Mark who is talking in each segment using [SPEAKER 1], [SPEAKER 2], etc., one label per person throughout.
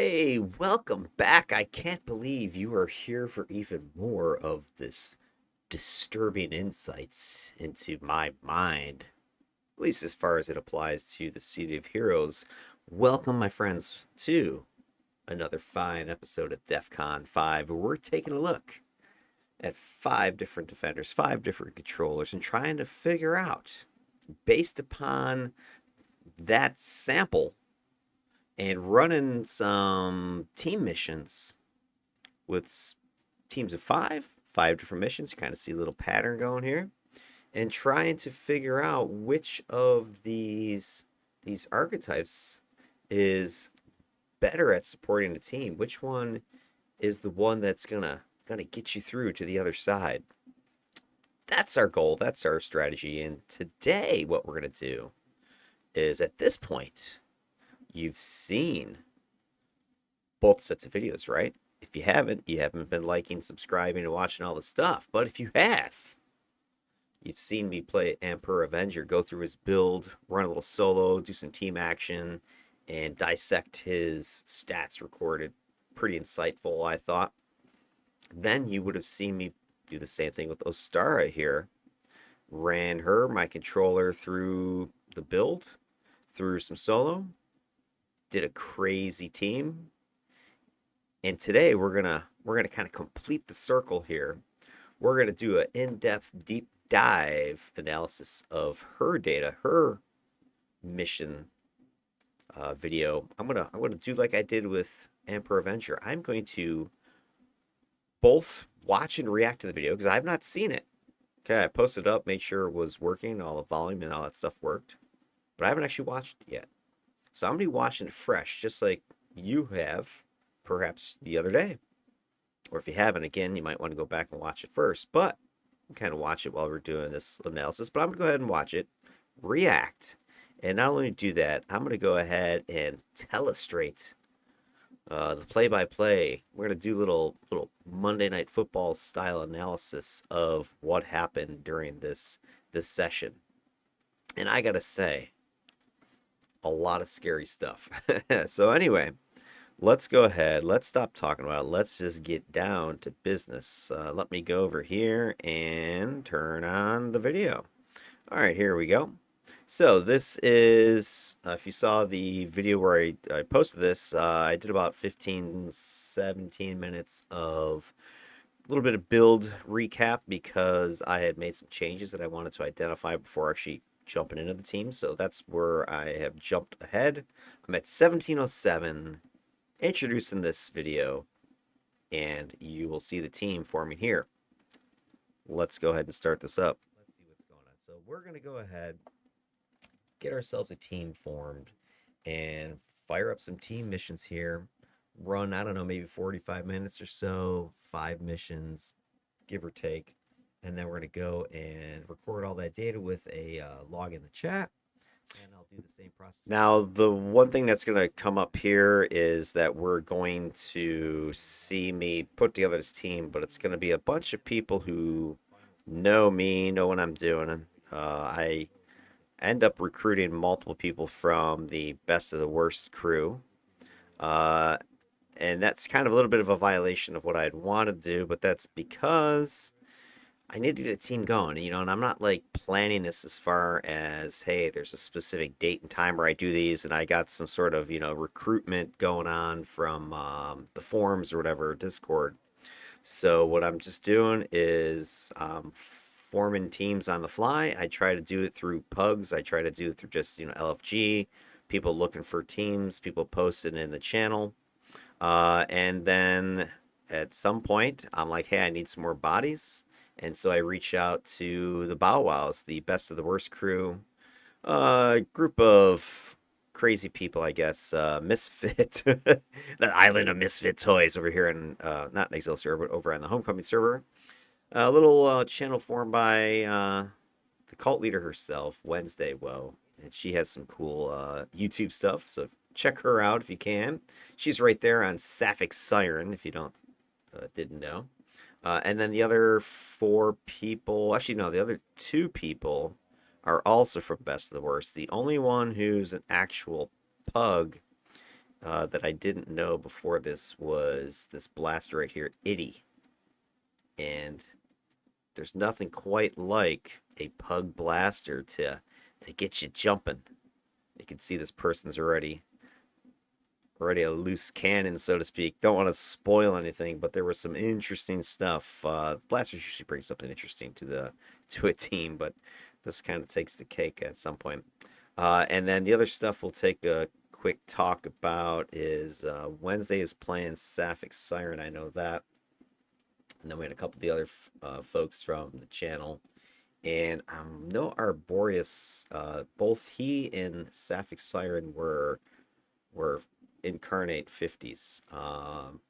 [SPEAKER 1] Hey, welcome back. I can't believe you are here for even more of this disturbing insights into my mind, at least as far as it applies to the City of Heroes. Welcome, my friends, to another fine episode of DEFCON 5, where we're taking a look at five different defenders, five different controllers, and trying to figure out, based upon that sample and running some team missions with teams of five different missions. Kind of see a little pattern going here, and trying to figure out which of these archetypes is better at supporting the team. Which one is the one that's gonna get you through to the other side? That's our goal. That's our strategy. And today, what we're gonna do is, at this point, you've seen both sets of videos, right? If you haven't been liking, subscribing, and watching all the stuff. But if you have, you've seen me play Emperor Avenger, go through his build, run a little solo, do some team action, and dissect his stats recorded. Pretty insightful, I thought. Then you would have seen me do the same thing with Ostara here. Ran her, my controller, through the build, through some solo, did a crazy team, and today we're gonna kind of complete the circle here. We're gonna do an in-depth, deep dive analysis of her data, her mission video. I'm gonna do like I did with Emperor Avenger. I'm going to both watch and react to the video because I've not seen it. Okay, I posted it up, made sure it was working, all the volume and all that stuff worked, but I haven't actually watched it yet. So I'm gonna be watching it fresh, just like you have, perhaps the other day. Or if you haven't, again, you might want to go back and watch it first. But kind of watch it while we're doing this analysis. But I'm going to go ahead and watch it, react, and not only do that, I'm going to go ahead and telestrate the play-by-play. We're going to do little Monday Night Football style analysis of what happened during this session. And I got to say, a lot of scary stuff. So anyway, let's go ahead. Let's stop talking about it. Let's just get down to business. Let me go over here and turn on the video. All right, here we go. So this is, if you saw the video where I posted this, I did about 15, 17 minutes of a little bit of build recap because I had made some changes that I wanted to identify before actually jumping into the team. So that's where I have jumped ahead. I'm at 1707 introducing this video, and you will see the team forming here. Let's go ahead and start this up. Let's see what's going on. So we're going to go ahead, get ourselves a team formed, and fire up some team missions here. Run, I don't know, maybe 45 minutes or so, 5 missions, give or take. And then we're going to go and record all that data with a log in the chat. And I'll do the same process. Now, the one thing that's going to come up here is that we're going to see me put together this team, but it's going to be a bunch of people who know me, know what I'm doing. I end up recruiting multiple people from the best of the worst crew. And that's kind of a little bit of a violation of what I'd want to do, but that's because I need to get a team going, and I'm not like planning this as far as, hey, there's a specific date and time where I do these, and I got some sort of, recruitment going on from the forums or whatever, Discord. So what I'm just doing is forming teams on the fly. I try to do it through pugs. I try to do it through just, LFG, people looking for teams, people posting in the channel. And then at some point, I'm like, hey, I need some more bodies. And so I reach out to the Bow Wows, the best of the worst crew, group of crazy people, I guess. Misfit, the island of misfit toys over here in, not an Exile server, but over on the Homecoming server. A little channel formed by the cult leader herself, Wednesday Woe. And she has some cool YouTube stuff, so check her out if you can. She's right there on Sapphic Siren, if you didn't know. And then the other 4 people, actually no, the other 2 people are also from Best of the Worst. The only one who's an actual pug that I didn't know before this was this blaster right here, Itty. And there's nothing quite like a pug blaster to get you jumping. You can see this person's already a loose cannon, so to speak. Don't want to spoil anything, but there was some interesting stuff. Blasters usually bring something interesting to a team, but this kind of takes the cake at some point. And then the other stuff we'll take a quick talk about is Wednesday is playing Sapphic Siren. I know that. And then we had a couple of the other folks from the channel. And no Arboreus, both he and Sapphic Siren were incarnate 50s,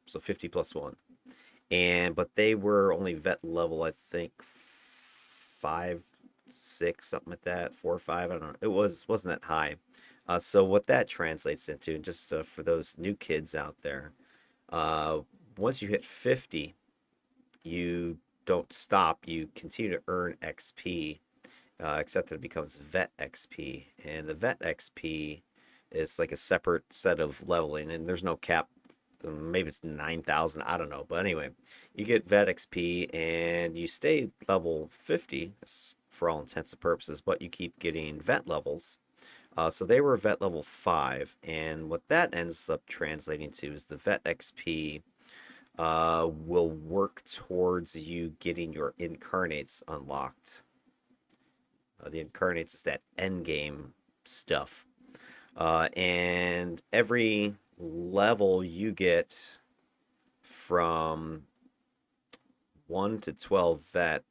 [SPEAKER 1] so 50 plus one, and but they were only vet level, I think 5, 6, something like that, 4 or 5. I don't know. Wasn't that high. So what that translates into, and just for those new kids out there, uh, once you hit 50, you don't stop. You continue to earn XP, except that it becomes vet XP, and the vet XP is like a separate set of leveling, and there's no cap. Maybe it's 9,000. I don't know, but anyway, you get vet XP, and you stay level 50 for all intents and purposes, but you keep getting vet levels. So they were vet level 5, and what that ends up translating to is the vet XP will work towards you getting your incarnates unlocked. The incarnates is that end game stuff. And every level you get from 1 to 12 vet,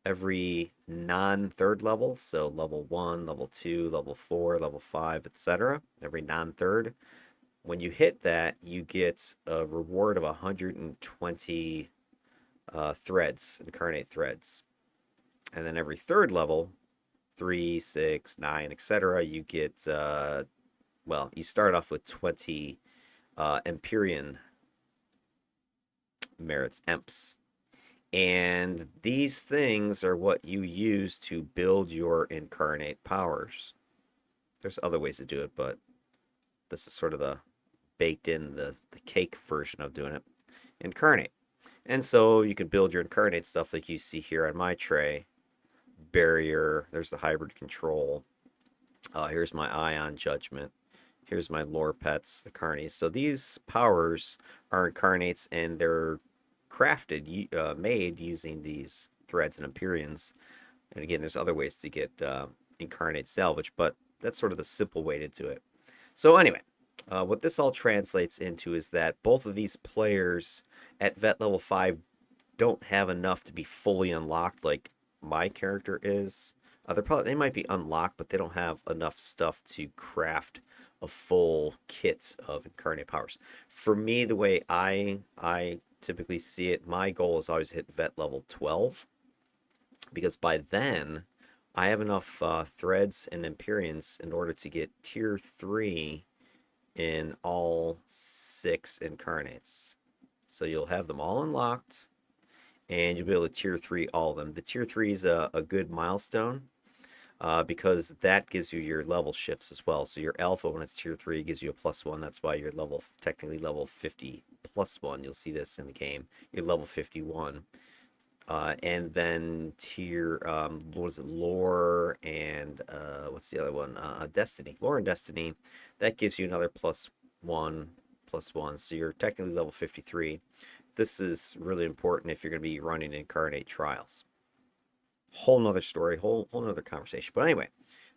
[SPEAKER 1] every non-third level, so level 1, level 2, level 4, level 5, etc., every non-third, when you hit that, you get a reward of 120 threads, incarnate threads. And then every third level, 3, 6, 9, etc., you get well, you start off with 20 Empyrean merits, EMPs. And these things are what you use to build your incarnate powers. There's other ways to do it, but this is sort of the baked in the cake version of doing it. Incarnate. And so you can build your incarnate stuff like you see here on my tray. Barrier, there's the hybrid control. Here's my ion judgment. Here's my lore pets, the carnies. So these powers are incarnates, and they're crafted, made using these threads and Empyreans. And again, there's other ways to get incarnate salvage, but that's sort of the simple way to do it. So anyway, what this all translates into is that both of these players at vet level 5 don't have enough to be fully unlocked like my character is. They might be unlocked, but they don't have enough stuff to craft a full kit of incarnate powers. For me, the way I typically see it, my goal is always hit vet level 12, because by then I have enough threads and Empyreans in order to get tier 3 in all 6 incarnates. So you'll have them all unlocked, and you'll be able to tier 3 all of them. The tier 3 is a good milestone, because that gives you your level shifts as well. So your alpha, when it's tier 3, gives you a +1. That's why you're technically level 50 +1. You'll see this in the game. You're level 51. And then tier, what is it, lore, and what's the other one? Destiny. Lore and Destiny, that gives you another +1, +1. So you're technically level 53. This is really important if you're going to be running incarnate trials. Whole nother story, whole nother conversation. But anyway,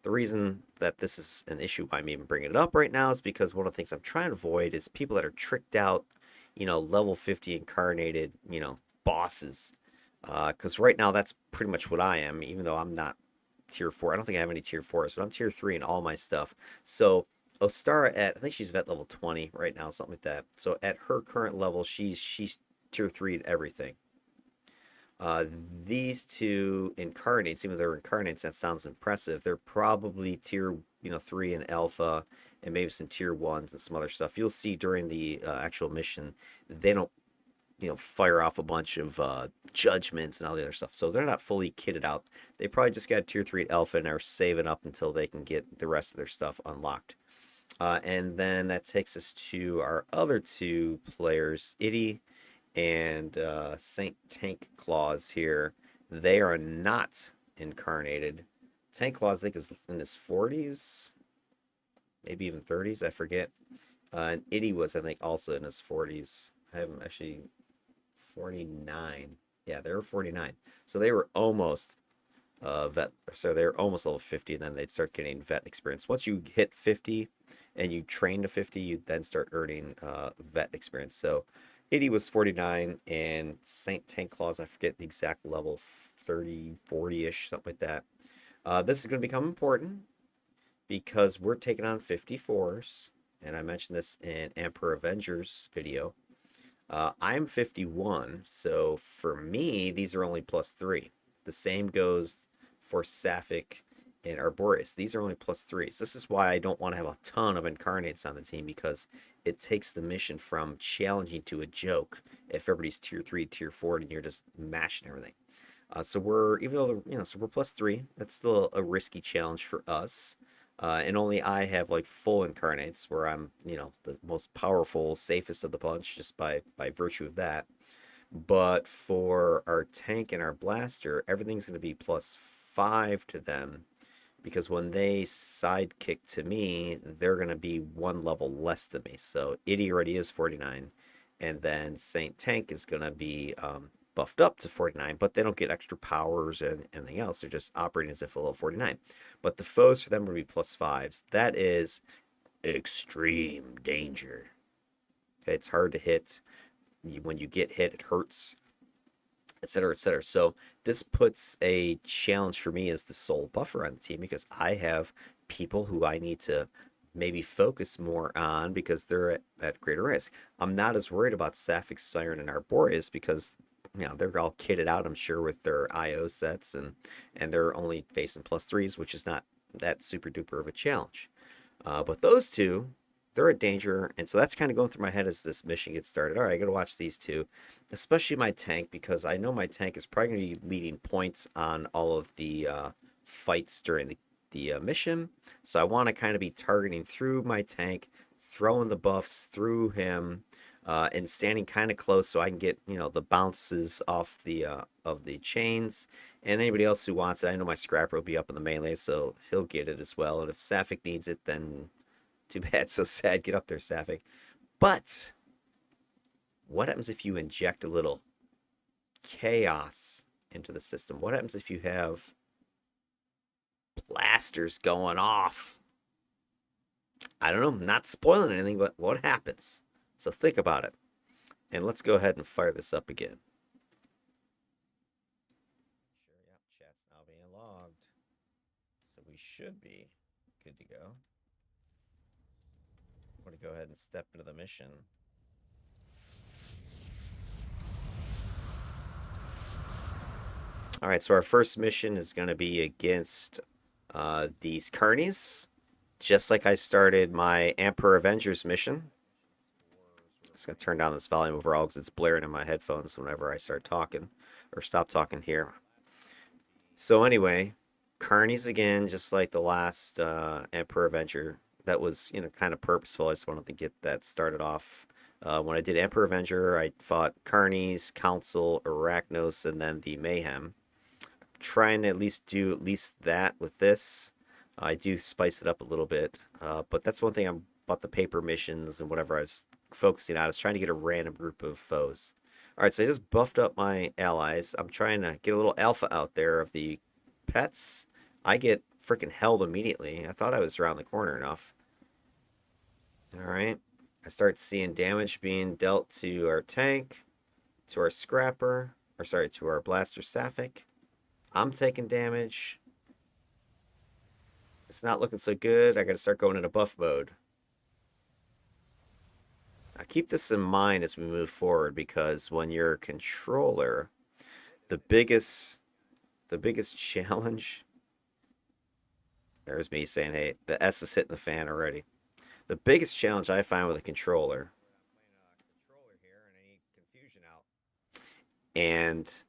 [SPEAKER 1] the reason that this is an issue why I'm even bringing it up right now is because one of the things I'm trying to avoid is people that are tricked out, level 50 incarnated, bosses. Because right now that's pretty much what I am, even though I'm not tier 4. I don't think I have any tier 4s, but I'm tier 3 in all my stuff. So Ostara I think she's vet level 20 right now, something like that. So at her current level, she's tier 3 in everything. These two incarnates, even though they're incarnates, that sounds impressive. They're probably tier 3 in alpha, and maybe some tier 1s and some other stuff. You'll see during the actual mission, they don't fire off a bunch of judgments and all the other stuff. So they're not fully kitted out. They probably just got tier 3 at alpha and are saving up until they can get the rest of their stuff unlocked. And then that takes us to our other two players, Itty and Saint Tank Claus here. They are not incarnated. Tank Claus, I think, is in his 40s, maybe even 30s, I forget. And Itty was, I think, also in his 40s. I have him actually 49. Yeah, they were 49. So they were almost vet. So they're almost level 50, and then they'd start getting vet experience. Once you hit 50 and you train to 50, you then start earning vet experience. So 80 was 49, and Saint Tank Claus, I forget the exact level, 30, 40-ish, something like that. This is going to become important because we're taking on 54s, and I mentioned this in Emperor Avengers video. I'm 51, so for me, these are only +3. The same goes for Sapphic and Arboreus. These are only +3s. This is why I don't want to have a ton of incarnates on the team because it takes the mission from challenging to a joke if everybody's tier 3, tier 4, and you're just mashing everything. So we're, even though, so we're +3, that's still a risky challenge for us. And only I have like full incarnates where I'm, the most powerful, safest of the bunch just by virtue of that. But for our tank and our blaster, everything's going to be +5 to them because when they sidekick to me, they're going to be one level less than me. So Itty already is 49, and then Saint Tank is going to be buffed up to 49, but they don't get extra powers and anything else. They're just operating as if a level 49. But the foes for them would be +5s. That is extreme danger. Okay, it's hard to hit. When you get hit, it hurts, etc., etc. So this puts a challenge for me as the sole buffer on the team because I have people who I need to maybe focus more on because they're at greater risk. I'm not as worried about Sapphic, Siren, and Arboreus because they're all kitted out, I'm sure, with their IO sets and they're only facing +3s, which is not that super duper of a challenge. But those two, they're a danger, and so that's kind of going through my head as this mission gets started. All right, I got to watch these two, especially my tank because I know my tank is probably going to be leading points on all of the fights during the mission. So I want to kind of be targeting through my tank, throwing the buffs through him, and standing kind of close so I can get the bounces off the of the chains. And anybody else who wants it, I know my scrapper will be up in the melee, so he'll get it as well. And if Sapphic needs it, then too bad, so sad. Get up there, Sapphic. But what happens if you inject a little chaos into the system? What happens if you have blasters going off? I don't know, I'm not spoiling anything, but what happens? So think about it. And let's go ahead and fire this up again. Sure, yeah, chat's now being logged. So we should be good to go. I'm going to go ahead and step into the mission. All right, so our first mission is going to be against these Carnies, just like I started my Emperor Avengers mission. Just going to turn down this volume overall because it's blaring in my headphones whenever I start talking or stop talking here. So anyway, Carnies again, just like the last Emperor Avenger. That was, kind of purposeful. I just wanted to get that started off. When I did Emperor Avenger, I fought Carnies, Council, Arachnos, and then the Mayhem. Trying to at least do that with this. I do spice it up a little bit, but that's one thing about the paper missions and whatever I was focusing on is trying to get a random group of foes. All right, so I just buffed up my allies. I'm trying to get a little alpha out there of the pets. I get freaking held immediately. I thought I was around the corner enough. All right, I start seeing damage being dealt to our tank, to our scrapper, or sorry, to our blaster Sapphic. I'm taking damage. It's not looking so good. I got to start going into buff mode. Now keep this in mind as we move forward because when you're a controller, the biggest challenge. There's me saying, "Hey, the S is hitting the fan already." The biggest challenge I find with a controller. And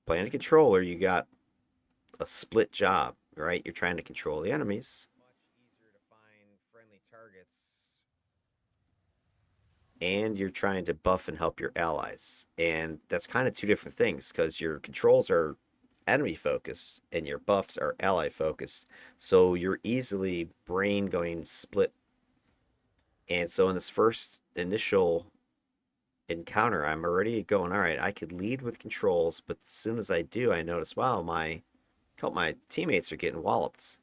[SPEAKER 1] playing a controller, you got a split job, right? You're trying to control the enemies. and you're trying to buff and help your allies. And that's kind of two different things because your controls are enemy focused and your buffs are ally focused. So you're easily brain going split. And so in this first initial encounter, I'm already going, all right, I could lead with controls, but as soon as I do, I notice, wow, my teammates are getting walloped.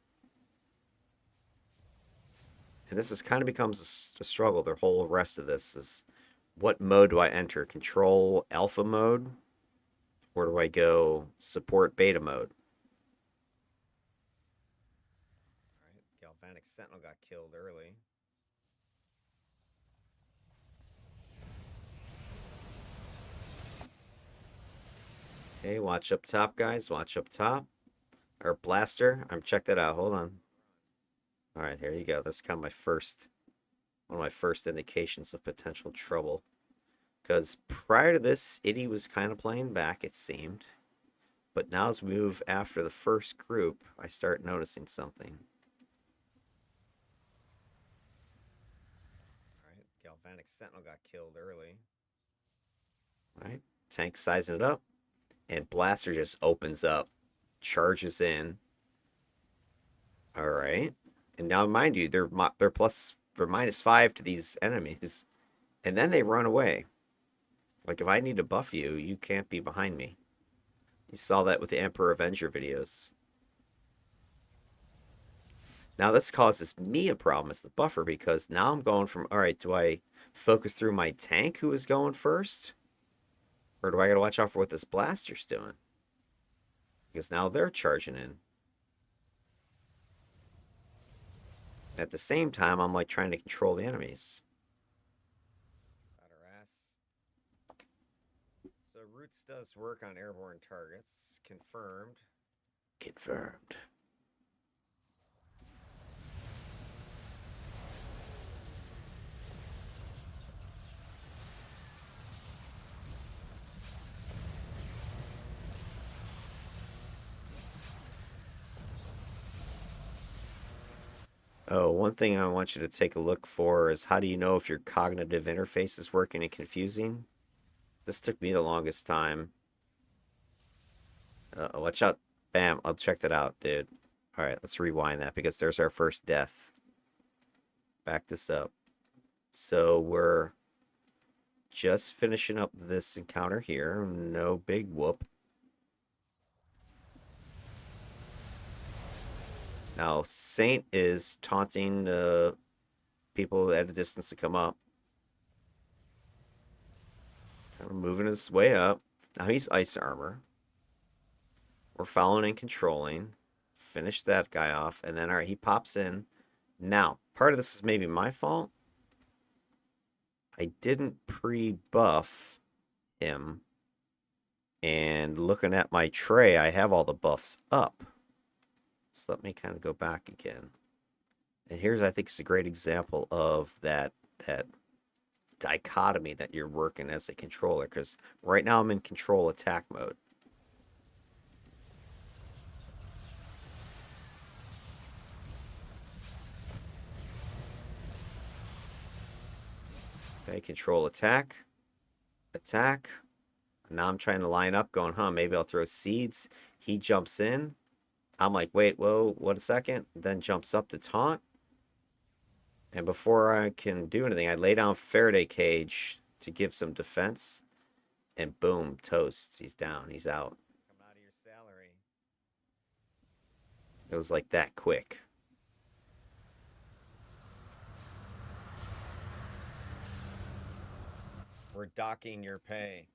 [SPEAKER 1] And this is kind of becomes a struggle. The whole rest of this is what mode do I enter? Control alpha mode? Or do I go support beta mode? All right, Galvanic Sentinel got killed early. Okay, watch up top, guys. Watch up top. Our blaster. Check that out. Hold on. All right, here you go. That's kind of one of my first indications of potential trouble. Because prior to this, Itty was kind of playing back, it seemed. But now as we move after the first group, I start noticing something. All right, Galvanic Sentinel got killed early. All right, tank sizing it up. And Blaster just opens up, charges in. All right. And now, mind you, they're -5 to these enemies, and then they run away. Like if I need to buff you, you can't be behind me. You saw that with the Emperor Avenger videos. Now this causes me a problem as the buffer because now I'm going from, all right, do I focus through my tank who is going first? Or do I gotta watch out for what this blaster's doing? Because now they're charging in. At the same time, I'm like trying to control the enemies. So Roots does work on airborne targets. Confirmed. Confirmed. Oh, one thing I want you to take a look for is how do you know if your cognitive interface is working and confusing? This took me the longest time. Watch out. Bam, I'll check that out, dude. All right, let's rewind that because there's our first death. Back this up. So we're just finishing up this encounter here. No big whoop. Now, Saint is taunting the people at a distance to come up. Kind of moving his way up. Now he's ice armor. We're following and controlling. Finish that guy off. And then, all right, he pops in. Now, part of this is maybe my fault. I didn't pre-buff him. And looking at my tray, I have all the buffs up. So let me kind of go back again. And here's, I think, is a great example of that dichotomy that you're working as a controller. Because right now I'm in control attack mode. Okay, control attack. Attack. Now I'm trying to line up, going, maybe I'll throw seeds. He jumps in. I'm like, wait, whoa, what a second. Then jumps up to taunt. And before I can do anything, I lay down Faraday cage to give some defense. And boom, toast. He's down. He's out. Come out of your salary. It was like that quick. We're docking your pay.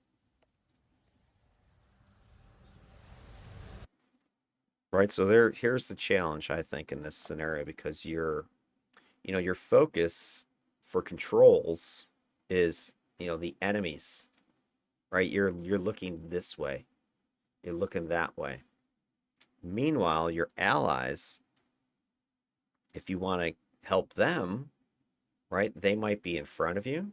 [SPEAKER 1] Right, so here's the challenge, I think, in this scenario, because your focus for controls is, the enemies, right? You're looking this way. You're looking that way. Meanwhile, your allies, if you want to help them, right, they might be in front of you.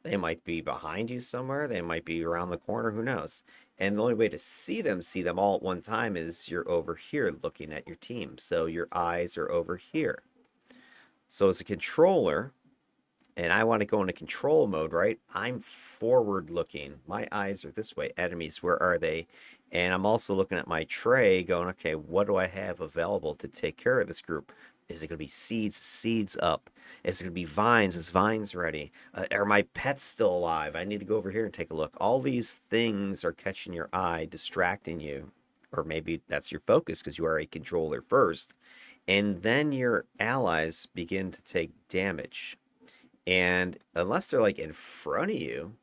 [SPEAKER 1] They might be behind you somewhere. They might be around the corner. Who knows? And the only way to see them all at one time is you're over here looking at your team. So your eyes are over here. So as a controller, and I want to go into control mode, right? I'm forward looking. My eyes are this way. Enemies, where are they? And I'm also looking at my tray going, okay, what do I have available to take care of this group? Is it going to be seeds? Seeds up. Is it going to be vines? Is vines ready? Are my pets still alive? I need to go over here and take a look. All these things are catching your eye, distracting you. Or maybe that's your focus because you are a controller first. And then your allies begin to take damage. And unless they're like in front of you,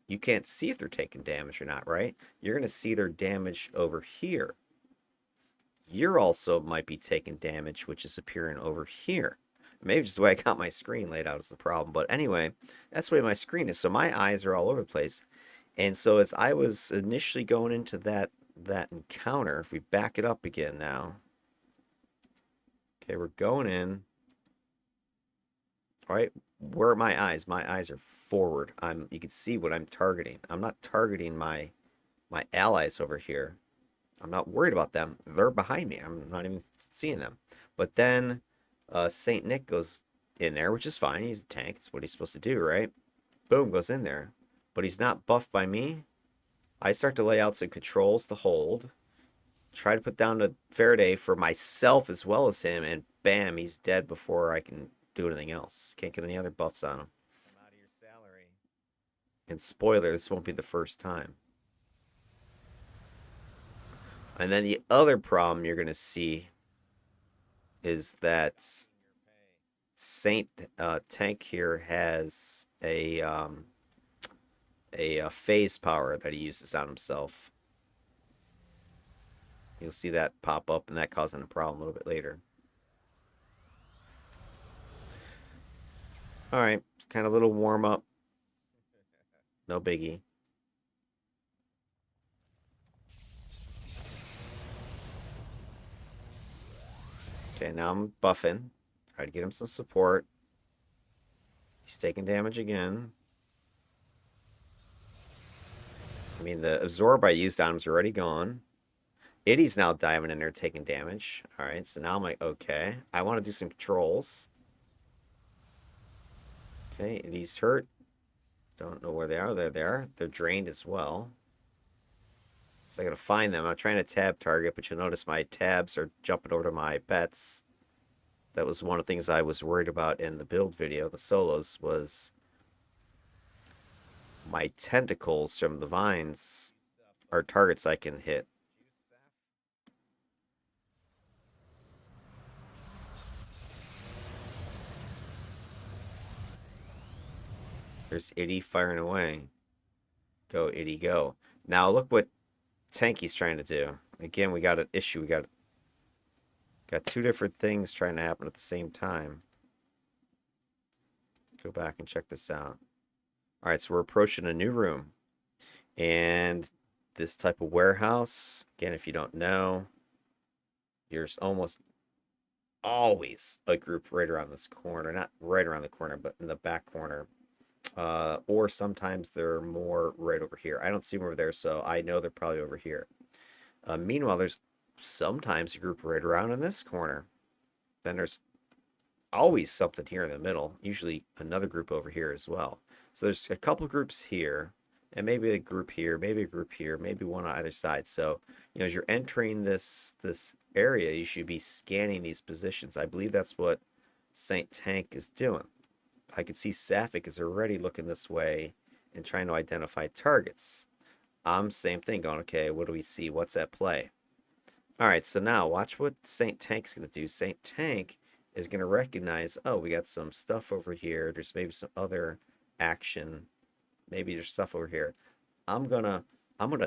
[SPEAKER 1] you can't see if they're taking damage or not, right? You're going to see their damage over here. You're also might be taking damage, which is appearing over here. Maybe just the way I got my screen laid out is the problem. But anyway, that's the way my screen is. So my eyes are all over the place. And so as I was initially going into that encounter, if we back it up again now. Okay, we're going in. All right, where are my eyes? My eyes are forward. You can see what I'm targeting. I'm not targeting my allies over here. I'm not worried about them. They're behind me. I'm not even seeing them. But then Saint Nick goes in there, which is fine. He's a tank. That's what he's supposed to do, right? Boom, goes in there. But he's not buffed by me. I start to lay out some controls to hold. Try to put down a Faraday for myself as well as him, and bam, he's dead before I can do anything else. Can't get any other buffs on him. I'm out of your salary. And spoiler, this won't be the first time. And then the other problem you're going to see is that Saint Tank here has a phase power that he uses on himself. You'll see that pop up, and that causing a problem a little bit later. All right, kind of a little warm up. No biggie. Okay, now I'm buffing. Try to get him some support. He's taking damage again. I mean, the absorb I used on him is already gone. Iddy's now diving in there taking damage. All right, so now I'm like, okay. I want to do some controls. Okay, Iddy's hurt. Don't know where they are. There they are. They're drained as well. So I gotta find them. I'm trying to tab target, but you'll notice my tabs are jumping over to my pets. That was one of the things I was worried about in the build video, the solos, was my tentacles from the vines are targets I can hit. There's Iddy firing away. Go, Iddy, go. Now look what Tanky's trying to do. Again, we got an issue. We got two different things trying to happen at the same time. Go back and check this out. All right, so we're approaching a new room. And this type of warehouse, again, if you don't know, there's almost always a group right around this corner. Not right around the corner, but in the back corner. Or sometimes they're more right over here. I don't see them over there, so I know they're probably over here. Meanwhile, there's sometimes a group right around in this corner. Then there's always something here in the middle, usually another group over here as well. So there's a couple groups here, and maybe a group here, maybe a group here, maybe one on either side. So, as you're entering this area, you should be scanning these positions. I believe that's what Saint Tank is doing. I can see Sapphic is already looking this way and trying to identify targets. I'm same thing, going, okay, what do we see? What's at play? All right, so now watch what Saint Tank's going to do. Saint Tank is going to recognize, oh, we got some stuff over here. There's maybe some other action. Maybe there's stuff over here. I'm gonna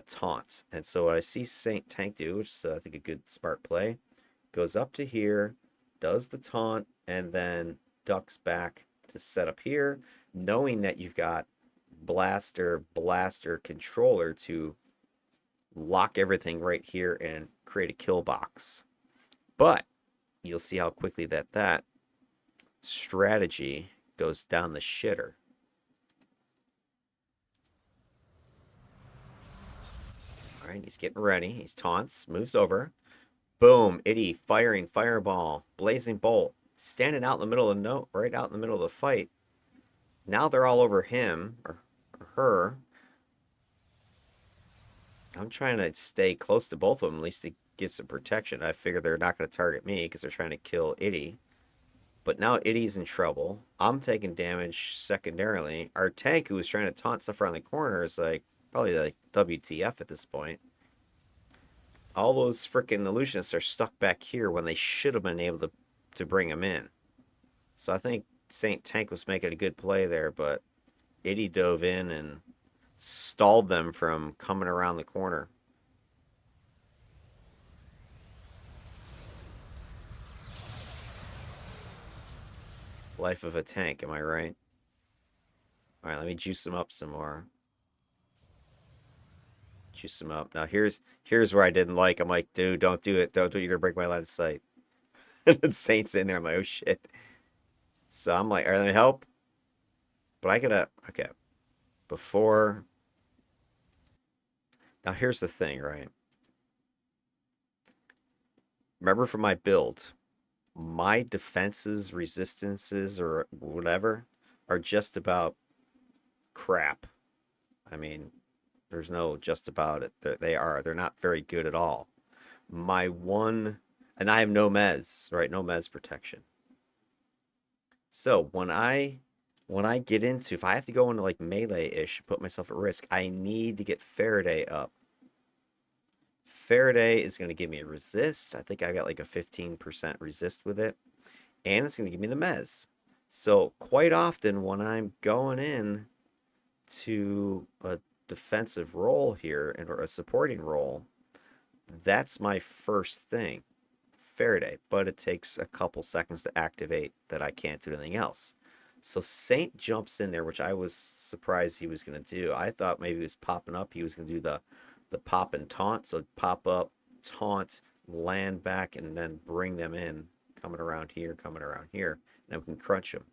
[SPEAKER 1] taunt. And so what I see Saint Tank do, which is I think a good smart play, goes up to here, does the taunt, and then ducks back to set up here, knowing that you've got blaster controller to lock everything right here and create a kill box. But you'll see how quickly that strategy goes down the shitter. All right, he's getting ready. He's taunts, moves over. Boom, Iddy firing fireball, blazing bolt, standing out in the middle of right out in the middle of the fight. Now they're all over him or her. I'm trying to stay close to both of them, at least to get some protection. I figure they're not going to target me because they're trying to kill Itty. But now Itty's in trouble. I'm taking damage secondarily. Our tank, who was trying to taunt stuff around the corner, is like probably like WTF at this point. All those freaking illusionists are stuck back here when they should have been able to bring them in. So I think Saint Tank was making a good play there, but Itty dove in and stalled them from coming around the corner. Life of a tank, am I right? All right, let me juice them up some more. Juice them up. Now here's where I didn't like. I'm like, dude, don't do it. Don't do it. You're gonna break my line of sight. And then Saint's in there. I'm like, oh shit. So I'm like, all right, let me help. But I gotta okay. Before now here's the thing, right? Remember from my build, my defenses, resistances, or whatever are just about crap. I mean, there's no just about it. They are. They're not very good at all. My one, and I have no mez, right? No mez protection. So when I get into, if I have to go into like melee-ish, put myself at risk, I need to get Faraday up. Faraday is going to give me a resist. I think I got like a 15% resist with it. And it's going to give me the mez. So quite often when I'm going in to a defensive role here or a supporting role, that's my first thing, Faraday. But it takes a couple seconds to activate that I can't do anything else. So Saint jumps in there, which I was surprised he was going to do. I thought maybe he was popping up. He was going to do the pop and taunt. So pop up, taunt, land back, and then bring them in, coming around here, and we can crunch them.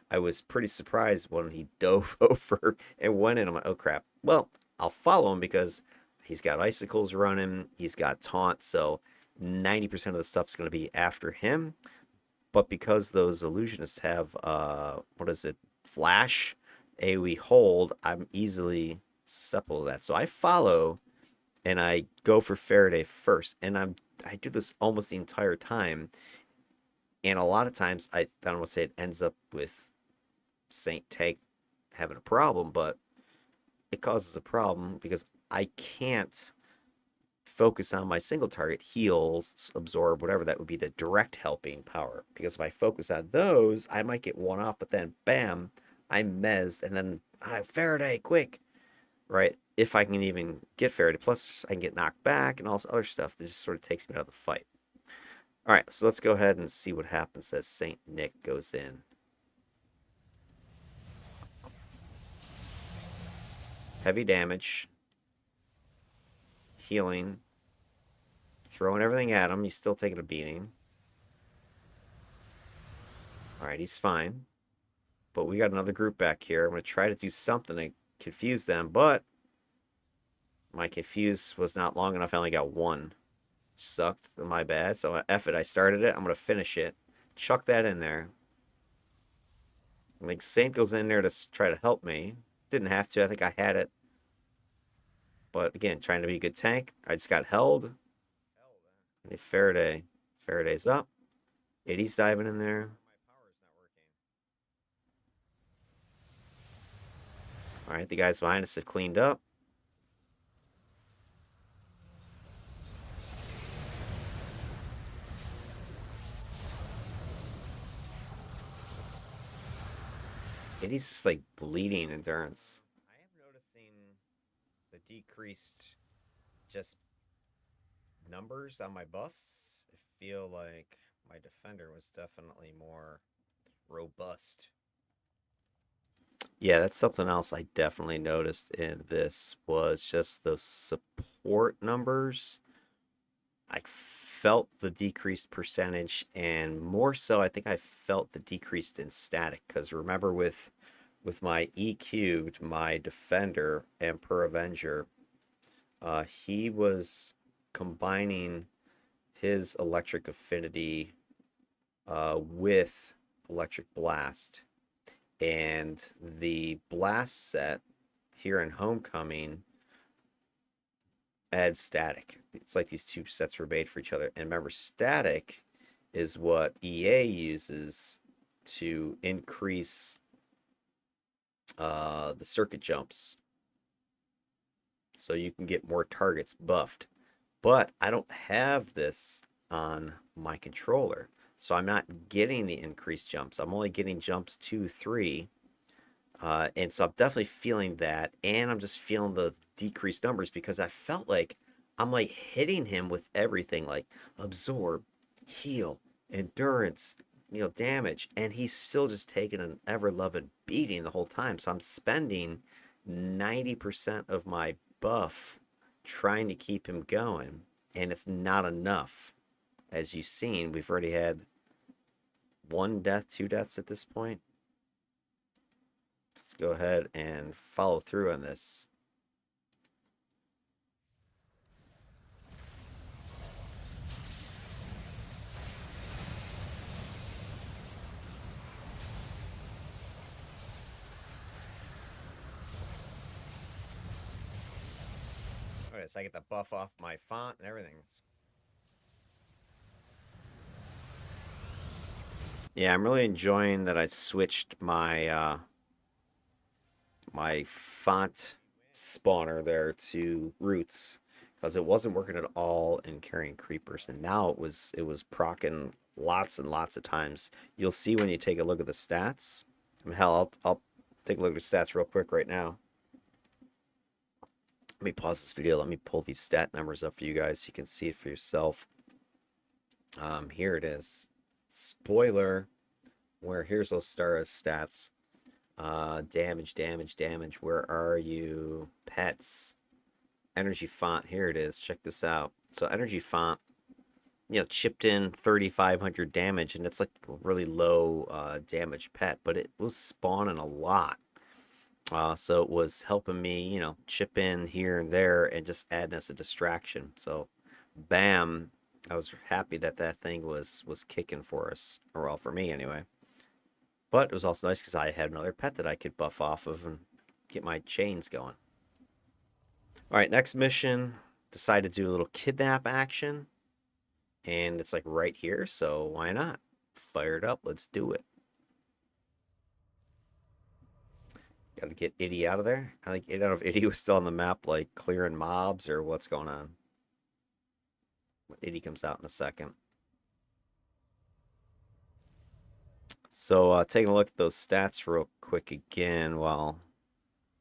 [SPEAKER 1] I was pretty surprised when he dove over and went in. I'm like, oh crap. Well, I'll follow him because he's got icicles running, he's got taunt, so 90% of the stuff's going to be after him. But because those illusionists have what is it, flash, AoE hold, I'm easily susceptible to that. So I follow and I go for Faraday first, and I do this almost the entire time. And a lot of times I don't want to say it ends up with Saint Tank having a problem, but it causes a problem because I can't focus on my single target, heals, absorb, whatever that would be the direct helping power. Because if I focus on those, I might get one off, but then bam, I'm mezzed, and then Faraday, quick, right? If I can even get Faraday, plus I can get knocked back and all this other stuff. This just sort of takes me out of the fight. All right, so let's go ahead and see what happens as Saint Nick goes in. Heavy damage, healing, throwing everything at him. He's still taking a beating. All right, he's fine. But we got another group back here. I'm going to try to do something to confuse them, but my confuse was not long enough. I only got one. Sucked. My bad. So F it. I started it. I'm going to finish it. Chuck that in there. I think Saint goes in there to try to help me. Didn't have to. I think I had it. But again, trying to be a good tank. I just got held. Faraday. Faraday's up. Iddy's diving in there. All right, the guys behind us have cleaned up. Iddy's just like bleeding endurance. I am noticing the decreased just numbers on my buffs. I feel like my defender was definitely more robust. Yeah, that's something else I definitely noticed in this was just the support numbers. I felt the decreased percentage, and more so, I think I felt the decreased in static. Because remember, with my E cubed, my defender, Emperor Avenger, he was combining his electric affinity with electric blast, And the blast set here in Homecoming adds static. It's like these two sets were made for each other. And remember, static is what EA uses to increase the circuit jumps so you can get more targets buffed. But I don't have this on my controller, so I'm not getting the increased jumps. I'm only getting jumps 2, 3. And so I'm definitely feeling that, and I'm just feeling the decreased numbers because I felt like I'm like hitting him with everything, like absorb, heal, endurance, damage, and he's still just taking an ever loving beating the whole time. So I'm spending 90% of my buff trying to keep him going, and it's not enough. As you've seen, we've already had one death, two deaths at this point. Let's go ahead and follow through on this. All right, so I get the buff off my font and everything. Yeah, I'm really enjoying that I switched my font spawner there to roots because it wasn't working at all in carrying creepers, and now it was procking lots and lots of times. You'll see when you take a look at the stats. I mean, hell, I'll take a look at the stats real quick right now. Let me pause this video. Let me pull these stat numbers up for you guys so you can see it for yourself. Here it is. Spoiler. Where here's Ostara's stats. Damage, damage, damage. Where are you? Pets. Energy font. Here it is. Check this out. So energy font, chipped in 3,500 damage, and it's like a really low damage pet, but it was spawning a lot. So it was helping me, chip in here and there and just adding as a distraction. So, bam, I was happy that that thing was kicking for us, or well, for me anyway. But it was also nice because I had another pet that I could buff off of and get my chains going. All right, next mission. Decided to do a little kidnap action, and it's like right here, so why not? Fire it up. Let's do it. Got to get Itty out of there. I think I don't know if Itty was still on the map, like clearing mobs or what's going on. Itty comes out in a second. So taking a look at those stats real quick again while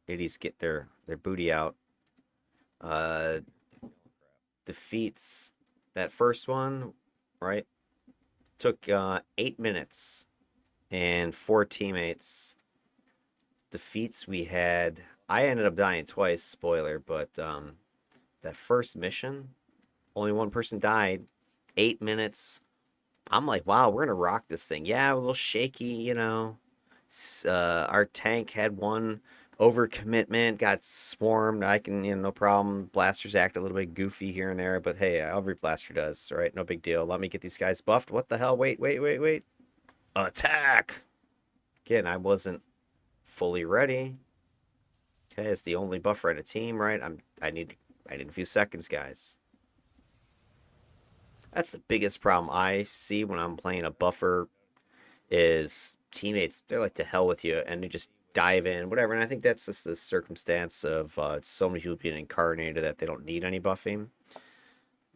[SPEAKER 1] Itties get their booty out. Uh, defeats that first one, right? Took 8 minutes and 4 teammates. Defeats we had. I ended up dying twice, spoiler, but that first mission, only one person died. 8 minutes. I'm like, wow, we're gonna rock this thing. Yeah, a little shaky. Our tank had one overcommitment, got swarmed. I can, no problem. Blasters act a little bit goofy here and there, but hey, every blaster does, right? No big deal. Let me get these guys buffed. What the hell? Wait, wait, wait, wait. Attack! Again, I wasn't fully ready. Okay, it's the only buffer in a team, right? I need a few seconds, guys. That's the biggest problem I see when I'm playing a buffer is teammates, they're like to hell with you and they just dive in, whatever. And I think that's just the circumstance of so many people being incarnated that they don't need any buffing.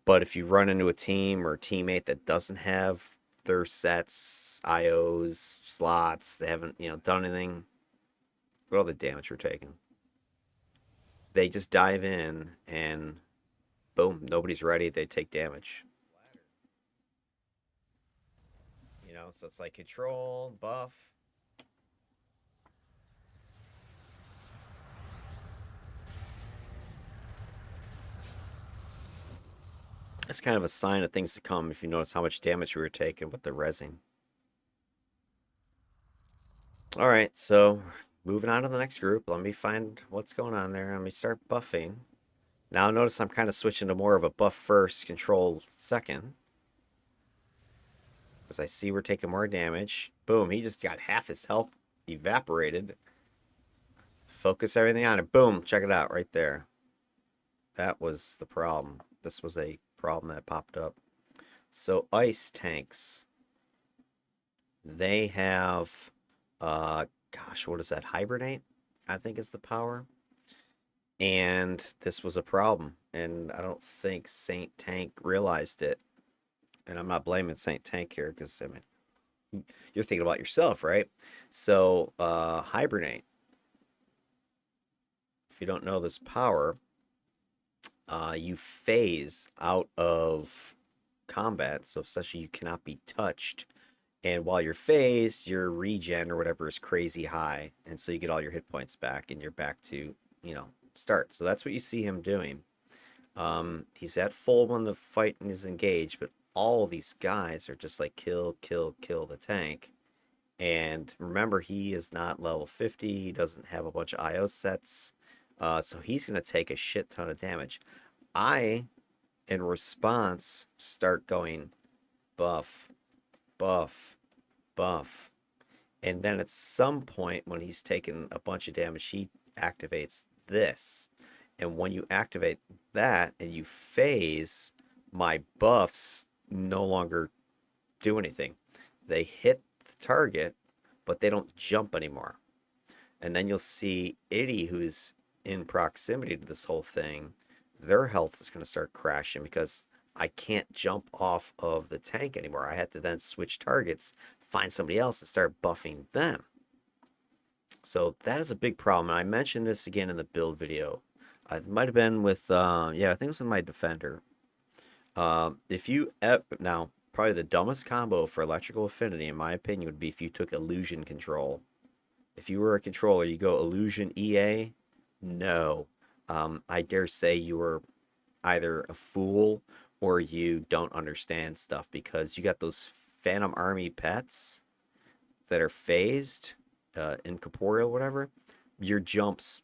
[SPEAKER 1] But if you run into a team or a teammate that doesn't have their sets, IOs, slots, they haven't, done anything, look at all the damage we're taking. They just dive in and boom, nobody's ready. They take damage. So it's like control, buff. It's kind of a sign of things to come if you notice how much damage we were taking with the resin. All right, so moving on to the next group. Let me find what's going on there. Let me start buffing. Now notice I'm kind of switching to more of a buff first, control second. Because I see we're taking more damage. Boom, he just got half his health evaporated. Focus everything on it. Boom, check it out right there. That was the problem. This was a problem that popped up. So ice tanks, they have, gosh, what is that? Hibernate, I think is the power. And this was a problem. And I don't think Saint Tank realized it. And I'm not blaming Saint Tank here because, I mean, you're thinking about yourself, right? So, Hibernate, if you don't know this power, you phase out of combat. So, essentially, you cannot be touched. And while you're phased, your regen or whatever is crazy high. And so you get all your hit points back and you're back to, you know, start. So that's what you see him doing. He's at full when the fight is engaged, but all of these guys are just like kill, kill, kill the tank. And remember, he is not level 50. He doesn't have a bunch of IO sets. So he's going to take a shit ton of damage. I, in response, start going buff, buff, buff. And then at some point, when he's taken a bunch of damage, he activates this. And when you activate that and you phase, my buffs no longer do anything. They hit the target, but they don't jump anymore. And then you'll see Itty, who's in proximity to this whole thing, their health is going to start crashing because I can't jump off of the tank anymore. I had to then switch targets, find somebody else and start buffing them. So that is a big problem. And I mentioned this again in the build video. It might have been with, yeah, I think it was with my defender. If you, now, probably the dumbest combo for Electrical Affinity, in my opinion, would be if you took Illusion Control. If you were a controller, you go Illusion EA. No. I dare say you were either a fool or you don't understand stuff because you got those Phantom Army pets that are phased, incorporeal, whatever. Your jumps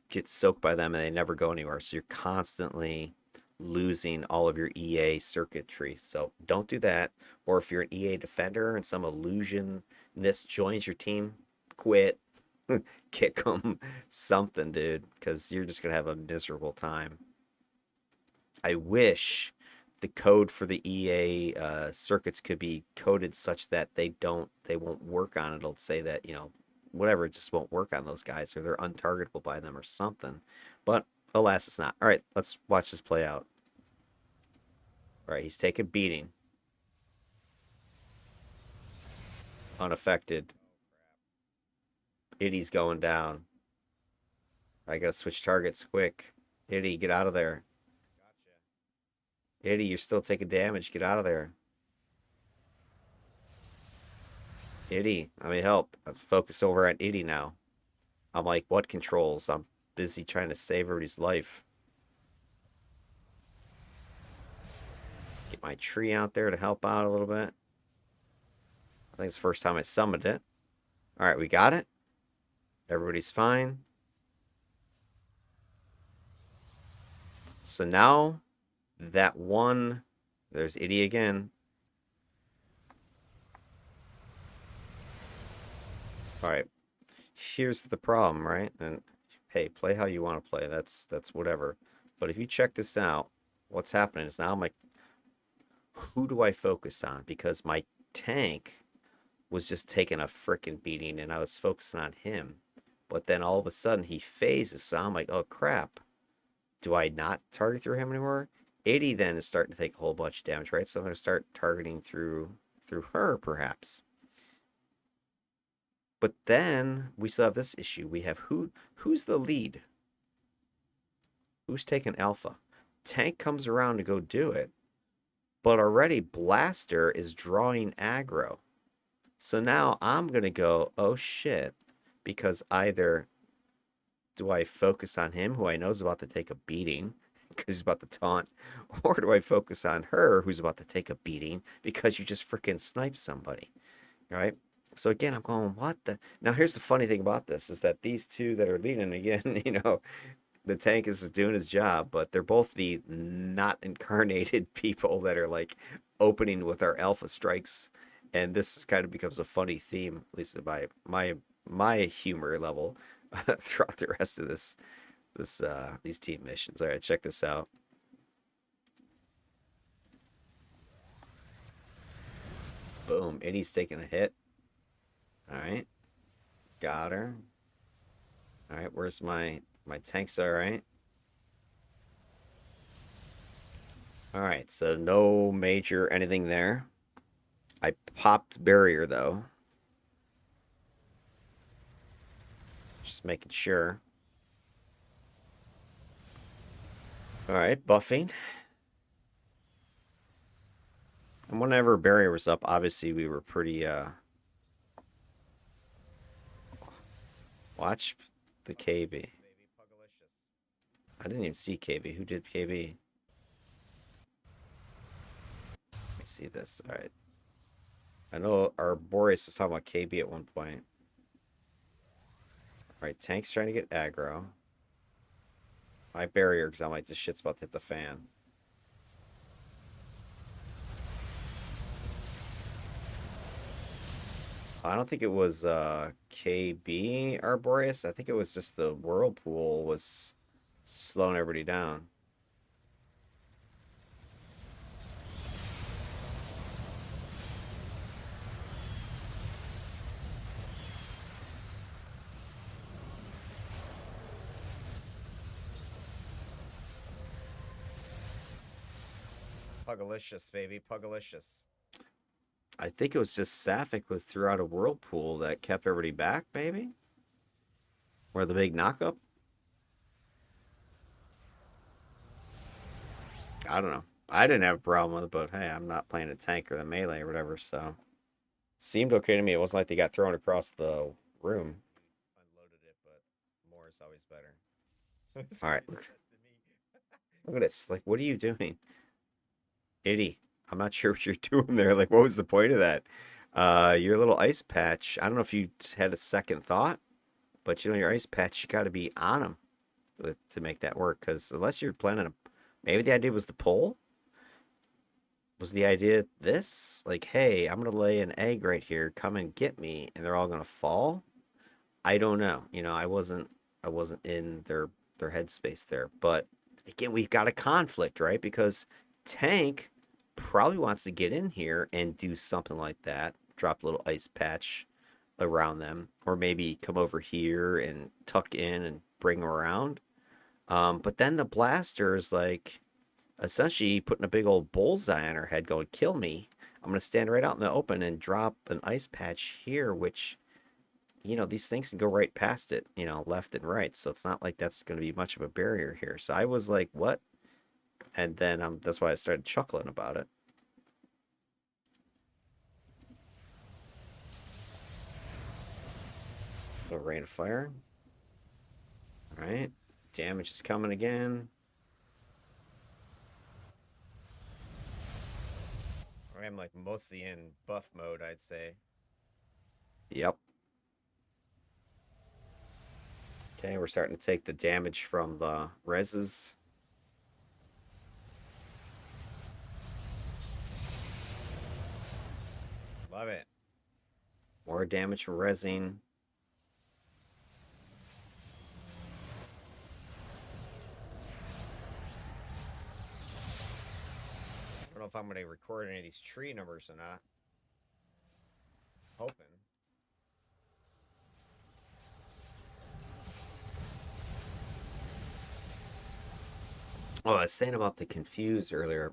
[SPEAKER 1] get soaked by them and they never go anywhere. So you're constantly losing all of your EA circuitry. So don't do that. Or if you're an EA defender and some illusionist joins your team, quit. Kick them. Something, dude. Because you're just going to have a miserable time. I wish the code for the EA circuits could be coded such that they won't work on it. It'll say that, you know, whatever, it just won't work on those guys or they're untargetable by them or something. But alas, it's not. All right, let's watch this play out. All right, he's taking beating. Unaffected. Itty's going down. I gotta switch targets quick. Itty, get out of there. Itty, you're still taking damage. Get out of there. Itty, I need help. I'm focused over on Itty now. I'm like, what controls? I'm busy trying to save everybody's life. Get my tree out there to help out a little bit. I think it's the first time I summoned it. All right, we got it. Everybody's fine. So now that one, there's Itty again. All right, here's the problem, right? And hey, play how you want to play. That's whatever. But if you check this out, what's happening is now I'm like, who do I focus on? Because my tank was just taking a freaking beating and I was focusing on him. But then all of a sudden he phases, so I'm like, oh crap. Do I not target through him anymore? 80 then is starting to take a whole bunch of damage, right? So I'm going to start targeting through her, perhaps. But then we still have this issue. We have who's the lead? Who's taking alpha? Tank comes around to go do it, but already Blaster is drawing aggro. So now I'm going to go, oh shit, because either do I focus on him, who I know is about to take a beating because he's about to taunt, or do I focus on her, who's about to take a beating because you just freaking sniped somebody, right? So again, I'm going, what the? Now here's the funny thing about this is that these two that are leading again, you know, the tank is doing his job, but they're both the not incarnated people that are like opening with our alpha strikes And this kind of becomes a funny theme, at least in my humor level, throughout the rest of this these team missions. All right, check this out. Boom, and he's taking a hit. All right, got her. All right, where's my tanks? All right. All right, so no major anything there. I popped barrier though. Just making sure. All right, buffing. And whenever barrier was up, obviously we were pretty watch the KB. I didn't even see KB. Who did KB? Let me see this. All right. I know our Boreas was talking about KB at one point. All right, tank's trying to get aggro. My barrier, because I'm like, this shit's about to hit the fan. I don't think it was KB Arboreus. I think it was just the whirlpool was slowing everybody down. Pugalicious, baby, Pugalicious. I think it was just Sapphic was throughout a whirlpool that kept everybody back, maybe? Or the big knockup? I don't know. I didn't have a problem with it, but hey, I'm not playing a tank or the melee or whatever, so seemed okay to me. It wasn't like they got thrown across the room. Unloaded it, but more is always better. All right, look at this. Like, what are you doing, Itty? I'm not sure what you're doing there. Like, what was the point of that? Your little ice patch. I don't know if you had a second thought, but you know, your ice patch, you got to be on them to make that work. Because unless you're planning maybe the idea was the pull. Was the idea this? Like, hey, I'm gonna lay an egg right here. Come and get me, and they're all gonna fall. I don't know. You know, I wasn't in their headspace there. But again, we've got a conflict, right? Because Tank probably wants to get in here and do something like that. Drop a little ice patch around them, or maybe come over here and tuck in and bring them around. But then the blaster is like essentially putting a big old bullseye on her head, going, "Kill me." I'm gonna stand right out in the open and drop an ice patch here, which these things can go right past it, left and right. So it's not like that's going to be much of a barrier here. So I was like, what? And then that's why I started chuckling about it. A rain of fire. All right. Damage is coming again. I'm like mostly in buff mode, I'd say. Yep. Okay, we're starting to take the damage from the reses. Love it. More damage from resing. I don't know if I'm going to record any of these tree numbers or not. Hoping. Oh, I was saying about the confuse earlier.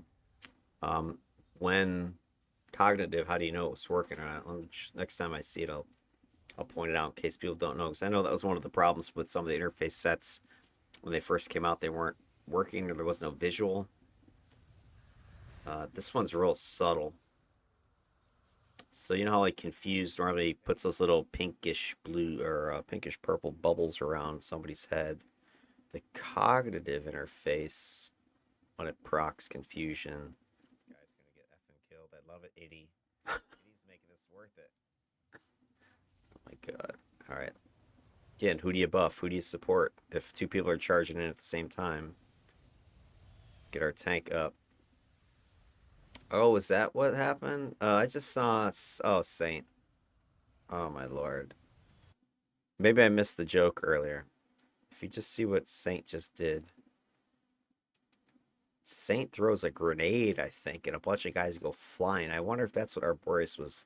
[SPEAKER 1] When cognitive, how do you know it's working or not? Next time I see it, I'll point it out in case people don't know. Because I know that was one of the problems with some of the interface sets when they first came out. They weren't working or there was no visual. This one's real subtle. So you know how like confused normally puts those little pinkish blue or pinkish purple bubbles around somebody's head. The cognitive interface when it procs confusion. This guy's gonna get effing killed. I love it, Itty. Itty's making this worth it. Oh my god. All right. Again, who do you buff? Who do you support? If two people are charging in at the same time, get our tank up. Oh, is that what happened? I just saw. Oh, Saint. Oh my lord. Maybe I missed the joke earlier. If you just see what Saint just did, Saint throws a grenade, I think, and a bunch of guys go flying. I wonder if that's what Arboreus was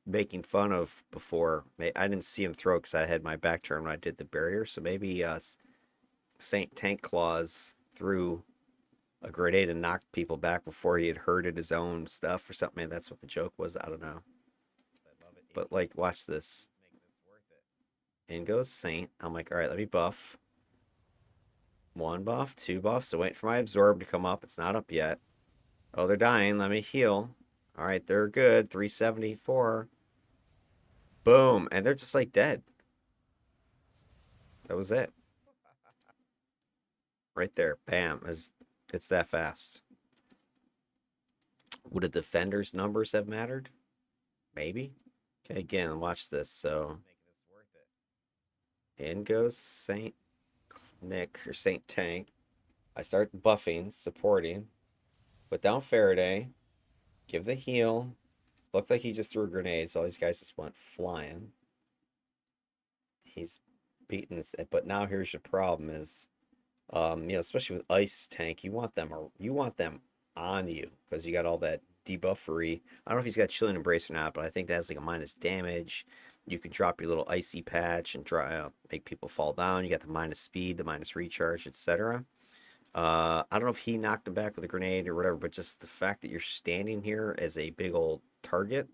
[SPEAKER 1] making fun of before. I didn't see him throw because I had my back turned when I did the barrier. So maybe Saint Tank Claws threw a grenade and knocked people back before he had hurted his own stuff or something. Maybe that's what the joke was. I don't know. But like, watch this. In goes Saint. I'm like, all right, let me buff. One buff, two buffs. So wait for my absorb to come up. It's not up yet. Oh, they're dying. Let me heal. All right, they're good. 374. Boom. And they're just like dead. That was it. Right there. Bam. It's that fast. Would a defender's numbers have mattered? Maybe. Okay, again, watch this. So in goes Saint Nick or Saint Tank. I start buffing, supporting. Put down Faraday. Give the heal. Looked like he just threw a grenade, so all these guys just went flying. He's beaten this, but now here's your problem is especially with ice tank, you want them on you because you got all that debuffery. I don't know if he's got chilling embrace or not, but I think that's like a minus damage. You can drop your little icy patch and try make people fall down. You got the minus speed, the minus recharge, etc. I don't know if he knocked him back with a grenade or whatever, but just the fact that you're standing here as a big old target.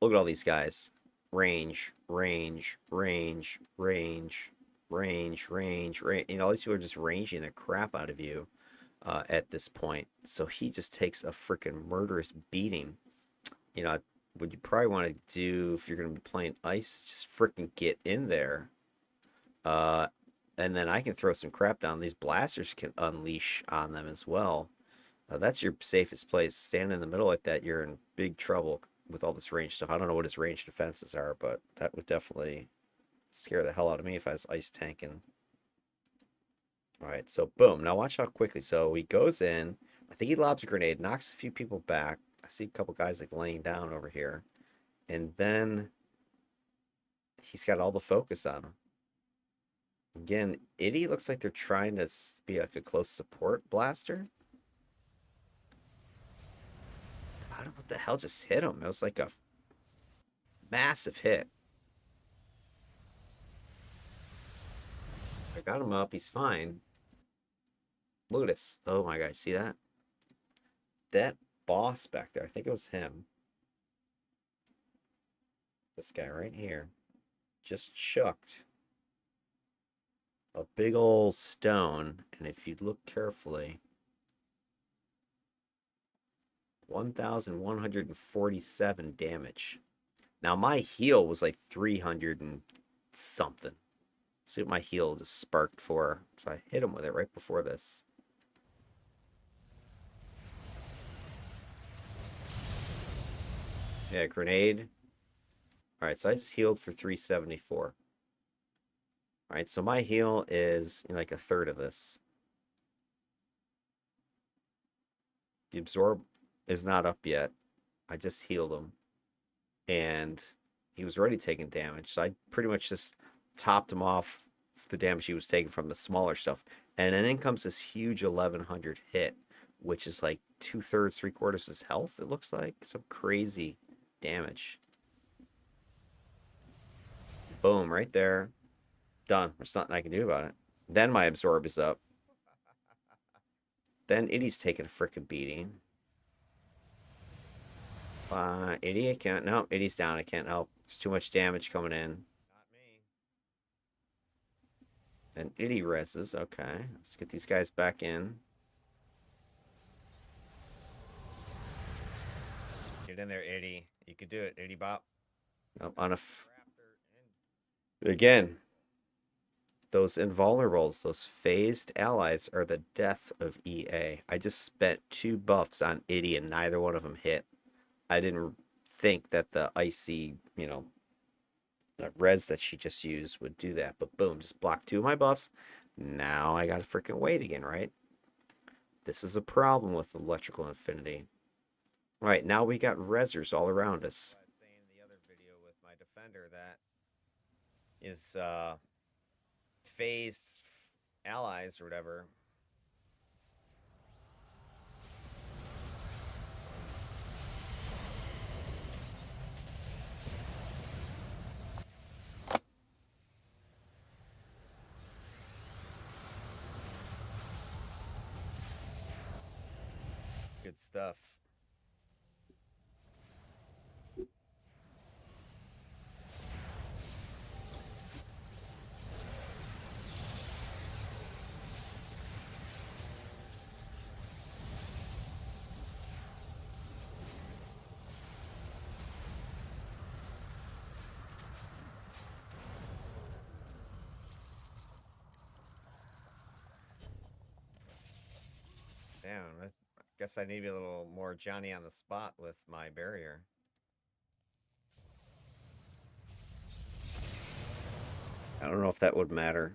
[SPEAKER 1] Look at all these guys. Range, range, range, range, range, range, range. All these people are just ranging the crap out of you at this point. So he just takes a freaking murderous beating. You know, what you probably want to do if you're going to be playing ice, just freaking get in there. Uh, and then I can throw some crap down. These blasters can unleash on them as well. That's your safest place. Stand in the middle like that, you're in big trouble with all this range stuff. I don't know what his range defenses are, but that would definitely scare the hell out of me if I was ice tanking. All right, so boom. Now watch how quickly. So he goes in. I think he lobs a grenade, knocks a few people back. I see a couple guys like laying down over here. And then he's got all the focus on him. Again, Itty looks like they're trying to be like a close support blaster. I don't know what the hell just hit him. It was like a massive hit. I got him up. He's fine. Look at this. Oh my God. See that? That boss back there. I think it was him. This guy right here. Just chucked a big old stone. And if you look carefully, 1,147 damage. Now my heal was like 300 and something. See what my heal just sparked for. So I hit him with it right before this. Yeah, grenade. All right, so I just healed for 374. All right, so my heal is like a third of this. The absorb is not up yet. I just healed him, and he was already taking damage. So I pretty much just topped him off the damage he was taking from the smaller stuff. And then in comes this huge 1100 hit, which is like two-thirds, three-quarters of his health, it looks like. Some crazy damage. Boom, right there. Done. There's nothing I can do about it. Then my absorb is up. Then Iddy's taking a freaking beating. Iddy, I can't. No, Iddy's down. I can't help. There's too much damage coming in. Then Iddy reses. Okay. Let's get these guys back in. Get in there, Iddy. You can do it, Iddy Bop. Nope, again, those invulnerables, those phased allies are the death of EA. I just spent two buffs on Iddy and neither one of them hit. I didn't think that the icy, the res that she just used would do that. But boom, just blocked two of my buffs. Now I gotta freaking wait again, right? This is a problem with Electrical Affinity. All right, now we got resers all around us. I was saying in the other video with my defender that is phased allies or whatever. Good stuff. Damn, I guess I need to be a little more Johnny on the spot with my barrier. I don't know if that would matter.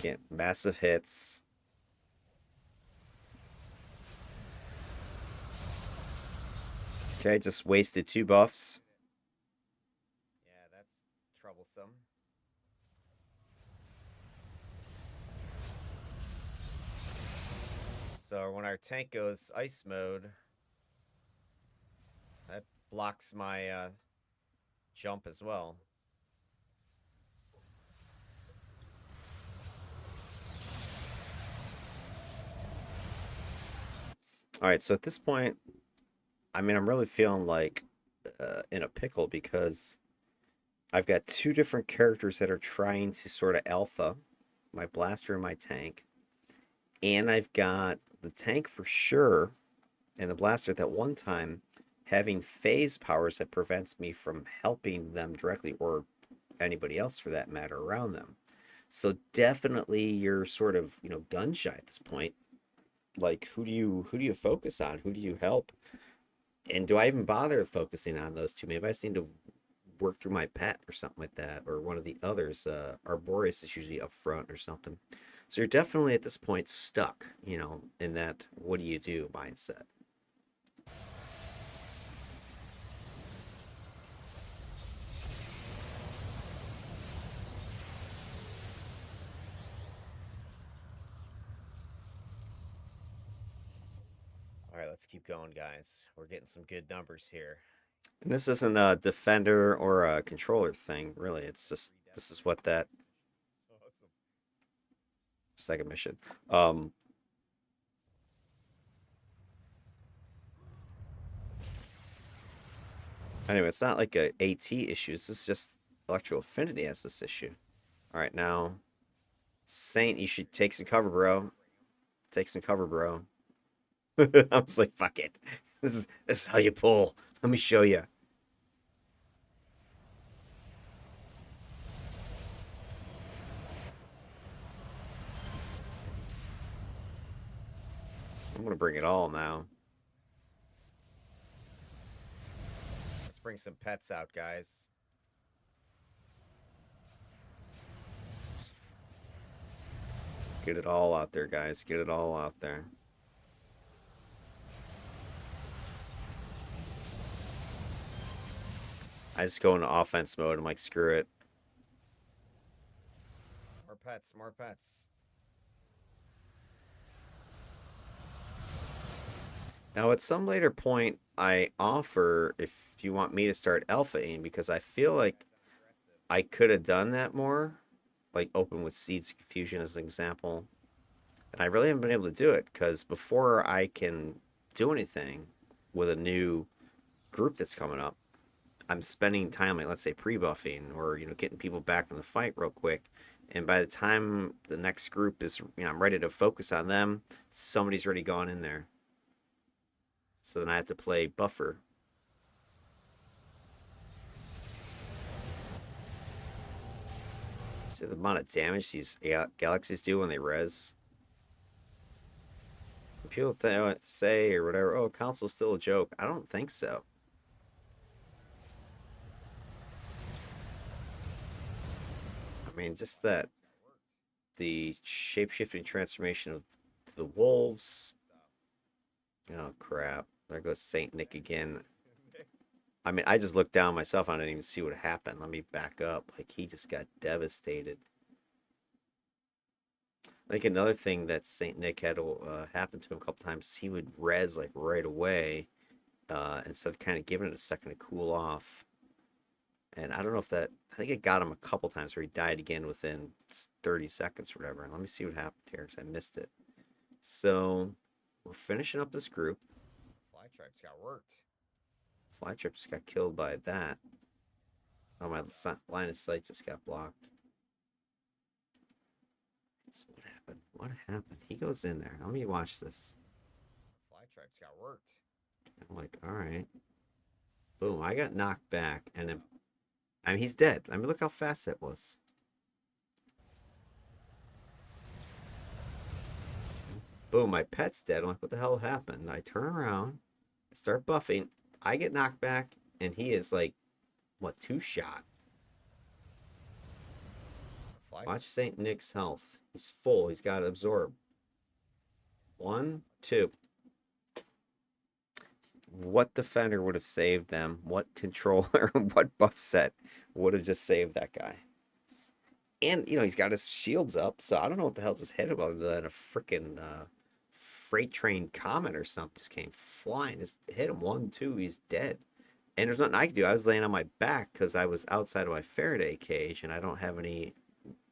[SPEAKER 1] Get massive hits. Okay, just wasted 2 buffs. Yeah, that's troublesome. So when our tank goes ice mode, that blocks my jump as well. All right, so at this point, I mean, I'm really feeling like in a pickle because I've got 2 different characters that are trying to sort of alpha my blaster and my tank. And I've got the tank for sure and the blaster at that one time having phase powers that prevents me from helping them directly or anybody else for that matter around them. So definitely you're sort of, gun shy at this point. Like who do you focus on? Who do you help? And do I even bother focusing on those 2? Maybe I just need to work through my pet or something like that, or one of the others. Arboreus is usually up front or something. So you're definitely at this point stuck, in that what do you do mindset. All right, let's keep going, guys. We're getting some good numbers here. And this isn't a defender or a controller thing, really. It's just this is what that second mission. Anyway, it's not like a AT issue. This is just Electrical Affinity has this issue. All right, now Saint, you should take some cover, bro. Take some cover, bro. I was like, fuck it. This is how you pull. Let me show you. I'm gonna bring it all now. Let's bring some pets out, guys. Get it all out there, guys. Get it all out there. I just go into offense mode. I'm like, screw it. More pets, more pets. Now, at some later point, I offer if you want me to start alphaing because I feel like I could have done that more, like open with Seeds of Confusion as an example. And I really haven't been able to do it because before I can do anything with a new group that's coming up, I'm spending time, like let's say pre-buffing or getting people back in the fight real quick. And by the time the next group is, I'm ready to focus on them, somebody's already gone in there. So then I have to play buffer. See the amount of damage these galaxies do when they res. People say or whatever, oh, council's still a joke. I don't think so. I mean, just that the shape-shifting transformation of the wolves. Oh crap! There goes Saint Nick again. I mean, I just looked down myself. I didn't even see what happened. Let me back up. Like, he just got devastated. Like, another thing that Saint Nick had happen to him a couple times, he would res like right away, instead of kind of giving it a second to cool off. And I don't know if that, I think it got him a couple times where he died again within 30 seconds or whatever. And let me see what happened here because I missed it. So we're finishing up this group.
[SPEAKER 2] Flytrap just got worked.
[SPEAKER 1] Flytrap just got killed by that. Oh, my line of sight just got blocked. So what happened? What happened? He goes in there. Let me watch this.
[SPEAKER 2] Flytrap just got worked.
[SPEAKER 1] I'm like, all right. Boom, I got knocked back. And then, I mean, he's dead. I mean, look how fast that was. Boom, my pet's dead. I'm like, what the hell happened? I turn around, I start buffing. I get knocked back, and he is like, what, 2-shot? Watch St. Nick's health. He's full. He's got to absorb. 1, 2. What defender would have saved them? What controller, what buff set would have just saved that guy? And, he's got his shields up, so I don't know what the hell just hit him other than a freaking freight train comet or something just came flying. Just hit him 1, 2, he's dead. And there's nothing I could do. I was laying on my back because I was outside of my Faraday cage, and I don't have any.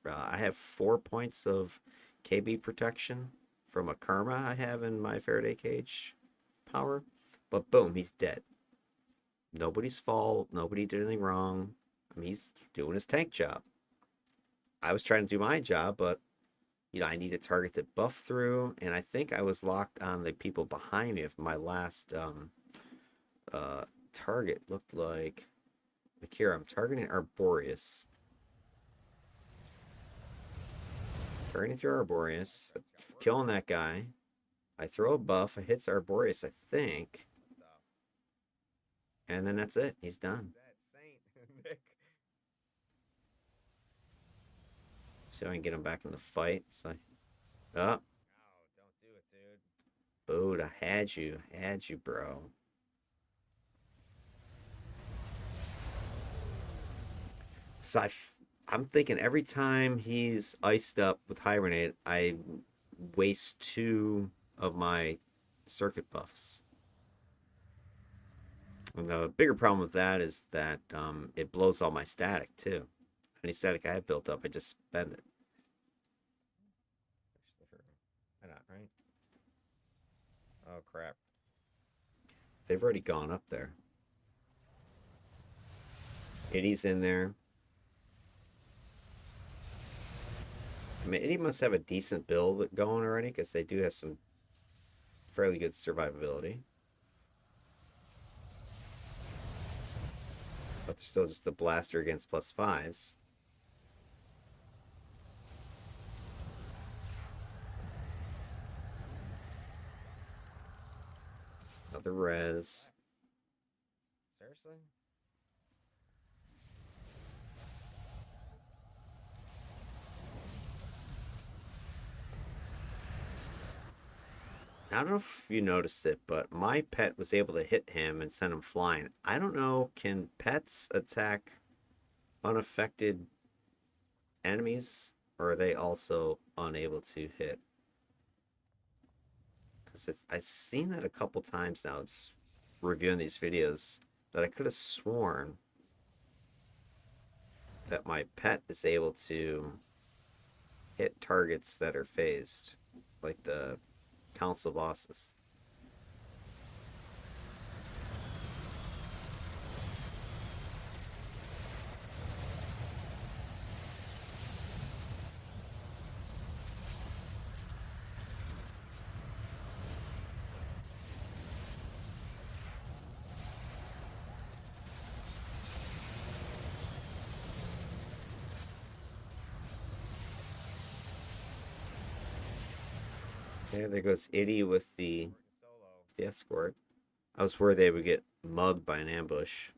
[SPEAKER 1] I have 4 points of KB protection from a karma I have in my Faraday cage power. But boom, he's dead. Nobody's fault. Nobody did anything wrong. I mean, he's doing his tank job. I was trying to do my job, but I need a target to buff through, and I think I was locked on the people behind me. If my last target looked like here, I'm targeting Arboreus. Targeting through Arboreus, killing that guy. I throw a buff, it hits Arboreus, I think. And then that's it. He's done. See if I can get him back in the fight. So oh,
[SPEAKER 2] don't do it, dude.
[SPEAKER 1] Boot, I had you. Had you, bro. So I'm thinking every time he's iced up with Hibernate, I waste 2 of my circuit buffs. And the bigger problem with that is that it blows all my static too. Any static I have built up, I just spend it.
[SPEAKER 2] Why not, right? Oh, crap.
[SPEAKER 1] They've already gone up there. Iddy's in there. I mean, Iddy must have a decent build going already because they do have some fairly good survivability. But they're still just a blaster against +5s. Another res.
[SPEAKER 2] Seriously?
[SPEAKER 1] I don't know if you noticed it, but my pet was able to hit him and send him flying. I don't know, can pets attack unaffected enemies, or are they also unable to hit? Because I've seen that a couple times now, just reviewing these videos, that I could have sworn that my pet is able to hit targets that are phased, like the council bosses. Yeah, there goes Iddy with the escort. I was worried they would get mugged by an ambush.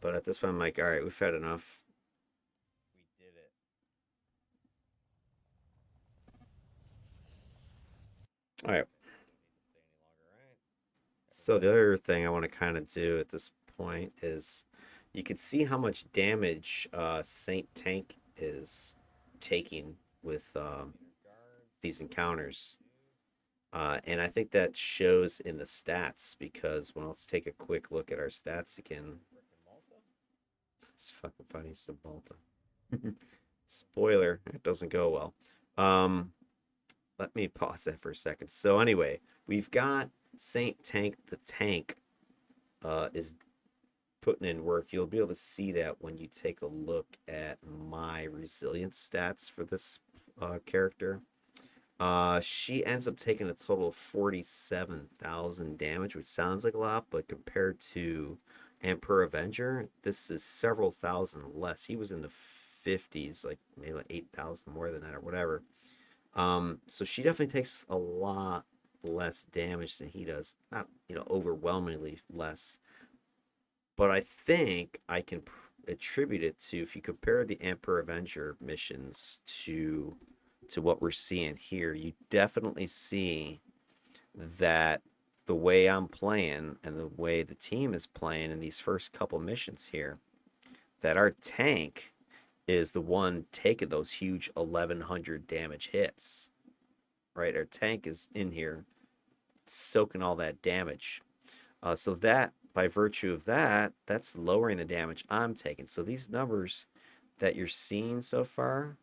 [SPEAKER 1] But at this point, I'm like, all right, we've had enough.
[SPEAKER 2] We did it.
[SPEAKER 1] All right.
[SPEAKER 2] Don't need to stay any longer, right?
[SPEAKER 1] So
[SPEAKER 2] Everybody
[SPEAKER 1] the
[SPEAKER 2] good?
[SPEAKER 1] other thing I want to kind of do at this point is you can see how much damage Saint Tank is taking with
[SPEAKER 2] Taking her guards.
[SPEAKER 1] these encounters.
[SPEAKER 2] Dudes.
[SPEAKER 1] And I think that shows in the stats because well, let's take a quick look at our stats again.
[SPEAKER 2] Frickin' Malta?
[SPEAKER 1] It's fucking funny, Malta. Spoiler, it doesn't go well. Um, Let me pause that for a second. So anyway, we've got Saint Tank the Tank is putting in work. You'll be able to see that when you take a look at my resilience stats for this character. She ends up taking a total of 47,000 damage, which sounds like a lot, but compared to Emperor Avenger, this is several thousand less. He was in the 50s, like maybe like 8,000 more than that or whatever. So she definitely takes a lot less damage than he does. Not, overwhelmingly less, but I think I can attribute it to if you compare the Emperor Avenger missions to what we're seeing here, you definitely see that the way I'm playing and the way the team is playing in these first couple missions here, that our tank is the one taking those huge 1100 damage hits, right? Our tank is in here soaking all that damage. So that, by virtue of that, that's lowering the damage I'm taking. So these numbers that you're seeing so far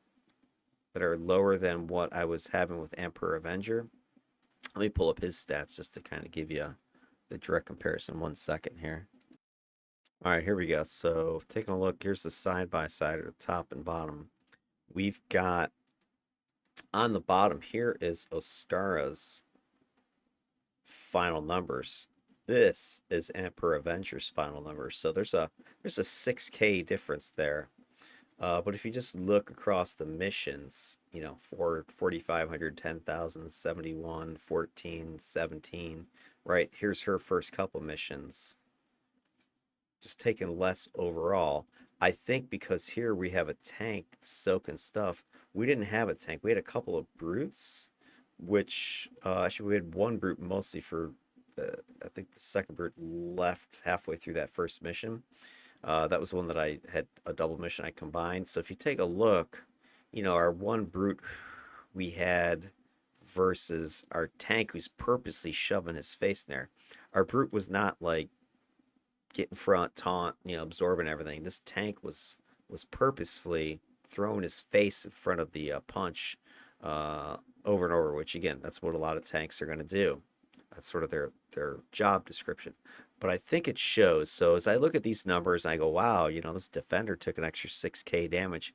[SPEAKER 1] that are lower than what I was having with Emperor Avenger. Let me pull up his stats just to kind of give you the direct comparison. 1 second here. All right, here we go. So taking a look, here's the side by side at the top and bottom. We've got on the bottom here is Ostara's final numbers. This is Emperor Avenger's final numbers. So there's a 6K difference there. But if you just look across the missions, for 4,500, 10,000, 71, 14, 17, right? Here's her first couple missions, just taking less overall. I think because here we have a tank soaking stuff. We didn't have a tank. We had a couple of brutes, which actually we had one brute mostly for, I think the second brute left halfway through that first mission. That was one that I had a double mission I combined. So if you take a look, our one brute we had versus our tank who's purposely shoving his face in there. Our brute was not like get in front, taunt, absorbing everything. This tank was purposefully throwing his face in front of the punch uh, over and over. Which again, that's what a lot of tanks are going to do. That's sort of their job description. But I think it shows. So as I look at these numbers, I go, wow, this defender took an extra 6K damage.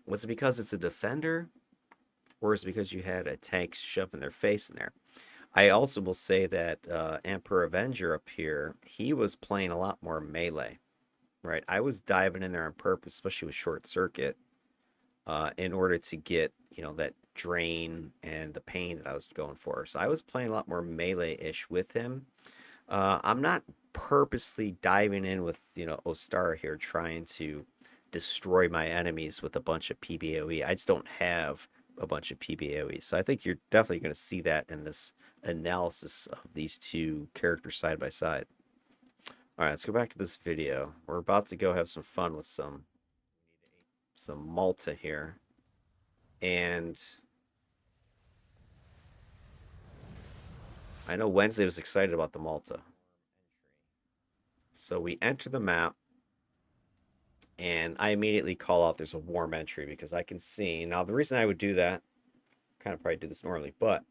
[SPEAKER 1] Was it because it's a defender, or is it because you had a tank shoving their face in there? I also will say that Emperor Avenger up here, he was playing a lot more melee, right? I was diving in there on purpose, especially with Short Circuit, in order to get, that drain and the pain that I was going for. So I was playing a lot more melee-ish with him. I'm not purposely diving in with, Ostara here, trying to destroy my enemies with a bunch of PBOE. I just don't have a bunch of PBOE. So I think you're definitely going to see that in this analysis of these two characters side by side. All right, let's go back to this video. We're about to go have some fun with
[SPEAKER 2] We need to aid
[SPEAKER 1] some Malta here. And I know Wednesday was excited about the Malta.
[SPEAKER 2] warm entry.
[SPEAKER 1] So we enter the map and I immediately call out there's a warm entry because I can see. Now, the reason I would do that, kind of probably do this normally, but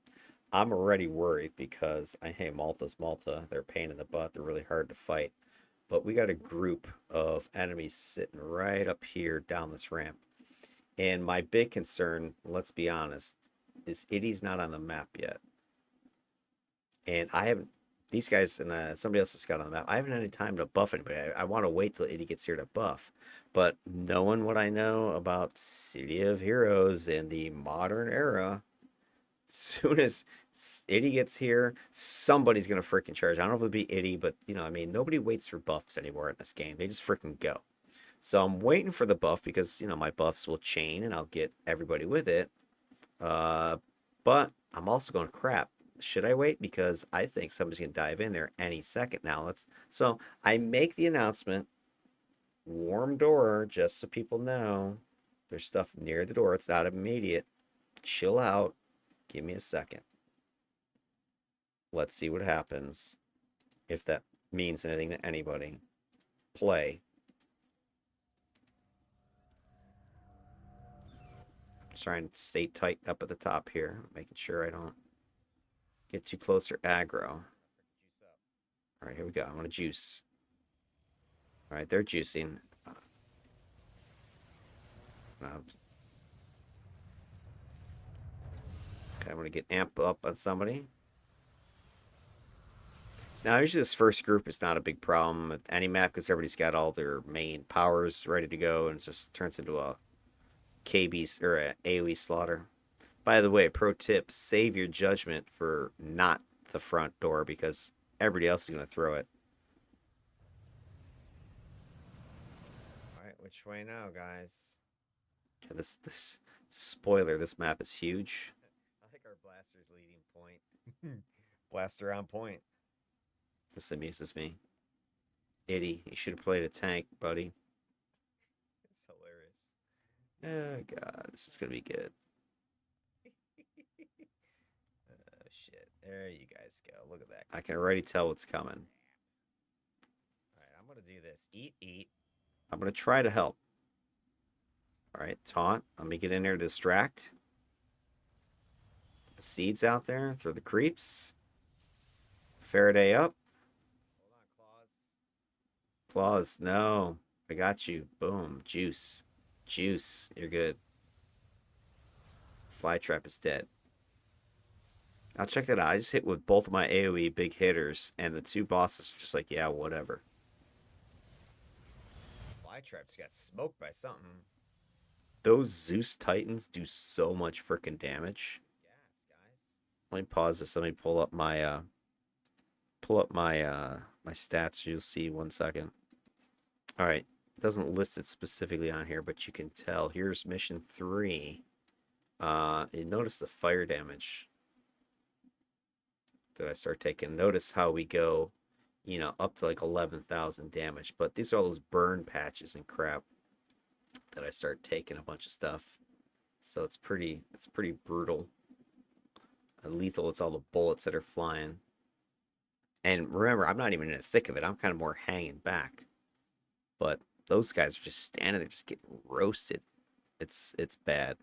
[SPEAKER 1] I'm already worried because hey, Malta's Malta. They're a pain in the butt. They're really hard to fight. But we got a group of enemies sitting right up here down this ramp. And my big concern, let's be honest, is Iddy's not on the map yet. And I haven't, these guys and somebody else has got on the map. I haven't had any time to buff anybody. I want to wait till Iddy gets here to buff. But knowing what I know about City of Heroes in the modern era, Soon as Itty gets here, somebody's gonna freaking charge. I don't know if it'll be Itty, but I mean, nobody waits for buffs anymore in this game. They just freaking go. So I'm waiting for the buff because my buffs will chain and I'll get everybody with it. Uh, but I'm also going crap. Should I wait? Because I think somebody's gonna dive in there any second now. So I make the announcement, warm door, just so people know there's stuff near the door. It's not immediate. Chill out. Give me a second. Let's see what happens. If that means anything to anybody. Play. I'm trying to stay tight up at the top here, making sure I don't get too close or aggro.
[SPEAKER 2] Juice up.
[SPEAKER 1] All right, here we go. I'm gonna juice. All right, they're juicing. Uh, okay, I'm gonna get amp up on somebody. Now, usually this first group is not a big problem with any map because everybody's got all their main powers ready to go, and it just turns into a KB or a AoE slaughter. By the way, pro tip: save your judgment for not the front door because everybody else is gonna throw it.
[SPEAKER 2] All right, which way now, guys?
[SPEAKER 1] Yeah, this spoiler: this map is huge.
[SPEAKER 2] I think our blaster's leading point. Blaster on point.
[SPEAKER 1] This amuses me. Itty, you should have played a tank, buddy.
[SPEAKER 2] It's hilarious.
[SPEAKER 1] Oh god, this is gonna be good.
[SPEAKER 2] Oh shit! There you guys go. Look at that.
[SPEAKER 1] I can already tell what's coming.
[SPEAKER 2] All right, I'm gonna do this. Eat, eat.
[SPEAKER 1] I'm gonna try to help. All right, taunt. Let me get in there to distract. The seeds out there. Throw the creeps. Faraday up.
[SPEAKER 2] Hold on, claws.
[SPEAKER 1] Claws. No. I got you. Boom. Juice. Juice. You're good. Flytrap is dead. I'll check that out. I just hit with both of my AoE big hitters, and the two bosses are just like, yeah, whatever.
[SPEAKER 2] Flytrap's got smoked by something.
[SPEAKER 1] Those Zeus Titans do so much freaking damage.
[SPEAKER 2] Gas, guys.
[SPEAKER 1] Let me pause this. Let me pull up my my stats. You'll see 1 second. All right. It doesn't list it specifically on here, but you can tell. Here's mission 3. You notice the fire damage that I start taking. Notice how we go, up to like 11,000 damage. But these are all those burn patches and crap that I start taking a bunch of stuff. So it's pretty brutal. Lethal, it's all the bullets that are flying. And remember, I'm not even in the thick of it. I'm kind of more hanging back. But those guys are just standing there, just getting roasted. It's bad.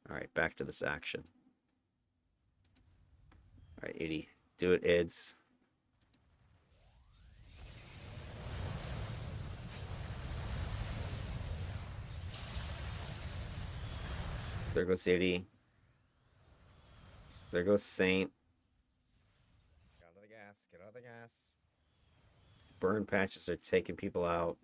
[SPEAKER 1] All right, back to this action. All right, 80. Do it, Ids. There goes 80. There goes Saint.
[SPEAKER 2] Get out of the gas. Get out of the gas.
[SPEAKER 1] Burn patches are taking people out.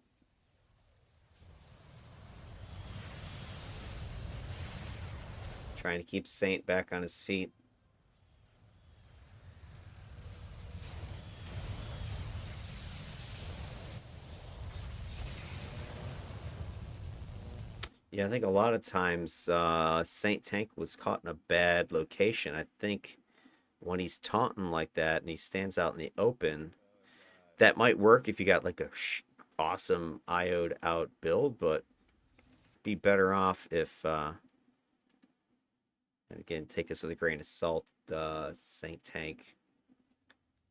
[SPEAKER 1] Trying to keep Saint back on his feet. Yeah, I think a lot of times Saint Tank was caught in a bad location. I think when he's taunting like that and he stands out in the open,
[SPEAKER 2] Oh god.
[SPEAKER 1] that might work if you got like a awesome IO'd out build, but be better off if, and again, take this with a grain of salt, Saint Tank.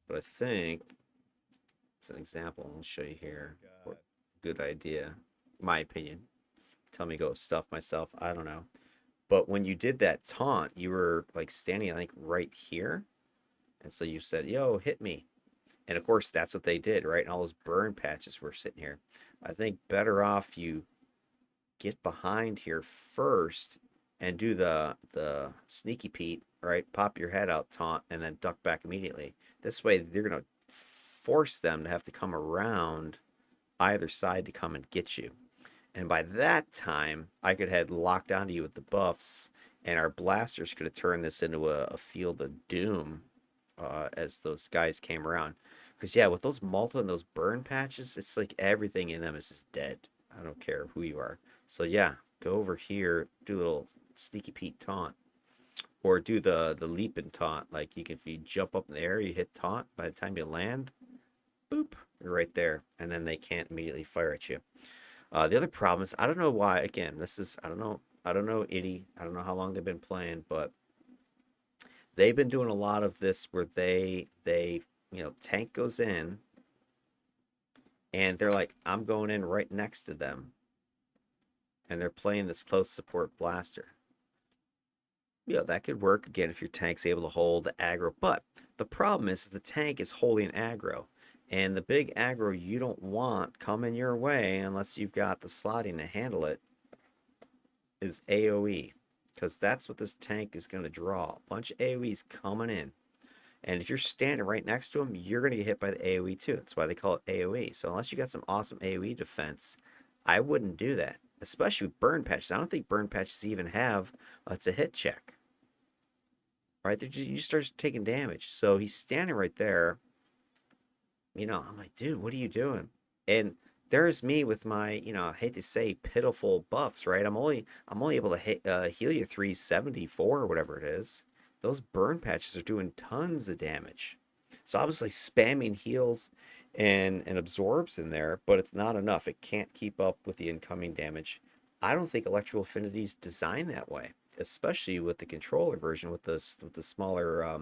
[SPEAKER 1] But I think, as an example, I'll show you here.
[SPEAKER 2] Oh
[SPEAKER 1] What
[SPEAKER 2] god.
[SPEAKER 1] good idea, my opinion. Tell me to go stuff myself. I don't know. But when you did that taunt, you were like standing, I think, right here. And so you said, yo, hit me. And of course, that's what they did, right? And all those burn patches were sitting here. I think better off you get behind here first and do the sneaky Pete, right? Pop your head out, taunt, and then duck back immediately. This way, they're gonna force them to have to come around either side to come and get you. And by that time, I could have locked onto you with the buffs, and our blasters could have turned this into a field of doom as those guys came around. Because, yeah, with those Malta and those burn patches, it's like everything in them is just dead. I don't care who you are. So, yeah, go over here, do a little Sneaky Pete taunt. Or do the leap and taunt. Like, you can, if you jump up in the air, you hit taunt. By the time you land, boop, you're right there. And then they can't immediately fire at you. The other problem is I don't know why. Again, this is I don't know Itty. I don't know how long they've been playing, but they've been doing a lot of this where they tank goes in and they're like I'm going in right next to them and they're playing this close support blaster. Yeah, that could work again if your tank's able to hold the aggro. But the problem is the tank is holding aggro. And the big aggro you don't want coming your way unless you've got the slotting to handle it is AoE, because that's what this tank is going to draw. A bunch of AoEs coming in. And if you're standing right next to them, you're going to get hit by the AoE too. That's why they call it AoE. So unless you got some awesome AoE defense, I wouldn't do that. Especially with burn patches. I don't think burn patches even have it's a hit check. Right? You start taking damage. So he's standing right there. I'm like, dude, what are you doing? And there's me with my, I hate to say pitiful buffs, right? I'm only able to heal you 374 or whatever it is. Those burn patches are doing tons of damage. So I was like spamming heals and absorbs in there, but it's not enough. It can't keep up with the incoming damage. I don't think Electrical Affinity is designed that way, especially with the controller version with the smaller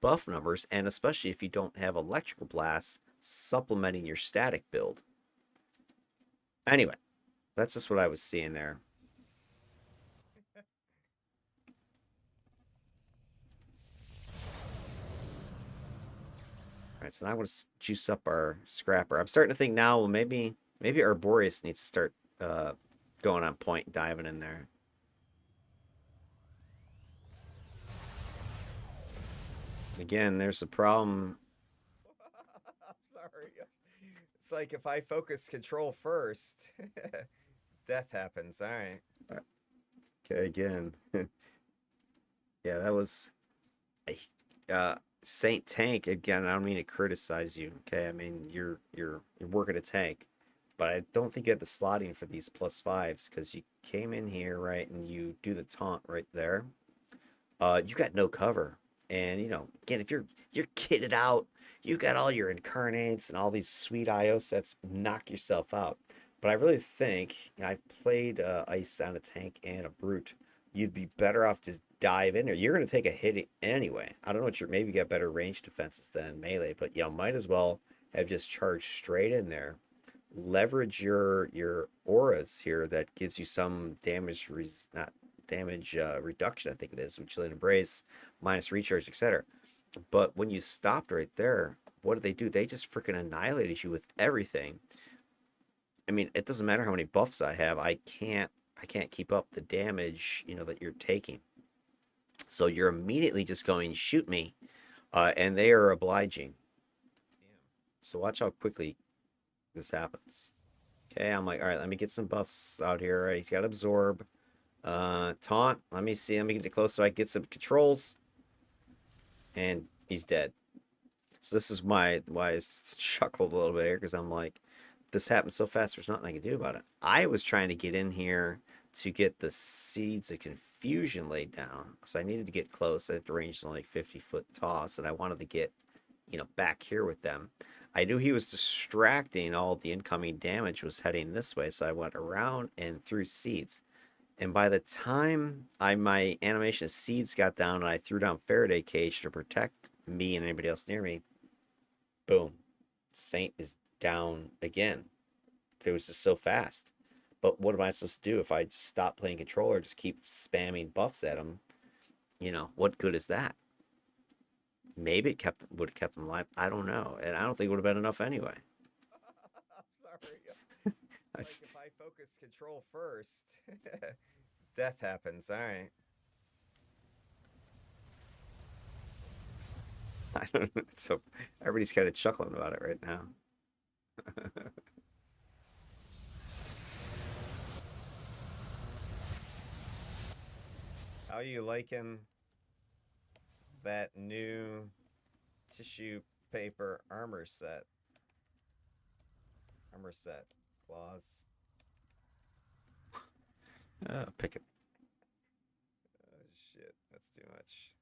[SPEAKER 1] buff numbers, and especially if you don't have electrical blasts supplementing your static build. Anyway, that's just what I was seeing there. All right, so now I want to juice up our scrapper. I'm starting to think now, well, maybe Arboreus needs to start uh, going on point, diving in there. Again, there's a problem.
[SPEAKER 2] I'm sorry. It's like if I focus control first, death happens. All right.
[SPEAKER 1] Okay, again, yeah, that was uh, Saint Tank again. I don't mean to criticize you. Okay, I mean you're working a tank, but I don't think you have the slotting for these plus fives because you came in here right and you do the taunt right there. You got no cover, and again if you're kitted out, you got all your incarnates and all these sweet IO sets. Knock yourself out. But I really think I've played ice on a tank and a brute. You'd be better off just dive in there. You're going to take a hit anyway. I don't know what you're maybe got better range defenses than melee, but might as well have just charged straight in there. Leverage your auras here that gives you some damage not damage reduction, I think it is, with Chilean Embrace, minus recharge, etc. But when you stopped right there, what did they do? They just freaking annihilated you with everything. I mean, it doesn't matter how many buffs I have. I can't keep up the damage, that you're taking. So you're immediately just going, shoot me, and they are obliging.
[SPEAKER 2] Damn.
[SPEAKER 1] So watch how quickly this happens. Okay, I'm like, all right, let me get some buffs out here. All right, he's got absorb, taunt. Let me see. Let me get it close so I get some controls, and he's dead. So this is why I chuckled a little bit here because I'm like, this happened so fast. There's nothing I can do about it. I was trying to get in here to get the seeds of confusion laid down, so I needed to get close. I had to range on like 50-foot toss, and I wanted to get back here with them. I knew he was distracting. All the incoming damage was heading this way, so I went around and threw seeds. And by the time my animation of seeds got down and I threw down Faraday cage to protect me and anybody else near me, boom, Saint is down again. It was just so fast. But what am I supposed to do if I just stop playing controller, just keep spamming buffs at him? What good is that? Maybe it would have kept him alive. I don't know, and I don't think it would have been enough anyway.
[SPEAKER 2] I'm sorry.
[SPEAKER 1] I,
[SPEAKER 2] It's like if I focus control first, death happens. All right.
[SPEAKER 1] I don't know. So everybody's kind of chuckling about it right now.
[SPEAKER 2] How you liking that new tissue paper armor set? Armor set. Claws.
[SPEAKER 1] Pick it.
[SPEAKER 2] Oh shit, that's too much.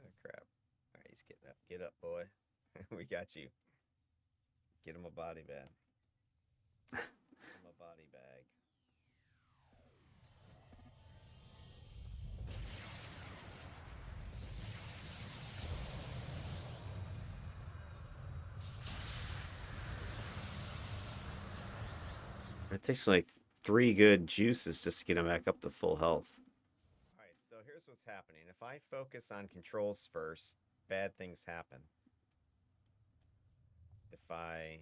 [SPEAKER 2] Oh crap. Alright, he's getting up. Get up, boy. We got you. Get him a body bag. Get him a body bag.
[SPEAKER 1] It takes me like 3 good juices just to get him back up to full health.
[SPEAKER 2] Alright, so here's what's happening. If I focus on controls first, bad things happen. If I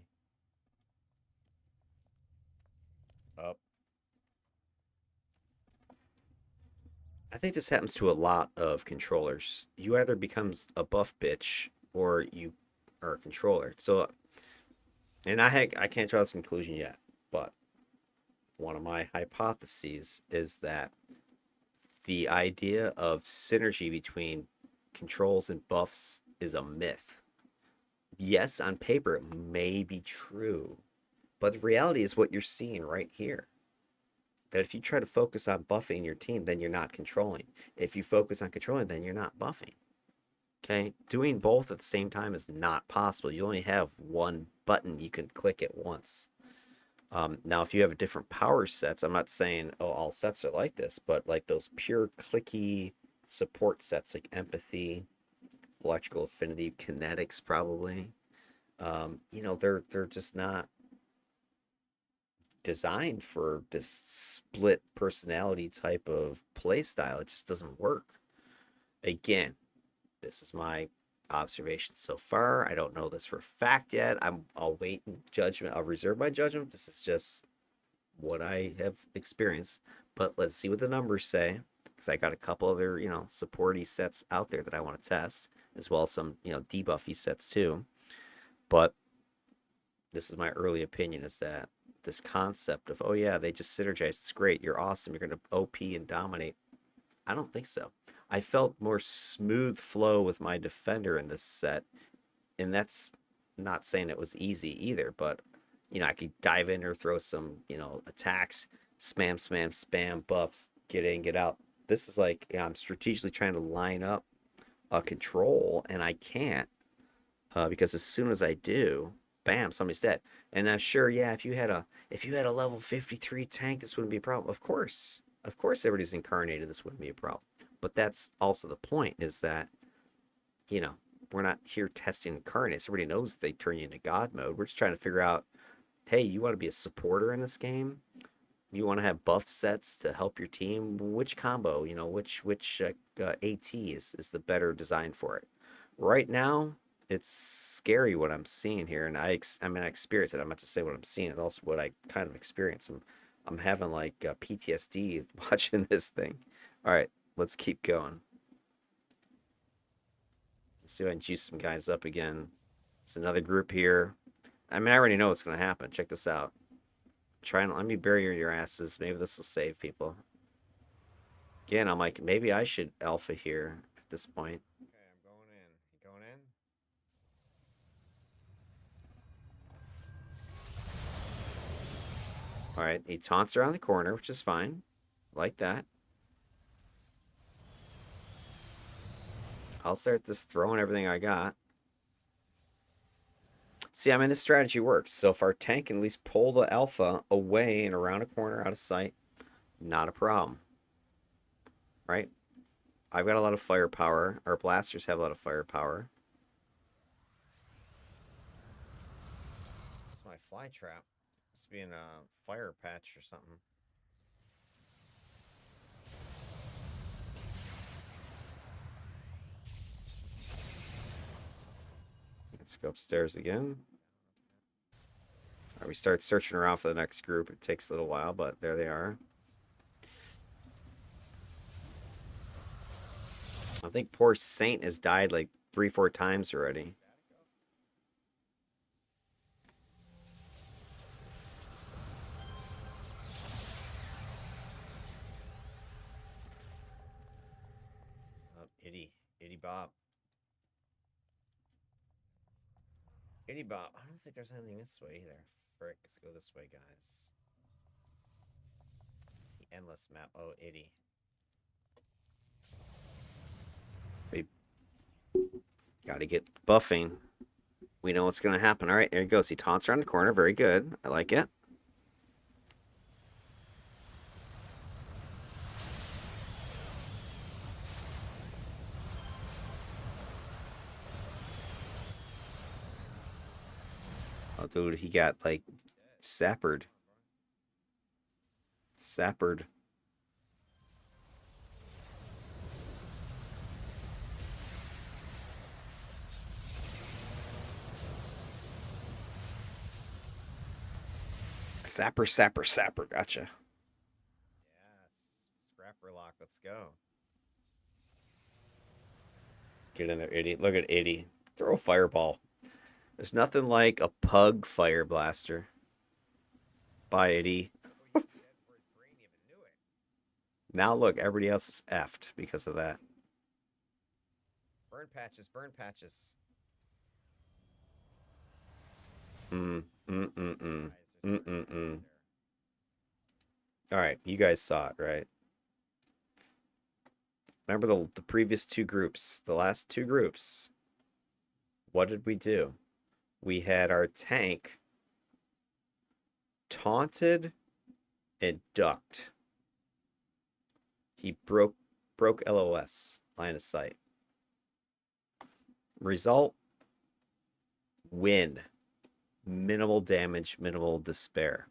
[SPEAKER 2] up.
[SPEAKER 1] I think this happens to a lot of controllers. You either becomes a buff bitch or you are a controller. So, and I can't draw this conclusion yet, but one of my hypotheses is that the idea of synergy between controls and buffs is a myth. Yes, on paper it may be true, but the reality is what you're seeing right here. That if you try to focus on buffing your team, then you're not controlling. If you focus on controlling, then you're not buffing. Okay? Doing both at the same time is not possible. You only have one button you can click at once. Now, if you have different power sets, I'm not saying, oh, all sets are like this, but like those pure clicky support sets like empathy, electrical affinity, kinetics, probably. They're just not designed for this split personality type of play style. It just doesn't work. Again, this is my observation so far. I don't know this for a fact yet. I'll wait in judgment. I'll reserve my judgment. This is just what I have experienced. But let's see what the numbers say. Because I got a couple other, supporty sets out there that I want to test, as well as some, debuffy sets too. But this is my early opinion is that this concept of, oh yeah, they just synergize. It's great. You're awesome. You're going to OP and dominate. I don't think so. I felt more smooth flow with my defender in this set, and that's not saying it was easy either, but I could dive in or throw some, attacks, spam, spam, spam, buffs, get in, get out. This is like I'm strategically trying to line up a control, and I can't because as soon as I do, bam, somebody's dead. And sure, yeah, if you had a level 53 tank, this wouldn't be a problem. Of course, everybody's incarnated. This wouldn't be a problem. But that's also the point is that you know we're not here testing incarnates. Everybody knows they turn you into God mode. We're just trying to figure out, hey, you want to be a supporter in this game? You want to have buff sets to help your team? Which combo, which AT is the better design for it? Right now, it's scary what I'm seeing here, and I experience it. I'm not to say what I'm seeing; it's also what I kind of experience. I'm having like PTSD watching this thing. All right, let's keep going. See if I can juice some guys up again. There's another group here. I already know what's gonna happen. Check this out. Try and let me bury your asses. Maybe this will save people. Again, I'm like, maybe I should alpha here at this point.
[SPEAKER 2] Okay, I'm going in. You going in?
[SPEAKER 1] All right, he taunts around the corner, which is fine. Like that. I'll start just throwing everything I got. See, this strategy works. So if our tank can at least pull the alpha away and around a corner out of sight, not a problem. Right? I've got a lot of firepower. Our blasters have a lot of firepower.
[SPEAKER 2] It's my fly trap. Must be in a fire patch or something.
[SPEAKER 1] Let's go upstairs again. All right, we start searching around for the next group. It takes a little while, but there they are. I think poor Saint has died like 3, 4 times already.
[SPEAKER 2] Itty. Itty Bob. Itty Bob. I don't think there's anything this way either. Frick. Let's go this way, guys. The endless map. Oh, Itty.
[SPEAKER 1] We gotta get buffing. We know what's gonna happen. All right, there he goes. He taunts around the corner. Very good. I like it. Oh, dude, he got like sappered. Sappered. Sapper, sapper, sapper. Gotcha.
[SPEAKER 2] Yes. Scrapper lock. Let's go.
[SPEAKER 1] Get in there, idiot. Look at idiot. Throw a fireball. There's nothing like a pug fire blaster. Bye, idiot.
[SPEAKER 2] Oh, he's dead for his brain. He even knew it.
[SPEAKER 1] Now look, everybody else is effed because of that.
[SPEAKER 2] Burn patches. Burn patches.
[SPEAKER 1] Mm, mm, mm, mm.
[SPEAKER 2] Guys,
[SPEAKER 1] Mm,
[SPEAKER 2] there's burn
[SPEAKER 1] mm, mm.
[SPEAKER 2] patches
[SPEAKER 1] All right, you guys saw it, right? Remember the previous two groups, the last two groups. What did we do? We had our tank taunted and ducked. He broke LOS, line of sight. Result, win. Minimal damage, minimal despair.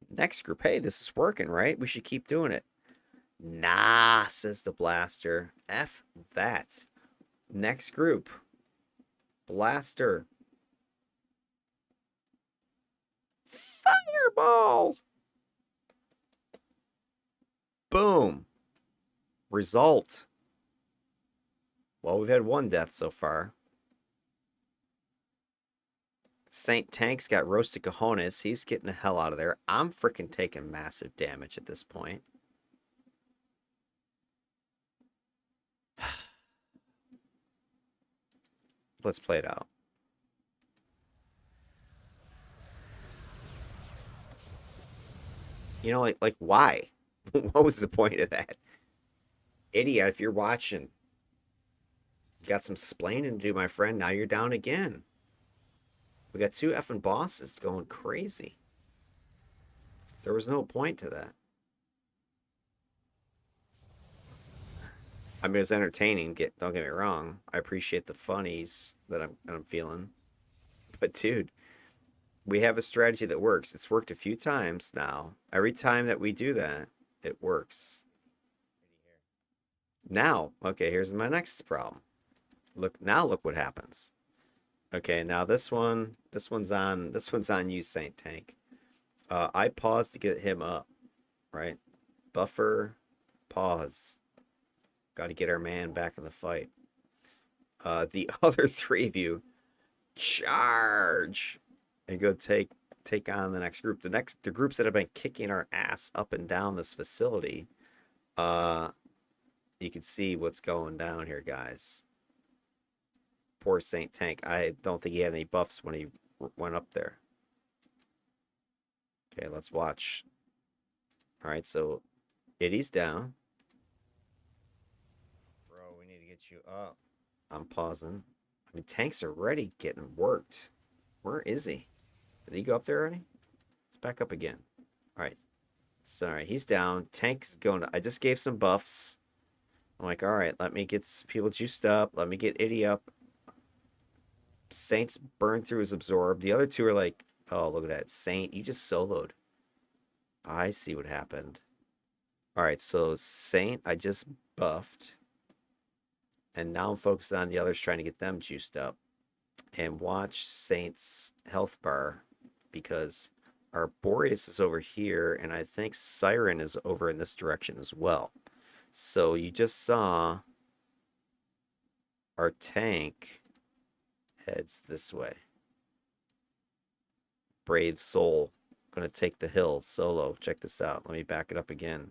[SPEAKER 1] Next group, hey, this is working, right? We should keep doing it. Nah, says the blaster. F that. Next group, blaster. Fireball. Boom. Result. Well, we've had one death so far. Saint Tank's got roasted cojones. He's getting the hell out of there. I'm freaking taking massive damage at this point. Let's play it out. You know, like why? What was the point of that? Idiot, if you're watching, got some splaining to do, my friend. Now you're down again. We got two effing bosses going crazy. There was no point to that. I mean, it's entertaining. Don't get me wrong. I appreciate the funnies that I'm feeling. But dude, we have a strategy that works. It's worked a few times now. Every time that we do that, it works. Now, okay, here's my next problem. Look what happens. Okay, now this one's on you, Saint Tank. I paused to get him up, right? Buffer, pause. Got to get our man back in the fight. The other three of you charge and go take on the next group. The groups that have been kicking our ass up and down this facility. You can see what's going down here, guys. Poor Saint Tank. I don't think he had any buffs when he went up there. Okay, let's watch. All right, so Iddy's down.
[SPEAKER 2] Bro, we need to get you up.
[SPEAKER 1] I'm pausing. I mean, Tank's already getting worked. Where is he? Did he go up there already? Let's back up again. All right. Sorry, he's down. Tank's going. I just gave some buffs. I'm like, all right, let me get people juiced up. Let me get Iddy up. Saint's burned through his absorb. The other two are like, oh, look at that. Saint, you just soloed. I see what happened. All right, so Saint, I just buffed. And now I'm focused on the others, trying to get them juiced up. And watch Saint's health bar, because our Boreas is over here, and I think Siren is over in this direction as well. So you just saw our tank heads this way. Brave soul. Gonna take the hill solo. Check this out. Let me back it up again.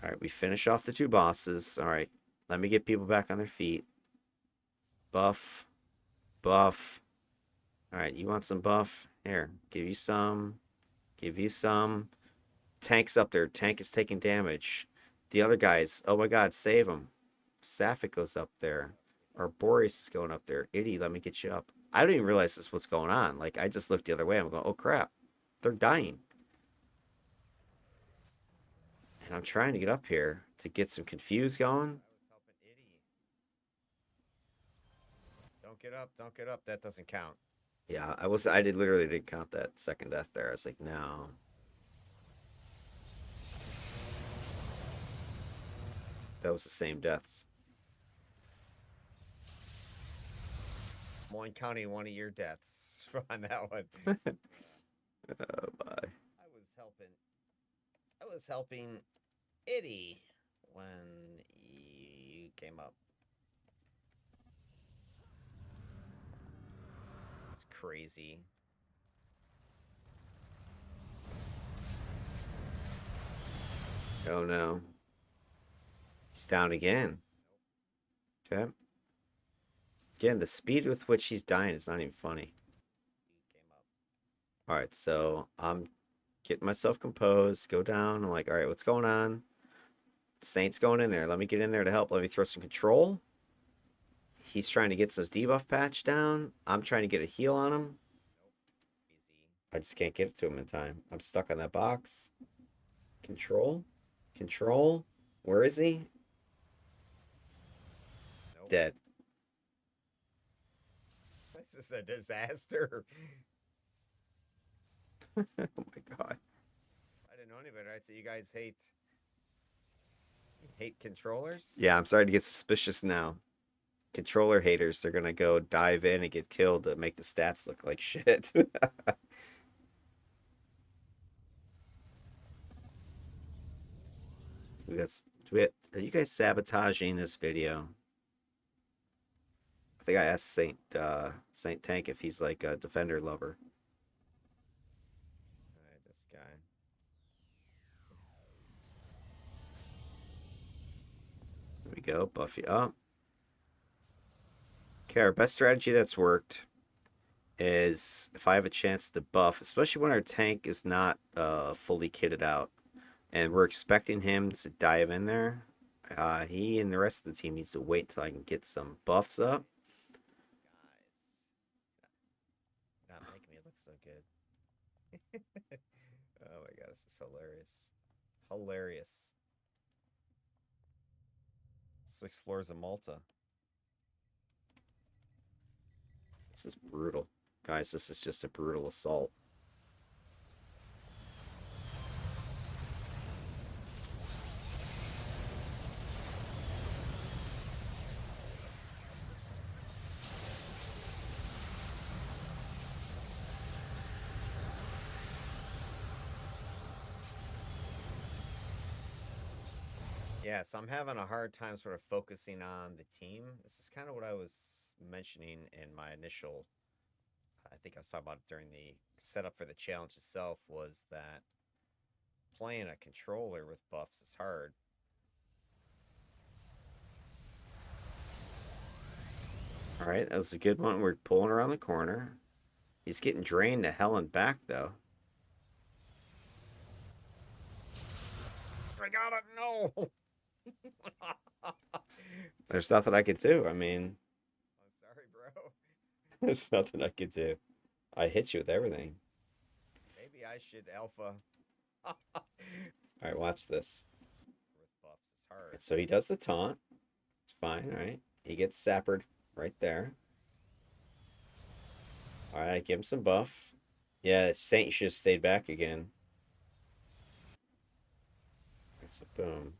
[SPEAKER 1] All right, we finish off the two bosses. All right, let me get people back on their feet. Buff, buff. All right, you want some buff? Here, give you some. Give you some. Tank's up there. Tank is taking damage. The other guys, oh my god, save him. Sapphic goes up there. Or Boreas is going up there. Itty, let me get you up. I don't even realize this is what's going on. Like, I just looked the other way. I'm going, oh crap. They're dying. And I'm trying to get up here to get some confused going.
[SPEAKER 2] I was helping Itty. Don't get up. Don't get up. That doesn't count.
[SPEAKER 1] Yeah, I did literally didn't count that second death there. I was like, no. That was the same deaths.
[SPEAKER 2] I'm counting one of your deaths on that one.
[SPEAKER 1] Oh my.
[SPEAKER 2] I was helping. I was helping Itty when you came up. It's crazy.
[SPEAKER 1] Oh no. He's down again. Okay. Again, the speed with which he's dying is not even funny.
[SPEAKER 2] You came up.
[SPEAKER 1] Alright, so I'm getting myself composed, go down. I'm like, alright, what's going on? Saint's going in there. Let me get in there to help. Let me throw some control. He's trying to get some debuff patch down. I'm trying to get a heal on him.
[SPEAKER 2] Easy.
[SPEAKER 1] I just can't get it to him in time. I'm stuck on that box. Control. Control. Where is he?
[SPEAKER 2] Nope.
[SPEAKER 1] Dead.
[SPEAKER 2] This is a disaster.
[SPEAKER 1] Oh my god.
[SPEAKER 2] I didn't know any better. Right? So you guys hate controllers?
[SPEAKER 1] Yeah, I'm starting to get suspicious now. Controller haters, they're gonna go dive in and get killed to make the stats look like shit. we got, are you guys sabotaging this video? I think I asked Saint Tank if he's like a defender lover.
[SPEAKER 2] Alright, this guy.
[SPEAKER 1] There we go, Buffy up. Okay, our best strategy that's worked is if I have a chance to buff, especially when our tank is not fully kitted out, and we're expecting him to dive in there. He and the rest of the team needs to wait till I can get some buffs up.
[SPEAKER 2] Guys. Not making me look so good. Oh my god, this is hilarious. Hilarious. 6 floors of Malta.
[SPEAKER 1] This is brutal. Guys, this is just a brutal assault.
[SPEAKER 2] Yeah, so I'm having a hard time sort of focusing on the team. This is kind of what I was mentioning in my initial, I think I was talking about it during the setup for the challenge itself, was that playing a controller with buffs is hard.
[SPEAKER 1] All right, that was a good one. We're pulling around the corner. He's getting drained to hell and back, though.
[SPEAKER 2] I got it, no!
[SPEAKER 1] There's nothing I could do. I mean,
[SPEAKER 2] I'm sorry, bro.
[SPEAKER 1] there's nothing I could do. I hit you with everything.
[SPEAKER 2] Maybe I should alpha.
[SPEAKER 1] All right, watch this.
[SPEAKER 2] With buffs is hard.
[SPEAKER 1] Right, so he does the taunt. It's fine, all right? He gets sappered right there. All right, give him some buff. Yeah, Saint should have stayed back again. So boom.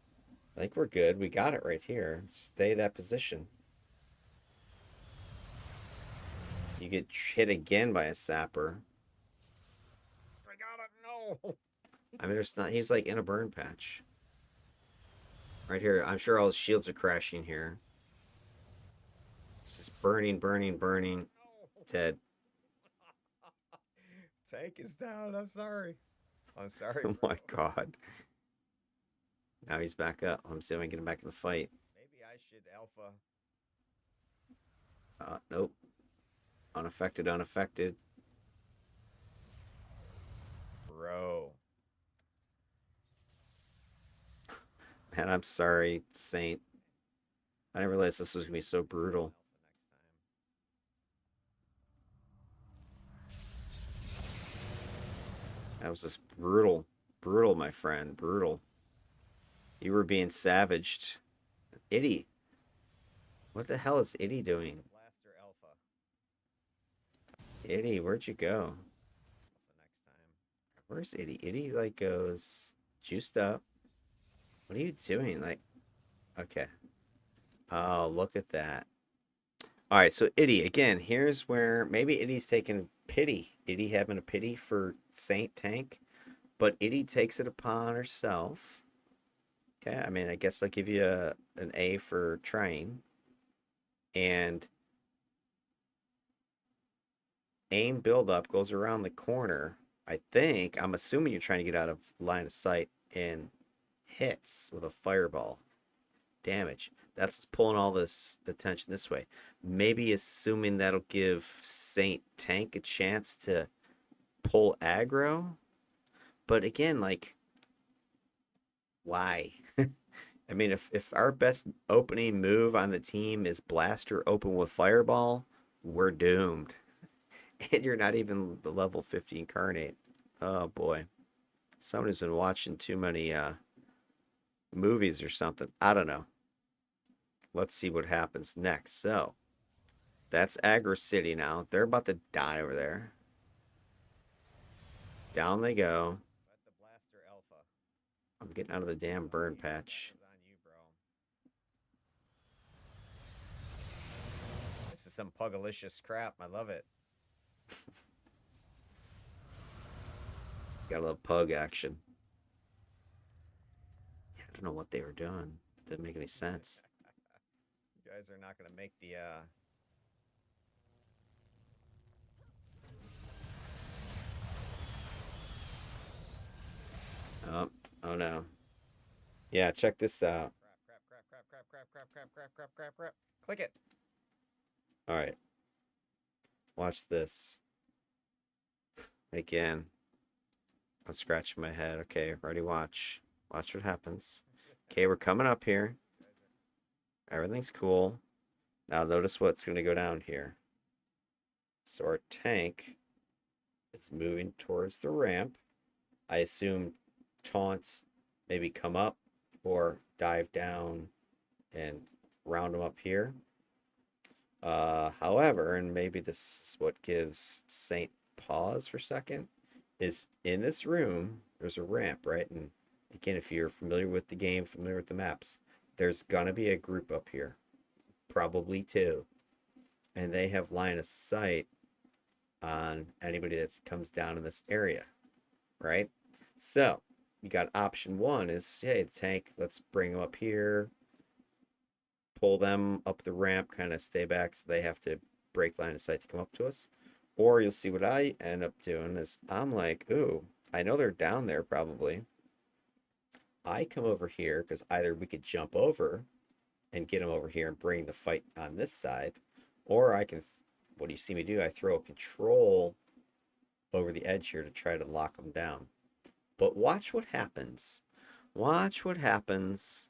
[SPEAKER 1] I think we're good. We got it right here. Stay that position. You get hit again by a sapper.
[SPEAKER 2] I got it, no!
[SPEAKER 1] I mean, there's not. He's like in a burn patch. Right here. I'm sure all his shields are crashing here. It's just burning, burning, burning.
[SPEAKER 2] No!
[SPEAKER 1] Dead.
[SPEAKER 2] Tank is down, I'm sorry. I'm sorry,
[SPEAKER 1] Oh
[SPEAKER 2] bro.
[SPEAKER 1] my god. Now he's back up. Let me see if I can get him back in the fight.
[SPEAKER 2] Maybe I should alpha.
[SPEAKER 1] Nope. Unaffected, unaffected.
[SPEAKER 2] Bro.
[SPEAKER 1] Man, I'm sorry, Saint. I didn't realize this was gonna be so brutal.
[SPEAKER 2] Alpha next time.
[SPEAKER 1] That was just brutal. Brutal, my friend. Brutal. You were being savaged. Itty. What the hell is Itty
[SPEAKER 2] Let
[SPEAKER 1] doing?
[SPEAKER 2] the blaster alpha.
[SPEAKER 1] Itty, where'd you go?
[SPEAKER 2] Alpha next time.
[SPEAKER 1] Where's Itty? Itty, like, goes juiced up. What are you doing? Like, okay. Oh, look at that. All right, so Itty, again, here's where maybe Itty's taking pity. Itty having a pity for Saint Tank, but Itty takes it upon herself. Okay, I mean, I guess I'll give you an A for trying. And aim buildup goes around the corner. I think, I'm assuming you're trying to get out of line of sight and hits with a fireball damage. That's pulling all this attention this way. Maybe assuming that'll give Saint Tank a chance to pull aggro. But again, like, why? I mean, if our best opening move on the team is Blaster open with Fireball, we're doomed. And you're not even the level 50 incarnate. Oh boy. Somebody's been watching too many movies or something. I don't know. Let's see what happens next. So, that's Aggro City now. They're about to die over there. Down they go.
[SPEAKER 2] Let the blaster alpha.
[SPEAKER 1] I'm getting out of the damn
[SPEAKER 2] Oh,
[SPEAKER 1] burn
[SPEAKER 2] you. That
[SPEAKER 1] patch.
[SPEAKER 2] was on you, bro. This is some pugalicious crap. I love it.
[SPEAKER 1] Got a little pug action. Yeah, I don't know what they were doing. It didn't make any sense.
[SPEAKER 2] You guys are not gonna make the
[SPEAKER 1] Oh, oh no. Yeah, check this out.
[SPEAKER 2] crap. Click it.
[SPEAKER 1] All right, watch this. Again, I'm scratching my head. Okay, ready, watch. Watch what happens. Okay, we're coming up here. Everything's cool. Now notice what's going to go down here. So our tank is moving towards the ramp. I assume taunt, maybe come up or dive down and round them up here. However, and maybe this is what gives Saint pause for a second, is in this room, there's a ramp, right? And again, if you're familiar with the game, familiar with the maps, there's gonna be a group up here, probably two, and they have line of sight on anybody that comes down in this area, right? So you got option one is, hey, the tank, let's bring them up here, pull them up the ramp, kind of stay back so they have to break line of sight to come up to us. Or you'll see what I end up doing is I'm like, ooh, I know they're down there probably. I come over here because either we could jump over and get them over here and bring the fight on this side, or I can, what do you see me do? I throw a control over the edge here to try to lock them down. But watch what happens. Watch what happens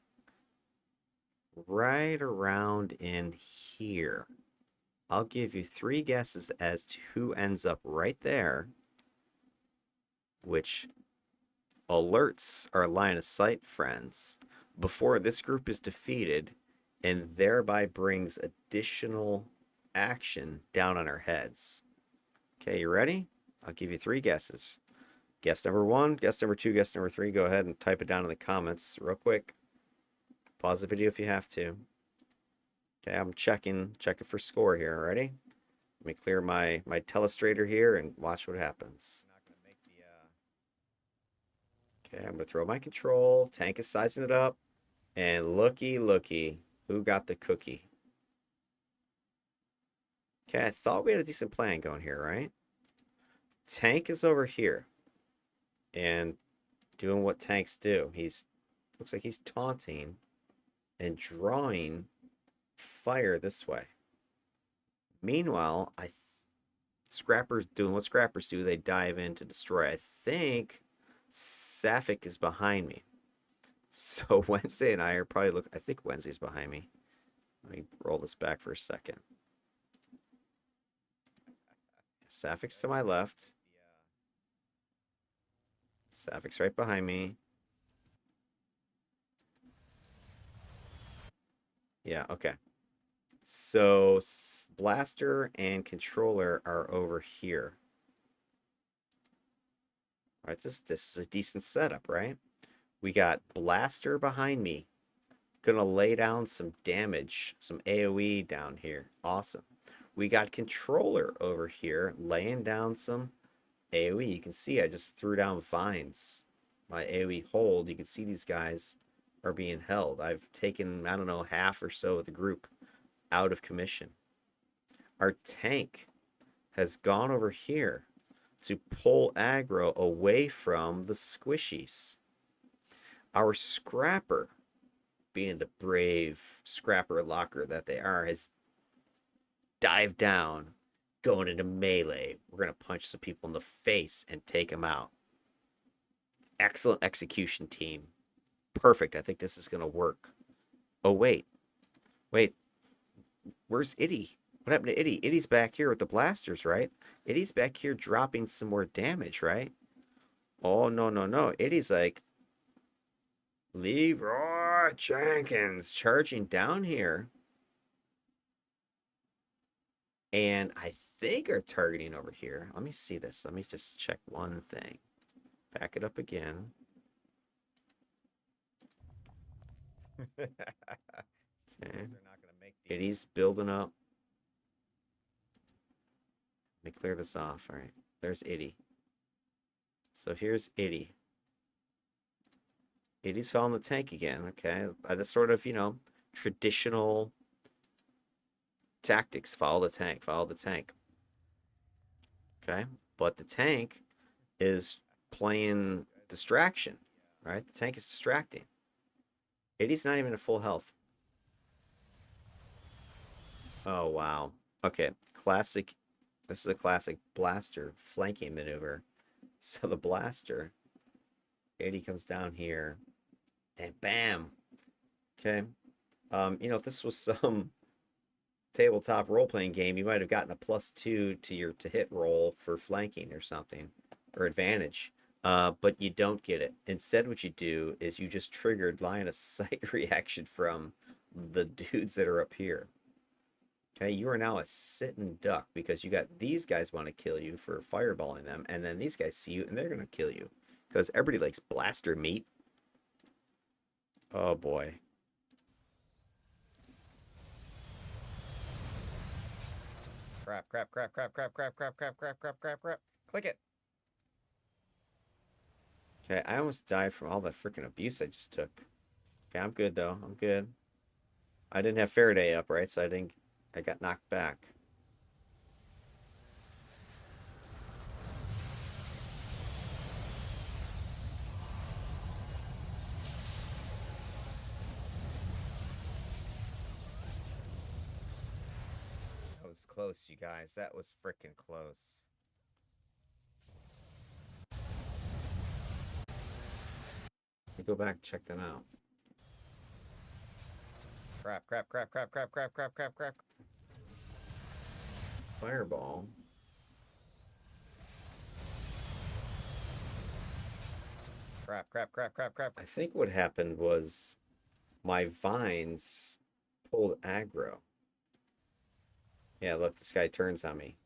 [SPEAKER 1] right around in here. I'll give you three guesses as to who ends up right there, which alerts our line of sight friends before this group is defeated and thereby brings additional action down on our heads. Okay, you ready? I'll give you three guesses. Guess number one, guess number two, guess number three. Go ahead and type it down in the comments real quick. Pause the video if you have to. Okay, I'm checking for score here. Ready? Let me clear my telestrator here and watch what happens.
[SPEAKER 2] Not gonna make the
[SPEAKER 1] Okay, I'm gonna throw my control. Tank is sizing it up. And looky, who got the cookie? Okay, I thought we had a decent plan going here, right? Tank is over here and doing what tanks do. He's Looks like he's taunting and drawing fire this way. Meanwhile, Scrappers doing what Scrappers do. They dive in to destroy. I think Sapphic is behind me. So Wednesday and I are probably I think Wednesday's behind me. Let me roll this back for a second. Sapphic's to my left. Sapphic's right behind me. Yeah, okay. So Blaster and Controller are over here. All right, this is a decent setup, right? We got Blaster behind me. Gonna lay down some damage, some AoE down here. Awesome. We got Controller over here laying down some AoE. You can see I just threw down vines. My AoE hold, you can see these guys are being held. I've taken, I don't know, half or so of the group out of commission. Our tank has gone over here to pull aggro away from the squishies. Our scrapper, being the brave scrapper locker that they are, has dived down, going into melee. We're going to punch some people in the face and take them out. Excellent execution, team. Perfect. I think this is going to work. Oh, wait. Wait. Where's Itty? What happened to Itty? Itty's back here with the blasters, right? Itty's back here dropping some more damage, right? Oh, no, no, no. Itty's like, Leroy Jenkins charging down here. And I think are targeting over here. Let me see this. Let me just check one thing. Back it up again. Okay. Itty's building up. Let me clear this off. All right. There's Itty. So here's Itty. Itty's following the tank again. Okay. That's sort of, traditional tactics. Follow the tank. Follow the tank. Okay. But the tank is playing distraction. Right? The tank is distracting. Itty's not even at full health. Oh, wow. Okay. Classic. This is a classic blaster flanking maneuver. So the blaster, Itty comes down here, and bam. Okay. If this was some tabletop role-playing game, you might have gotten a +2 to your to hit roll for flanking or something, or advantage. But you don't get it. Instead, what you do is you just triggered line of sight reaction from the dudes that are up here. Okay, you are now a sitting duck because you got these guys want to kill you for fireballing them, and then these guys see you and they're gonna kill you because everybody likes blaster meat. Oh boy.
[SPEAKER 2] Crap, crap, crap, crap, crap, crap, crap, crap, crap, crap, crap, crap. Click it.
[SPEAKER 1] Okay, I almost died from all the freaking abuse I just took. Okay, I'm good though. I'm good. I didn't have Faraday up, right? So I got knocked back.
[SPEAKER 2] That was close, you guys. That was freaking close.
[SPEAKER 1] Let me go back and check them out.
[SPEAKER 2] Crap, crap, crap, crap, crap, crap, crap, crap, crap.
[SPEAKER 1] Fireball.
[SPEAKER 2] Crap, crap, crap, crap, crap.
[SPEAKER 1] I think what happened was my vines pulled aggro. Yeah, look, this guy turns on me.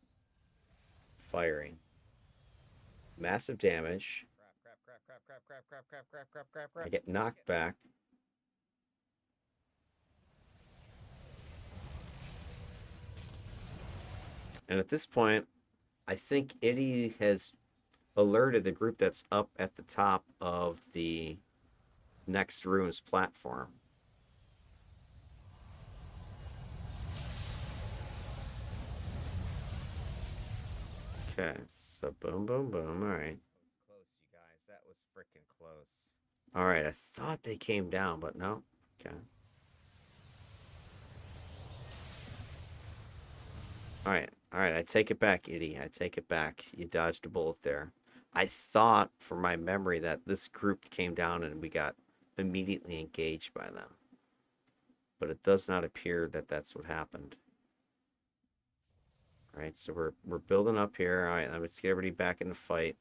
[SPEAKER 1] Firing. Massive damage.
[SPEAKER 2] Crap, crap, crap, crap, crap, crap, crap, crap, crap, crap, crap.
[SPEAKER 1] I get knocked back. And at this point, I think Itty has alerted the group that's up at the top of the next room's platform. Okay, so boom, boom, boom. All right.
[SPEAKER 2] That was close, you guys. That was freaking close.
[SPEAKER 1] All right, I thought they came down, but no. Okay. All right. I take it back, Itty. I take it back. You dodged a bullet there. I thought, from my memory, that this group came down and we got immediately engaged by them, but it does not appear that that's what happened. All right, so we're building up here. All right, let's get everybody back in the fight.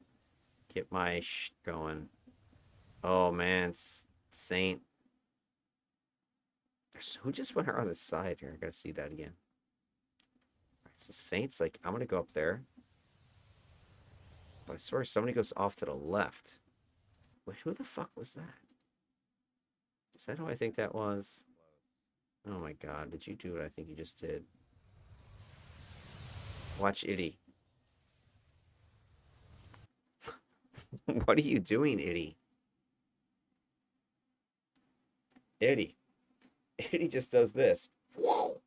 [SPEAKER 1] Get my going. Oh man, Saint. Who just went around the side here? I gotta see that again. All right, so Saint's like, I'm gonna go up there. But I swear somebody goes off to the left. Wait, who the fuck was that? Is that who I think that was? Oh my god, did you do what I think you just did? Watch Itty. What are you doing, Itty? Itty. Itty just does this. Whoa!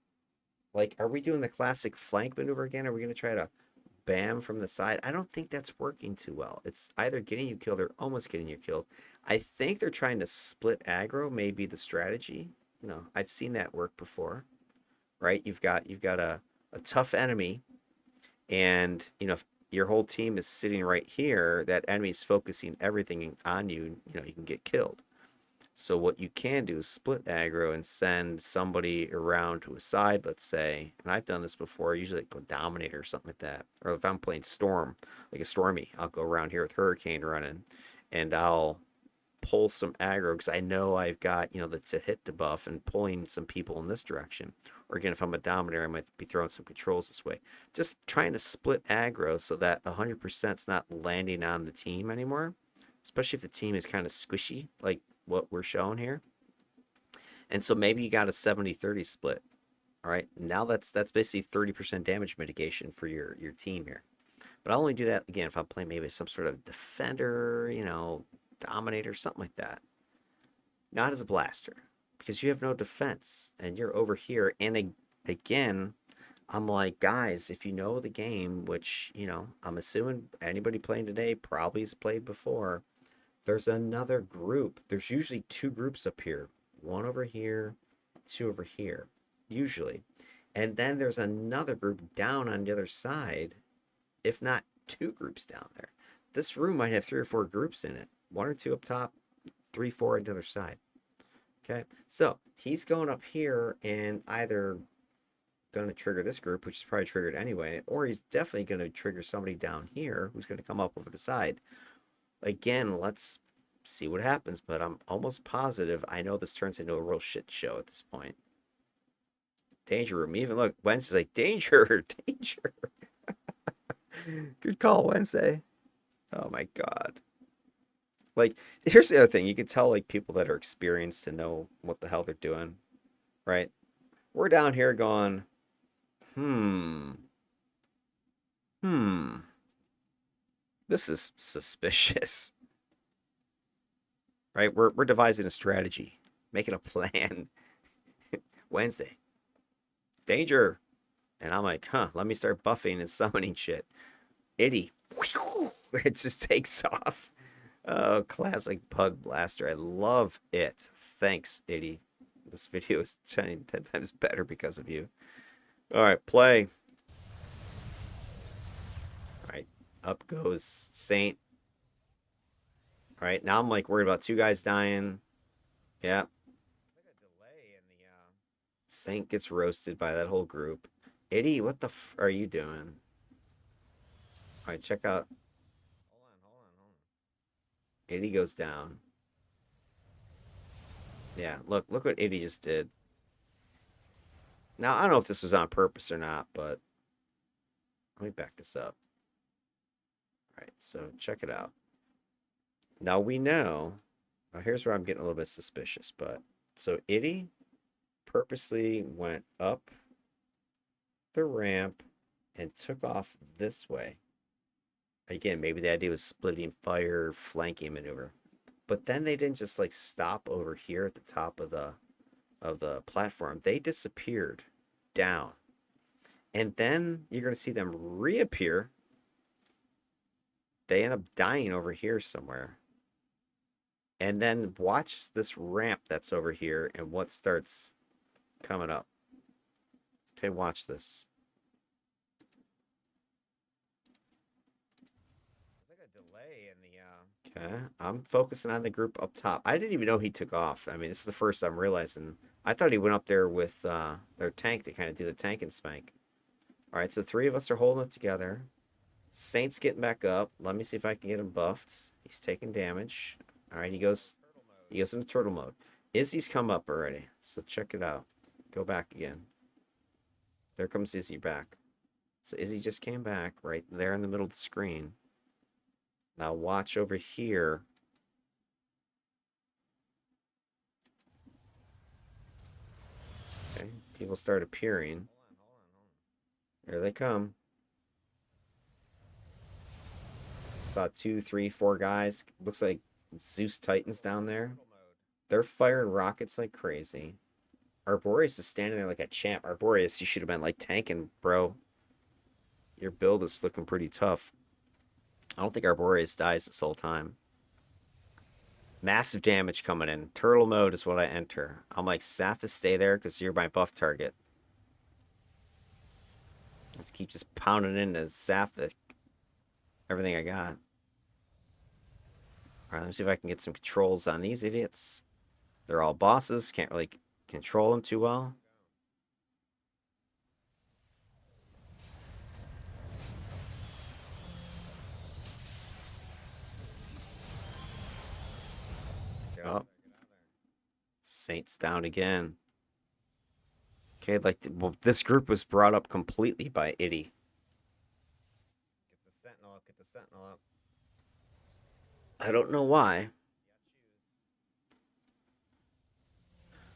[SPEAKER 1] Like, are we doing the classic flank maneuver again? Are we going to try to bam from the side? I don't think that's working too well. It's either getting you killed or almost getting you killed. I think they're trying to split aggro, maybe the strategy. You know, I've seen that work before, right? You've got a tough enemy, and you know, if your whole team is sitting right here, that enemy's focusing everything on you, you know, you can get killed. So what you can do is split aggro and send somebody around to a side, let's say. And I've done this before, usually like a Dominator or something like that. Or if I'm playing Storm, like a Stormy, I'll go around here with Hurricane running, and I'll pull some aggro because I know I've got, you know, the to hit debuff and pulling some people in this direction. Or again, if I'm a Dominator, I might be throwing some controls this way. Just trying to split aggro so that 100% is not landing on the team anymore, especially if the team is kind of squishy, like what we're showing here. And so maybe you got a 70-30 split. All right. Now that's basically 30% damage mitigation for your team here. But I'll only do that again if I'm playing maybe some sort of defender, you know, dominator, something like that. Not as a blaster, because you have no defense and you're over here. And again, I'm like, guys, if you know the game, which, you know, I'm assuming anybody playing today probably has played before, there's another group. There's usually two groups up here, one over here, two over here, usually. And then there's another group down on the other side, if not two groups down there. This room might have three or four groups in it, one or two up top, three, four on the other side. Okay, so he's going up here and either going to trigger this group, which is probably triggered anyway, or he's definitely going to trigger somebody down here who's going to come up over the side. Again, let's see what happens, but I'm almost positive I know this turns into a real shit show at this point. Danger room. Even look, Wednesday's like, danger, danger. Good call, Wednesday. Oh my God. Like, here's the other thing. You can tell, like, people that are experienced to know what the hell they're doing, right? We're down here going, hmm, hmm, this is suspicious, right? We're devising a strategy, making a plan. Wednesday, danger. And I'm like, huh, let me start buffing and summoning shit. Itty. It just takes off. Oh, classic Pug Blaster. I love it. Thanks, Itty. This video is 10 times better because of you. All right, play. All right, up goes Saint. All right, now I'm like worried about two guys dying. Yeah,
[SPEAKER 2] It's like a delay in the.
[SPEAKER 1] Saint gets roasted by that whole group. Itty, what the f are you doing? All right, check out.
[SPEAKER 2] Hold on.
[SPEAKER 1] Itty goes down. Yeah, look what Itty just did. Now, I don't know if this was on purpose or not, but let me back this up. All right, so check it out. Now we know, now here's where I'm getting a little bit suspicious, but so Itty purposely went up the ramp and took off this way. Again, maybe the idea was splitting fire, flanking maneuver. But then they didn't just like stop over here at the top of the platform. They disappeared down. And then you're going to see them reappear. They end up dying over here somewhere. And then watch this ramp that's over here and what starts coming up. Okay, watch this.
[SPEAKER 2] There's like a delay in the
[SPEAKER 1] Okay, I'm focusing on the group up top. I didn't even know he took off. I mean, this is the first I'm realizing. I thought he went up there with their tank to kind of do the tank and spank. All right, so three of us are holding it together. Saint's getting back up. Let me see if I can get him buffed. He's taking damage. All right,
[SPEAKER 2] turtle
[SPEAKER 1] he
[SPEAKER 2] mode.
[SPEAKER 1] goes into turtle mode. Izzy's come up already, so check it out. Go back again. There comes Izzy back. So Izzy just came back right there in the middle of the screen. Now watch over here. Okay, people start appearing.
[SPEAKER 2] Hold on.
[SPEAKER 1] Here they come. Saw two, three, four guys. Looks like Zeus Titans down there.
[SPEAKER 2] Turtle mode.
[SPEAKER 1] They're firing rockets like crazy. Arboreus is standing there like a champ. Arboreus, you should have been like tanking, bro. Your build is looking pretty tough. I don't think Arboreus dies this whole time. Massive damage coming in. Turtle mode is what I enter. I'm like, Saphis, stay there because you're my buff target. Let's keep just pounding into Saphis. Everything I got. All right, let me see if I can get some controls on these idiots. They're all bosses. Can't really control them too well.
[SPEAKER 2] Get out
[SPEAKER 1] Oh,
[SPEAKER 2] there. Get out of there.
[SPEAKER 1] Saint's down again. Okay, like well, this group was brought up completely by Itty.
[SPEAKER 2] Get the sentinel up. Get the sentinel up.
[SPEAKER 1] I don't know why.
[SPEAKER 2] You got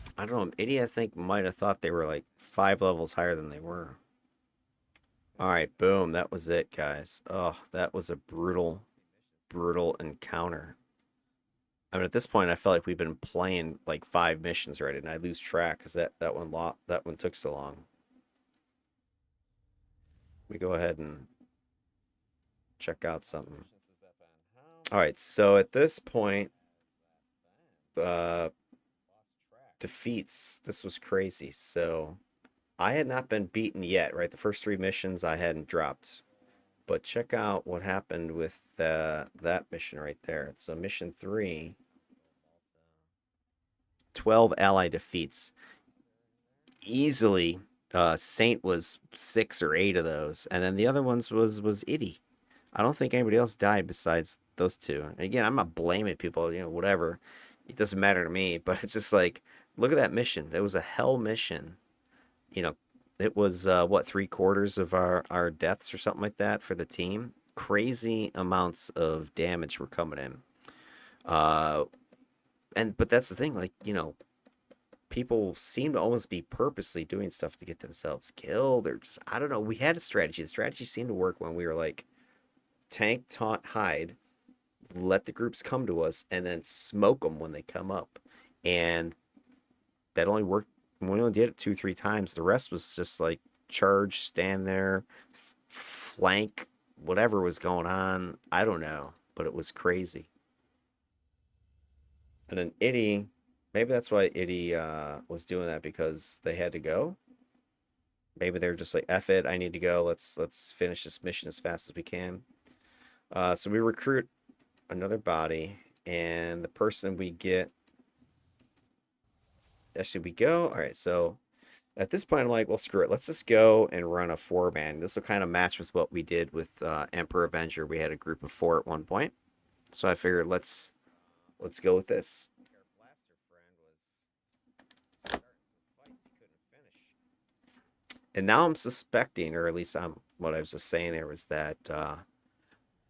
[SPEAKER 2] shoes.
[SPEAKER 1] I don't know. Itty, I think, might have thought they were like 5 levels higher than they were. All right, boom. That was it, guys. Oh, that was a brutal, brutal encounter. I mean, at this point, I felt like we've been playing like 5 missions already, and I lose track because that one took so long. We go ahead and check out
[SPEAKER 2] How many
[SPEAKER 1] something.
[SPEAKER 2] missions has that been? How
[SPEAKER 1] All
[SPEAKER 2] many
[SPEAKER 1] right, so at this point,
[SPEAKER 2] has that been?
[SPEAKER 1] the
[SPEAKER 2] Lost track.
[SPEAKER 1] defeats, this was crazy. So I had not been beaten yet, right? The first 3 missions I hadn't dropped. But check out what happened with that mission right there. So mission 3,
[SPEAKER 2] So Malta.
[SPEAKER 1] 12 ally defeats. Easily, Saint was 6 or 8 of those, and then the other ones was Itty. I don't think anybody else died besides those two. And again, I'm not blaming people, whatever. It doesn't matter to me, but it's just like, look at that mission. It was a hell mission. You know, it was what 3/4 of our deaths or something like that for the team. Crazy amounts of damage were coming in. Uh, and but that's the thing, like people seem to almost be purposely doing stuff to get themselves killed or just I don't know. We had a strategy. The strategy seemed to work when we were like tank, taunt, hide, let the groups come to us, and then smoke them when they come up. And that only worked. We only did it 2, 3 times. The rest was just like charge, stand there, flank, whatever was going on. I don't know, but it was crazy. And then Itty, maybe that's why Itty was doing that because they had to go. Maybe they're just like, F it, I need to go. Let's finish this mission as fast as we can. So we recruit another body, and the person we get. Actually, we go. All right, so at this point, I'm like, well, screw it. Let's just go and run a 4-man. This will kind of match with what we did with Emperor Avenger. We had a group of 4 at one point, so I figured let's go with this.
[SPEAKER 2] I think our blaster friend was starting some fights he couldn't finish.
[SPEAKER 1] And now I'm suspecting, or at least what I was just saying there was that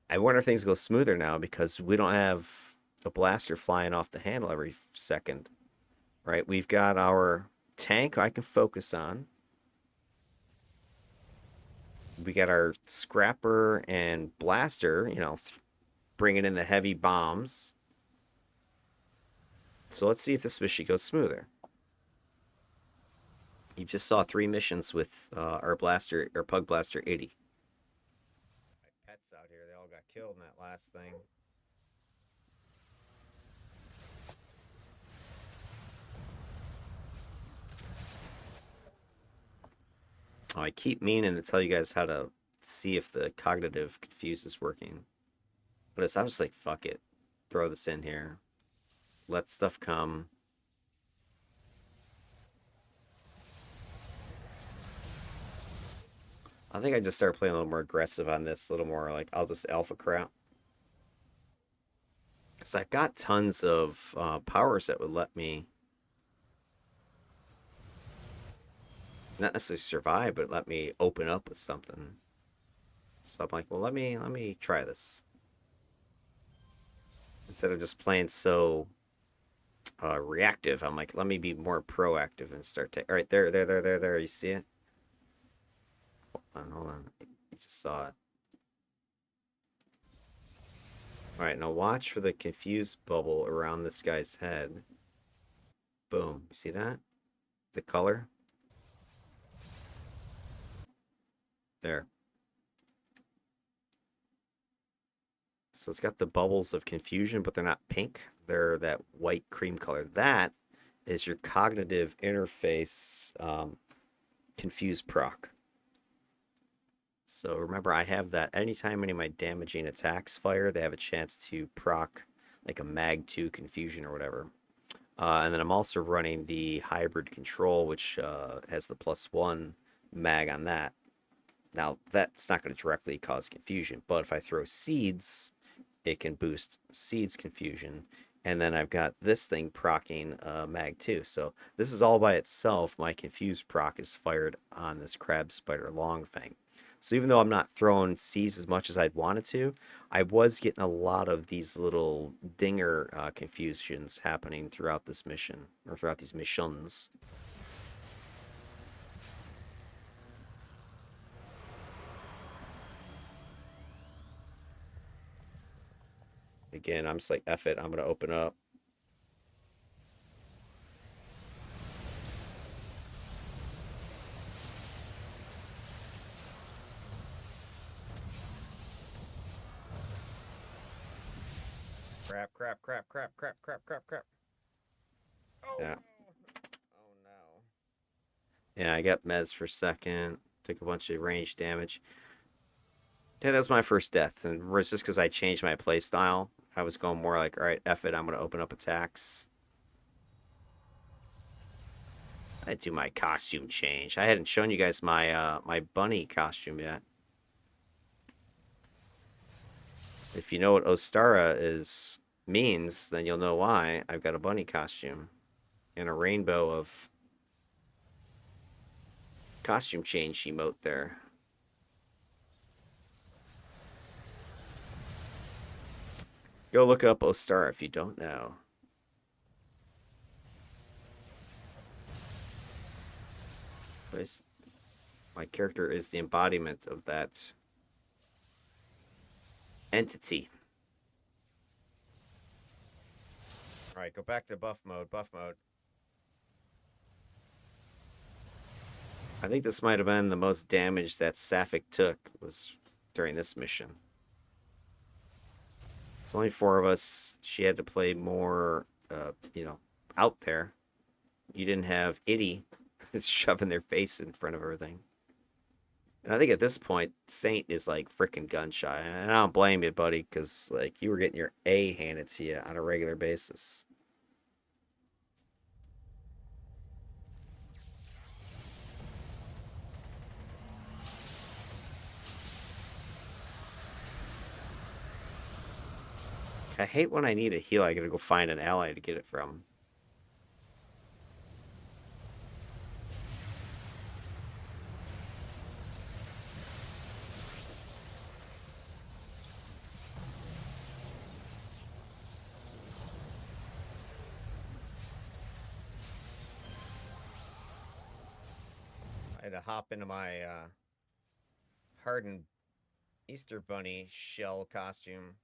[SPEAKER 1] I wonder if things go smoother now because we don't have a blaster flying off the handle every second, right? We've got our tank I can focus on. We got our scrapper and blaster, bringing in the heavy bombs. So let's see if this mission goes smoother. You just saw 3 missions with our blaster, or Pug Blaster 80.
[SPEAKER 2] killed in that last thing.
[SPEAKER 1] Oh, I keep meaning to tell you guys how to see if the cognitive confuse is working. But I'm just like, fuck it. Throw this in here. Let stuff come. I think I just started playing a little more aggressive on this, a little more like I'll just alpha crap. Because I've got tons of powers that would let me not necessarily survive, but let me open up with something. So I'm like, well, let me try this instead of just playing so reactive. I'm like, let me be more proactive and start to. All right, there. You see it? Hold on. You just saw it. All right, now watch for the confused bubble around this guy's head. Boom. See that? The color? There. So it's got the bubbles of confusion, but they're not pink. They're that white cream color. That is your cognitive interface confused proc. So remember, I have that anytime any of my damaging attacks fire, they have a chance to proc like a Mag 2 confusion or whatever. And then I'm also running the hybrid control, which has the +1 mag on that. Now, that's not going to directly cause confusion, but if I throw seeds, it can boost seeds confusion. And then I've got this thing procking mag 2. So this is all by itself. My confused proc is fired on this crab spider long fang. So even though I'm not throwing seeds as much as I'd wanted to, I was getting a lot of these little dinger confusions happening throughout this mission, or throughout these missions. Again, I'm just like, F it, I'm going to open up.
[SPEAKER 2] Crap, crap, crap, crap, crap, crap, crap, crap. Oh
[SPEAKER 1] Yeah.
[SPEAKER 2] no. Oh no.
[SPEAKER 1] Yeah, I got mez for second. Took a bunch of range damage. Yeah, that was my first death. And it was just because I changed my play style. I was going more like, all right, F it, I'm going to open up attacks. I do my costume change. I hadn't shown you guys my my bunny costume yet. If you know what Ostara is means, then you'll know why I've got a bunny costume and a rainbow of costume change emote there. Go look up Ostara if you don't know. My character is the embodiment of that entity.
[SPEAKER 2] All right, go back to buff mode. Buff mode.
[SPEAKER 1] I think this might have been the most damage that Sapphic took was during this mission. There's only four of us. She had to play more, out there. You didn't have Itty shoving their face in front of everything. And I think at this point, Saint is like freaking gun shy. And I don't blame you, buddy, because like you were getting your A handed to you on a regular basis. I hate when I need a heal, I gotta go find an ally to get it from.
[SPEAKER 2] I had to hop into my hardened Easter Bunny shell costume.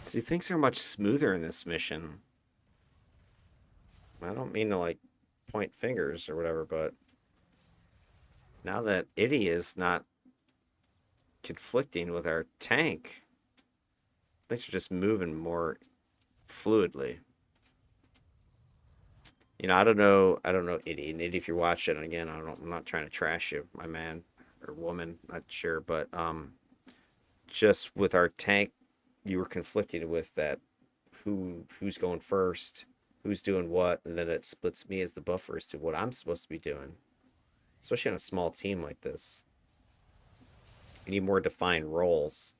[SPEAKER 2] See, things are much smoother in this mission. I don't mean to like point fingers or whatever, but now that Itty is not conflicting with our tank, things are just moving more fluidly. I don't know Itty. And Itty, if you're watching, again, I'm not trying to trash you, my man or woman, not sure, but just with our tank, you were conflicting with that who's going first, who's doing what, and then it splits me as the buffer as to what I'm supposed to be doing, especially on a small team like this. You need more defined roles.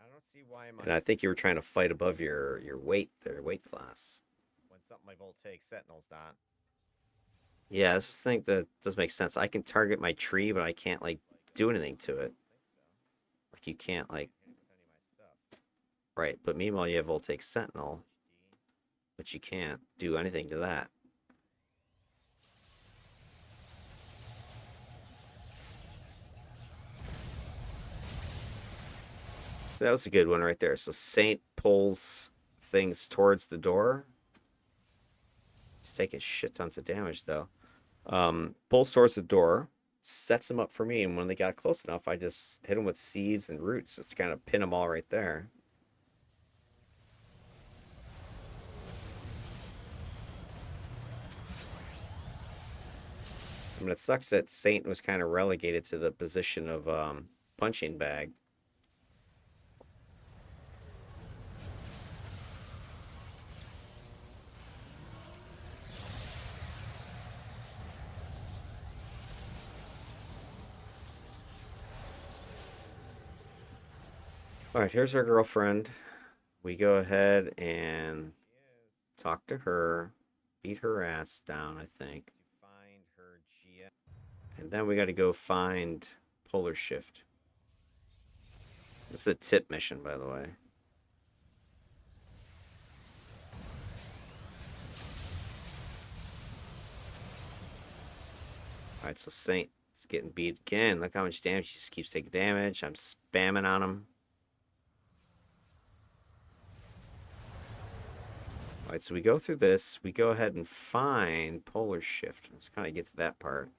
[SPEAKER 3] I don't see why my
[SPEAKER 2] And I think you were trying to fight above your weight, their weight class.
[SPEAKER 3] when something like Voltaic Sentinel's not.
[SPEAKER 2] Yeah, I just think that does make sense. I can target my tree, but I can't like do anything to it. Like you can't like
[SPEAKER 3] Hit it with any of my stuff.
[SPEAKER 2] right. But meanwhile, you have Voltaic Sentinel, but you can't do anything to that. So that was a good one right there. So Saint pulls things towards the door. He's taking shit tons of damage though. Pulls towards the door, sets them up for me, and when they got close enough, I just hit them with seeds and roots just to kind of pin them all right there. I mean, it sucks that Saint was kind of relegated to the position of punching bag. All right, here's our girlfriend. We go ahead and
[SPEAKER 3] She is
[SPEAKER 2] talk to her, beat her ass down, I think.
[SPEAKER 3] to find her GM.
[SPEAKER 2] And then we got to go find Polar Shift. This is a tip mission, by the way. All right, so Saint is getting beat again. Look how much damage. He just keeps taking damage. I'm spamming on him. All right, so we go through this. We go ahead and find Polar Shift. Let's kind of get to that part.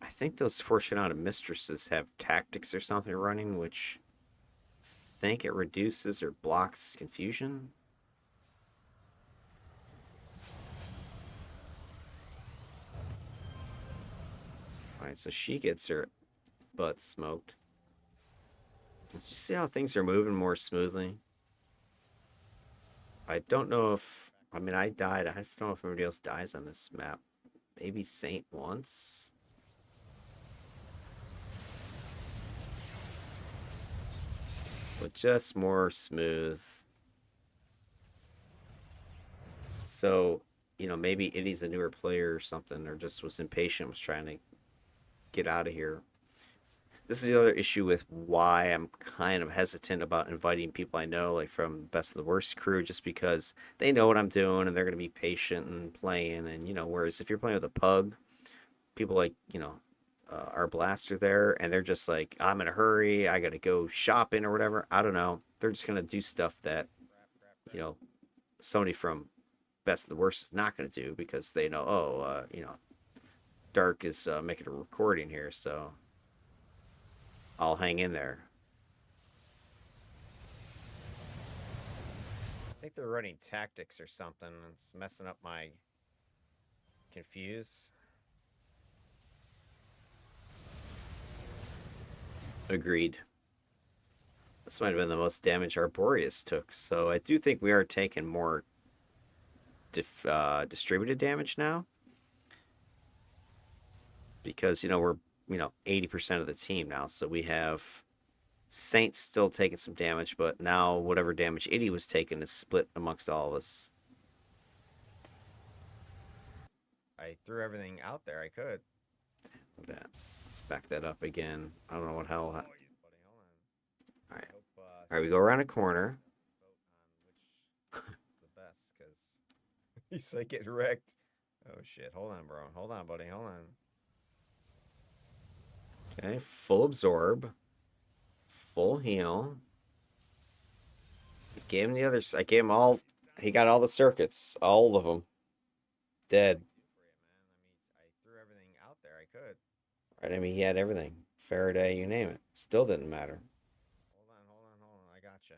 [SPEAKER 2] I think those Fortunato Mistresses have tactics or something running, which I think it reduces or blocks confusion. All right, so she gets her butt smoked. Did you see how things are moving more smoothly? I don't know if. I mean, I died. I don't know if anybody else dies on this map. Maybe Saint once. But just more smooth. So, maybe Itty's a newer player or something, or just was impatient, was trying to get out of here. This is the other issue with why I'm kind of hesitant about inviting people I know, like from Best of the Worst crew, just because they know what I'm doing and they're going to be patient and playing. And, whereas if you're playing with a pug, people like, our blaster there, and they're just like, I'm in a hurry, I got to go shopping or whatever. I don't know. They're just going to do stuff that, you know, somebody from Best of the Worst is not going to do because they know, Dark is making a recording here, so I'll hang in there.
[SPEAKER 3] I think they're running tactics or something. It's messing up my confuse.
[SPEAKER 2] Agreed. This might have been the most damage Arboreus took, so I do think we are taking more distributed damage now because we're 80% of the team now, so we have
[SPEAKER 1] Saint's still taking some damage, but now whatever damage Itty was taking is split amongst all of us.
[SPEAKER 2] I threw everything out there I could.
[SPEAKER 1] Look at that. Let's back that up again. I don't know what hell.
[SPEAKER 2] Oh, he's buddy. Hold on.
[SPEAKER 1] All right.
[SPEAKER 2] I hope.
[SPEAKER 1] All right, we go around a corner.
[SPEAKER 2] Vote on which is the best, because he's like getting wrecked. Oh shit! Hold on, bro. Hold on, buddy. Hold on.
[SPEAKER 1] Okay, full absorb. Full heal. I gave him the others. I gave him all. He got all the circuits. All of them. Dead.
[SPEAKER 2] I threw everything out there I could.
[SPEAKER 1] Right? I mean, he had everything. Faraday, you name it. Still didn't matter.
[SPEAKER 2] Hold on. I gotcha.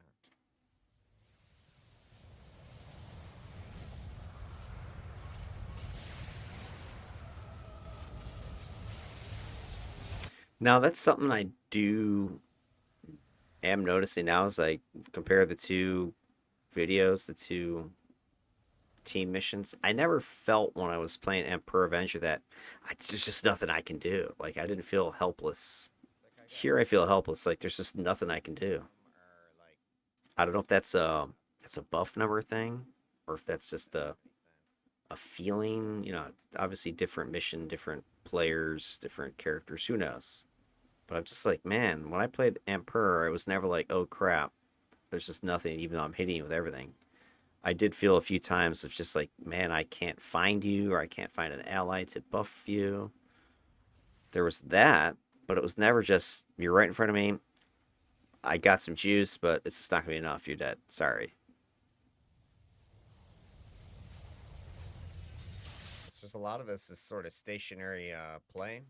[SPEAKER 1] Now, that's something I am noticing now as I compare the two videos, the two team missions. I never felt when I was playing Emperor Avenger that there's just nothing I can do. Like, I didn't feel helpless. Here I feel helpless. Like, there's just nothing I can do. I don't know if that's a buff number thing, or if that's just a feeling. Obviously different mission, different players, different characters. Who knows? But I'm just like, man, when I played Emperor, it was never like, oh crap, there's just nothing, even though I'm hitting you with everything. I did feel a few times of just like, man, I can't find you, or I can't find an ally to buff you. There was that, but it was never just, you're right in front of me. I got some juice, but it's just not going to be enough. You're dead. Sorry.
[SPEAKER 2] It's just a lot of this is sort of stationary play.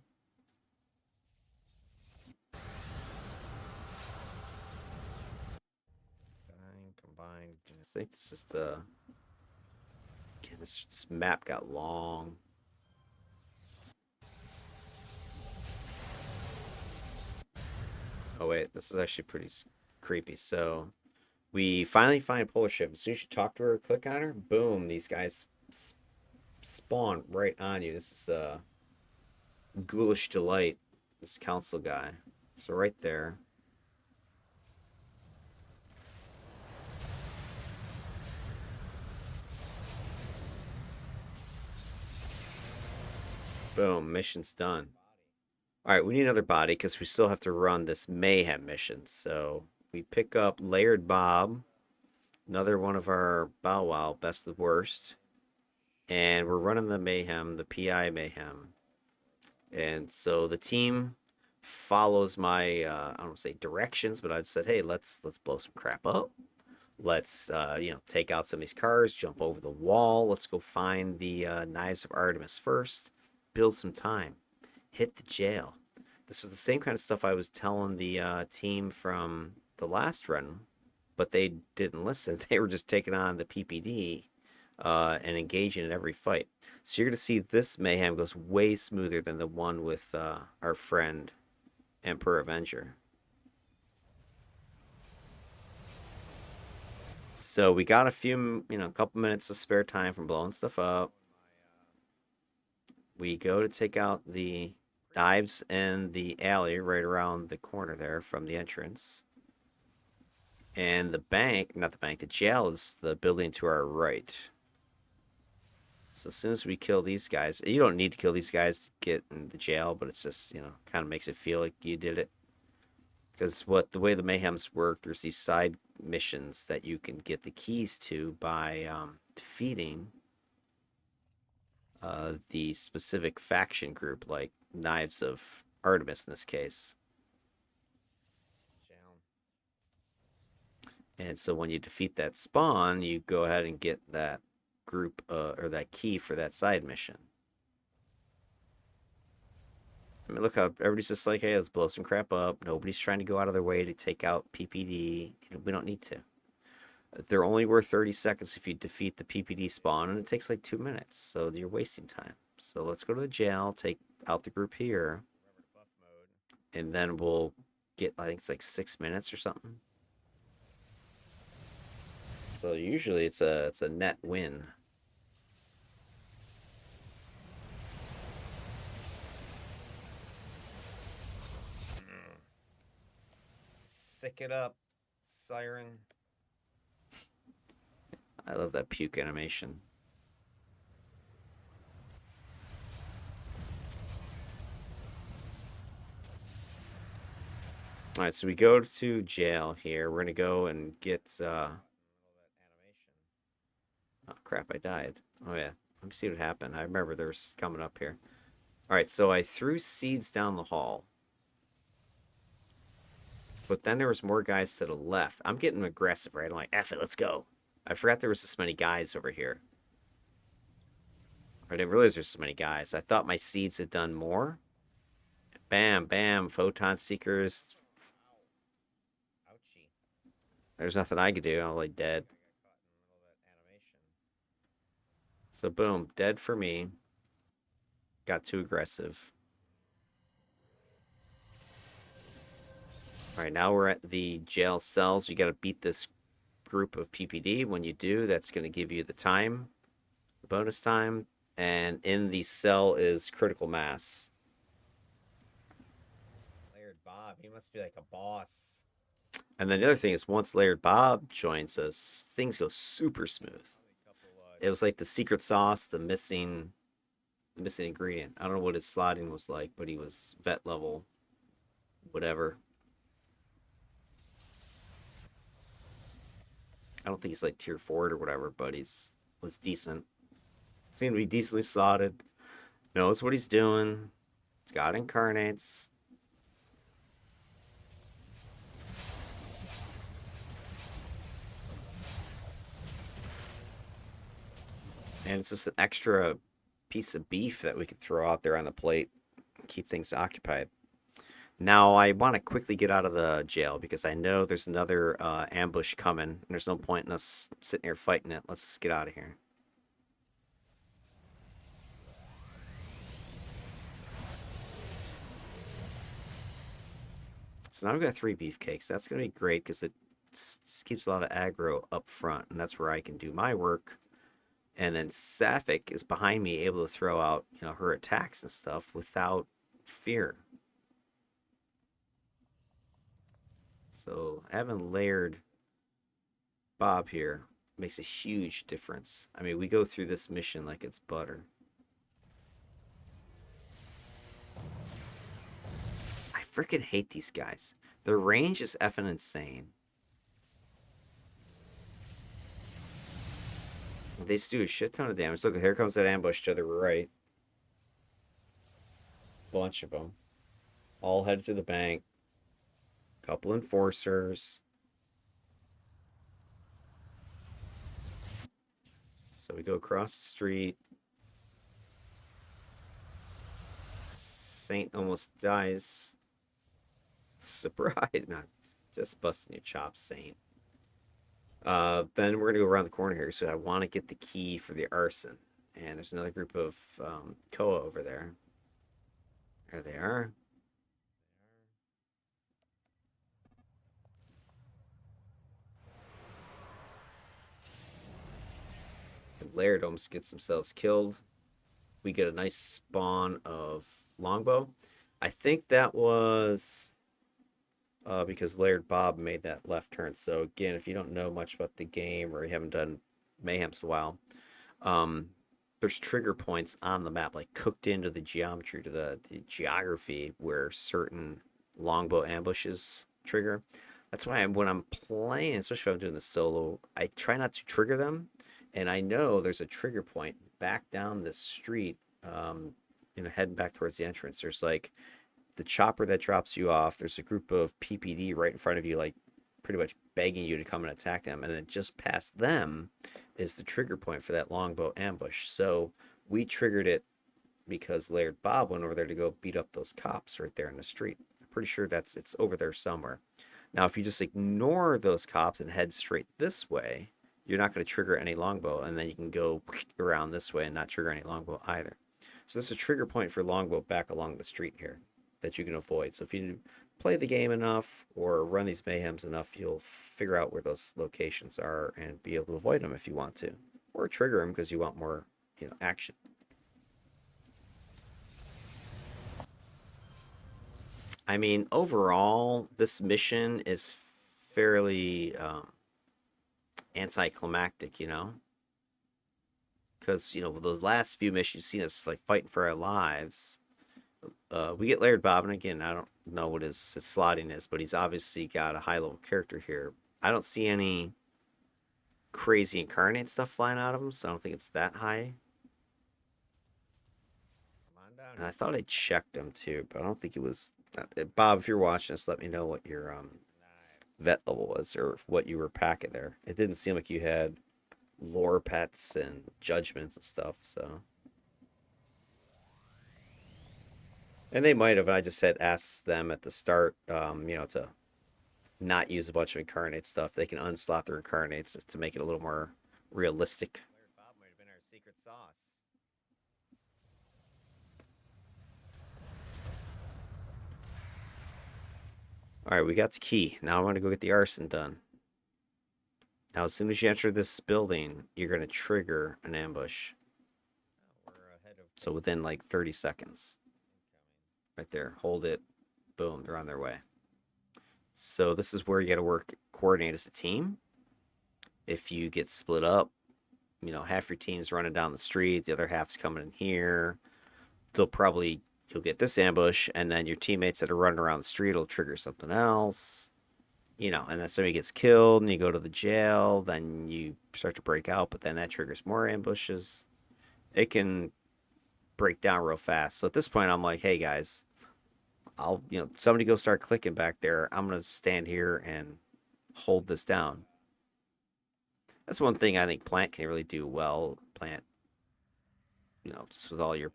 [SPEAKER 2] Combine.
[SPEAKER 1] I think this is the. Again, this map got long. Oh, wait. This is actually pretty creepy. So, we finally find Polar Ship. As soon as you talk to her, click on her, boom, these guys spawn right on you. This is Ghoulish Delight, this council guy. So right there. Boom, mission's done. All right, we need another body because we still have to run this mayhem mission. So we pick up Layered Bob, another one of our Bow Wow, best of worst. And we're running the mayhem, the PI mayhem. And so the team follows my I don't want to say directions, but I said, hey, let's blow some crap up. Let's take out some of these cars, jump over the wall. Let's go find the Knives of Artemis first. Build some time. Hit the jail. This was the same kind of stuff I was telling the team from the last run, but they didn't listen. They were just taking on the PPD and engaging in every fight. So you're going to see this mayhem goes way smoother than the one with our friend Emperor Avenger. So we got a couple minutes of spare time from blowing stuff up. We go to take out the knives in the alley right around the corner there from the entrance. And the jail is the building to our right. So as soon as we kill these guys, you don't need to kill these guys to get in the jail, but it's just, kind of makes it feel like you did it. Because the way the mayhems work, there's these side missions that you can get the keys to by defeating the specific faction group, like Knives of Artemis in this case. And so when you defeat that spawn, you go ahead and get that group or that key for that side mission. I mean, look how everybody's just like, hey, let's blow some crap up. Nobody's trying to go out of their way to take out PPD. We don't need to. They're only worth 30 seconds if you defeat the PPD spawn, and it takes like 2 minutes, so you're wasting time. So let's go to the jail, take out the group here, and then we'll get, I think it's like 6 minutes or something. So usually it's a net win.
[SPEAKER 2] Sick it up, siren.
[SPEAKER 1] I love that puke animation. All right, so we go to jail here. We're gonna go and get. Oh crap! I died. Oh yeah. Let me see what happened. I remember there's coming up here. All right, so I threw seeds down the hall, but then there was more guys to the left. I'm getting aggressive, right? I'm like, F it, let's go. I forgot there was this many guys over here. I didn't realize there's so many guys. I thought my seeds had done more. Bam, bam, photon seekers.
[SPEAKER 2] Ouchie.
[SPEAKER 1] There's nothing I could do. I'm like dead.
[SPEAKER 2] I got caught in the middle of that animation.
[SPEAKER 1] So boom, dead for me. Got too aggressive. All right, now we're at the jail cells. You got to beat this group of PPD. When you do, that's going to give you the time, the bonus time. And in the cell is critical mass.
[SPEAKER 2] Laird Bob, he must be like a boss.
[SPEAKER 1] And then the other thing is, once Laird Bob joins us, things go super smooth. It was like the secret sauce, the missing ingredient. I don't know what his slotting was like, but he was vet level, whatever. I don't think he's like tier 4 or whatever, but was decent. Seemed to be decently slotted. Knows what he's doing. He's got incarnates. And it's just an extra piece of beef that we could throw out there on the plate, keep things occupied. Now, I want to quickly get out of the jail because I know there's another ambush coming, and there's no point in us sitting here fighting it. Let's just get out of here. So now we've got 3 beefcakes. That's going to be great because it just keeps a lot of aggro up front, and that's where I can do my work. And then Sapphic is behind me, able to throw out, her attacks and stuff without fear. So having layered Bob here makes a huge difference. I mean, we go through this mission like it's butter. I freaking hate these guys. Their range is effing insane. They just do a shit ton of damage. Look, here comes that ambush to the right. Bunch of them. All headed to the bank. Couple enforcers. So we go across the street. Saint almost dies. Surprise. Not just busting your chops, Saint. Then we're gonna go around the corner here. So I want to get the key for the arson. And there's another group of Koa over there. There they are. And Laird almost gets themselves killed. We get a nice spawn of longbow. I think that was because Laird Bob made that left turn. So again, if you don't know much about the game or you haven't done Mayhems in a while, there's trigger points on the map, like cooked into the geometry, to the geography, where certain longbow ambushes trigger. That's why when I'm playing, especially if I'm doing the solo, I try not to trigger them. And I know there's a trigger point back down this street, heading back towards the entrance. There's like the chopper that drops you off. There's a group of PPD right in front of you, like pretty much begging you to come and attack them. And then just past them is the trigger point for that longbow ambush. So we triggered it because Laird Bob went over there to go beat up those cops right there in the street. I'm pretty sure it's over there somewhere. Now, if you just ignore those cops and head straight this way, you're not going to trigger any longbow, and then you can go around this way and not trigger any longbow either. So this is a trigger point for longbow back along the street here that you can avoid. So if you play the game enough or run these mayhems enough, you'll figure out where those locations are and be able to avoid them if you want to, or trigger them because you want more, action. I mean, overall, this mission is fairly anticlimactic, you know? Because, you know, with those last few missions, you've seen us like fighting for our lives. We get Laird Bob, and again, I don't know what his slotting is, but he's obviously got a high level character here. I don't see any crazy incarnate stuff flying out of him, so I don't think it's that high.
[SPEAKER 2] Come on down
[SPEAKER 1] And I
[SPEAKER 2] here.
[SPEAKER 1] thought I checked him too, but I don't think it was. Bob, if you're watching this, let me know what your
[SPEAKER 2] Knives.
[SPEAKER 1] vet level was or what you were packing there. It didn't seem like you had lore pets and judgments and stuff. So, and they might have. I just said ask them at the start, you know, to not use a bunch of incarnate stuff. They can unslot their incarnates to make it a little more realistic.
[SPEAKER 2] Laird Bob might have been our secret sauce.
[SPEAKER 1] All right, we got the key. Now I'm gonna go get the arson done. Now, as soon as you enter this building, you're gonna trigger an ambush.
[SPEAKER 2] Oh, we're ahead of
[SPEAKER 1] So
[SPEAKER 2] pace.
[SPEAKER 1] within like 30 seconds,
[SPEAKER 2] Incoming.
[SPEAKER 1] right there, hold it, boom, they're on their way. So this is where you got to work coordinate as a team. If you get split up, you know, half your team's running down the street, the other half's coming in here. They'll probably you'll get this ambush, and then your teammates that are running around the street will trigger something else. You know, and then somebody gets killed, and you go to the jail. Then you start to break out, but then that triggers more ambushes. It can break down real fast. So at this point, I'm like, hey guys, I'll somebody go start clicking back there. I'm gonna stand here and hold this down. That's one thing I think Plant can really do well. Plant, just with all your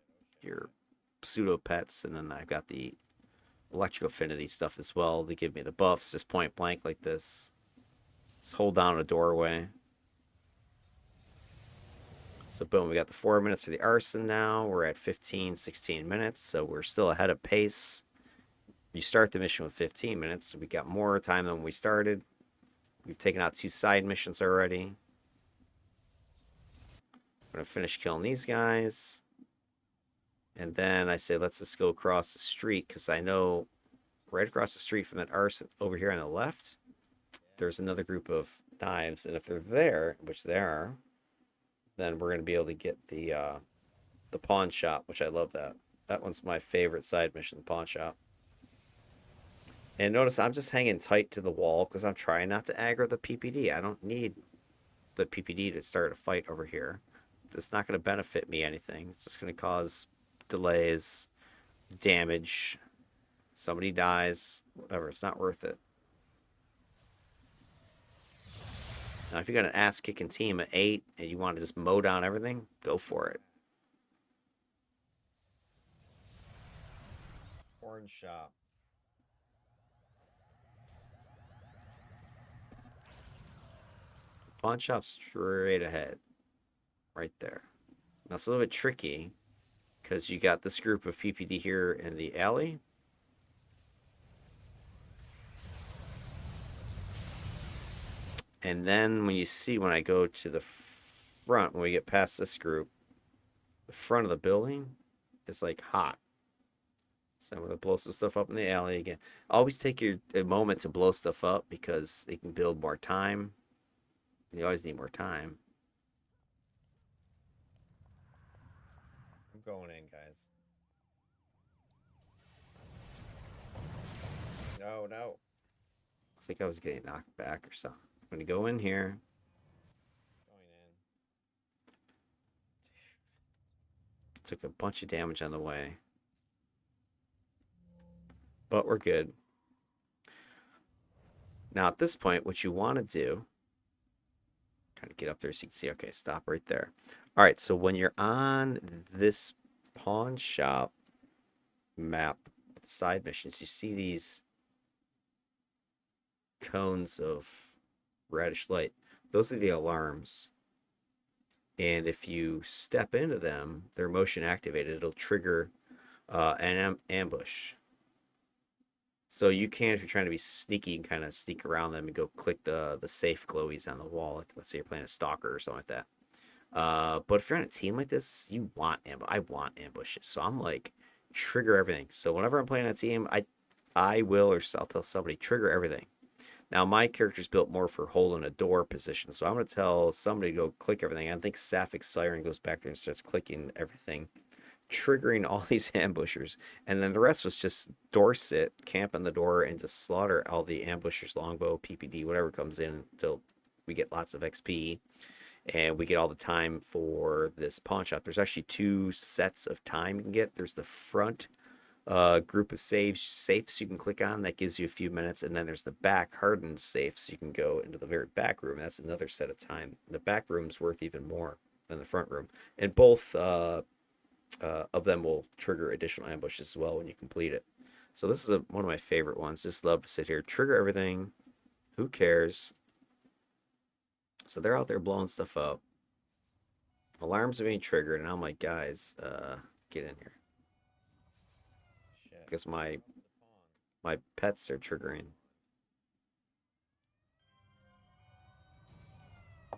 [SPEAKER 1] pseudo pets, and then I've got the Electrical Affinity stuff as well. They give me the buffs just point blank like this. Just hold down a doorway. So boom, we got the 4 minutes for the arson now. We're at 15, 16 minutes, so we're still ahead of pace. You start the mission with 15 minutes, so we got more time than when we started. We've taken out 2 side missions already. I'm gonna finish killing these guys. And then I say, let's just go across the street, because I know right across the street from that arson over here on the left, there's another group of knives. And if they're there, which they are, then we're gonna be able to get the pawn shop, which I love that. That one's my favorite side mission, the pawn shop. And notice I'm just hanging tight to the wall because I'm trying not to aggro the PPD. I don't need the PPD to start a fight over here. It's not going to benefit me anything. It's just going to cause delays, damage, somebody dies, whatever. It's not worth it. Now, if you got an ass kicking team at 8 and you want to just mow down everything, go for it.
[SPEAKER 2] Horn shop.
[SPEAKER 1] Pawn shop straight ahead, right there. Now, it's a little bit tricky because you got this group of PPD here in the alley. And then when I go to the front, when we get past this group, the front of the building is like hot. So I'm gonna blow some stuff up in the alley again. Always take a moment to blow stuff up because it can build more time. And you always need more time.
[SPEAKER 2] I'm going in, guys. No, no.
[SPEAKER 1] I think I was getting knocked back or something. I'm gonna go in here.
[SPEAKER 2] Going in.
[SPEAKER 1] Took a bunch of damage on the way. But we're good. Now at this point, what you want to do, kind of get up there so you can see, okay, stop right there. All right, so when you're on this pawn shop map, side missions, you see these cones of reddish light. Those are the alarms. And if you step into them, they're motion activated. It'll trigger an ambush. So you can, if you're trying to be sneaky, and kind of sneak around them and go click the safe glowies on the wall. Like, let's say you're playing a stalker or something like that. But if you're on a team like this, you want I want ambushes. So I'm like, trigger everything. So whenever I'm playing a team, I will, or I'll tell somebody, trigger everything. Now, my character's built more for holding a door position, so I'm going to tell somebody to go click everything. I think Sapphic Siren goes back there and starts clicking everything, triggering all these ambushers. And then the rest was just door sit, camp on the door, and just slaughter all the ambushers, longbow, PPD, whatever comes in until we get lots of XP. And we get all the time for this pawn shop. There's actually two sets of time you can get. There's the front group of safes you can click on that gives you a few minutes, and then there's the back hardened safes you can go into the very back room. That's another set of time. The back room's worth even more than the front room, and both of them will trigger additional ambushes as well when you complete it. So this is one of my favorite ones. Just love to sit here, trigger everything. Who cares? So they're out there blowing stuff up. Alarms are being triggered, and I'm like, guys, get in here.
[SPEAKER 2] Shit.
[SPEAKER 1] Because my pets are triggering. I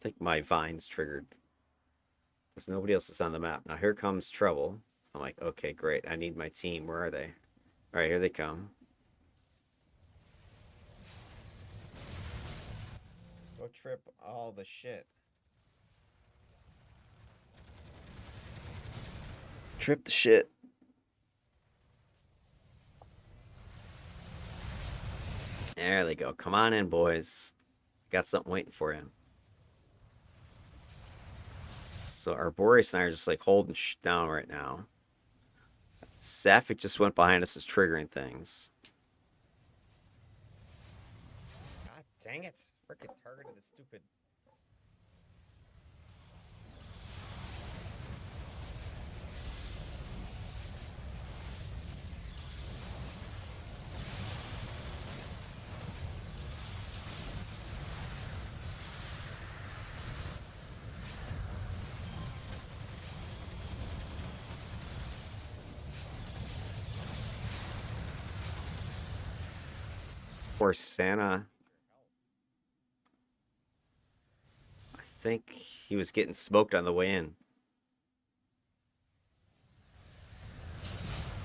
[SPEAKER 1] think my vine's triggered. Because nobody else is on the map. Now here comes trouble. I'm like, okay, great. I need my team. Where are they? All right, here they come.
[SPEAKER 2] Go trip all the shit.
[SPEAKER 1] Trip the shit. There they go. Come on in, boys. Got something waiting for you. So our Boreas and I are just like holding down right now. Sapphic just went behind us, is triggering things.
[SPEAKER 2] God dang it. Freaking targeted the stupid.
[SPEAKER 1] Poor Santa. I think he was getting smoked on the way in.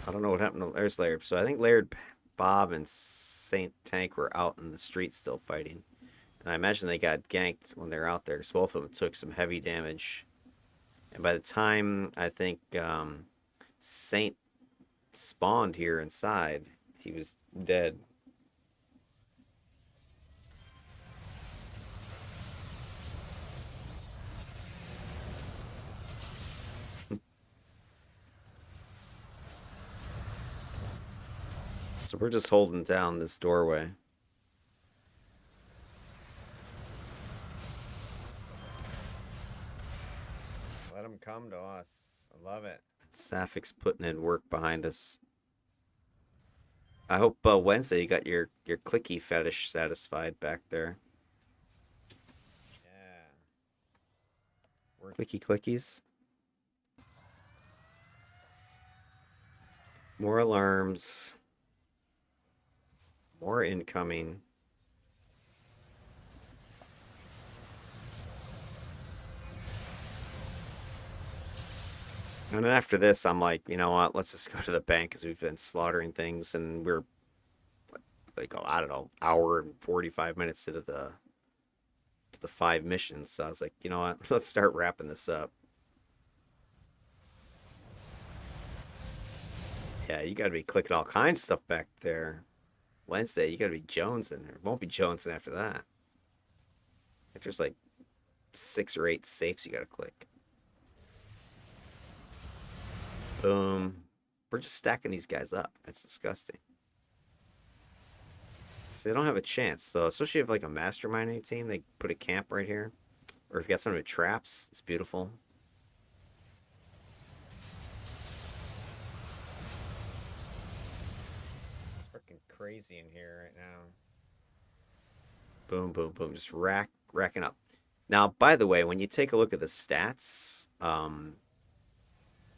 [SPEAKER 1] I don't know what happened to there's Laird. So I think Laird, Bob, and Saint Tank were out in the street still fighting. And I imagine they got ganked when they're out there because both of them took some heavy damage. And by the time I think Saint spawned here inside, he was dead. So we're just holding down this doorway.
[SPEAKER 2] Let them come to us. I love it.
[SPEAKER 1] Sapphics putting in work behind us. I hope Wednesday you got your clicky fetish satisfied back there.
[SPEAKER 2] Yeah.
[SPEAKER 1] Clicky clickies. More alarms. More incoming. And then after this, I'm like, you know what? Let's just go to the bank because we've been slaughtering things, and we're like, oh, I don't know, hour and 45 minutes into the 5 missions. So I was like, you know what? Let's start wrapping this up. Yeah, you got to be clicking all kinds of stuff back there. Wednesday, you got to be jonesing. There won't be jonesing after that. Like, there's like 6 or 8 safes you got to click. Boom. We're just stacking these guys up. That's disgusting. So they don't have a chance. So especially if like a masterminding team, they put a camp right here. Or if you got someone with traps, it's beautiful.
[SPEAKER 2] Freaking crazy in here right now.
[SPEAKER 1] Boom, boom, boom. Just racking up. Now, by the way, when you take a look at the stats,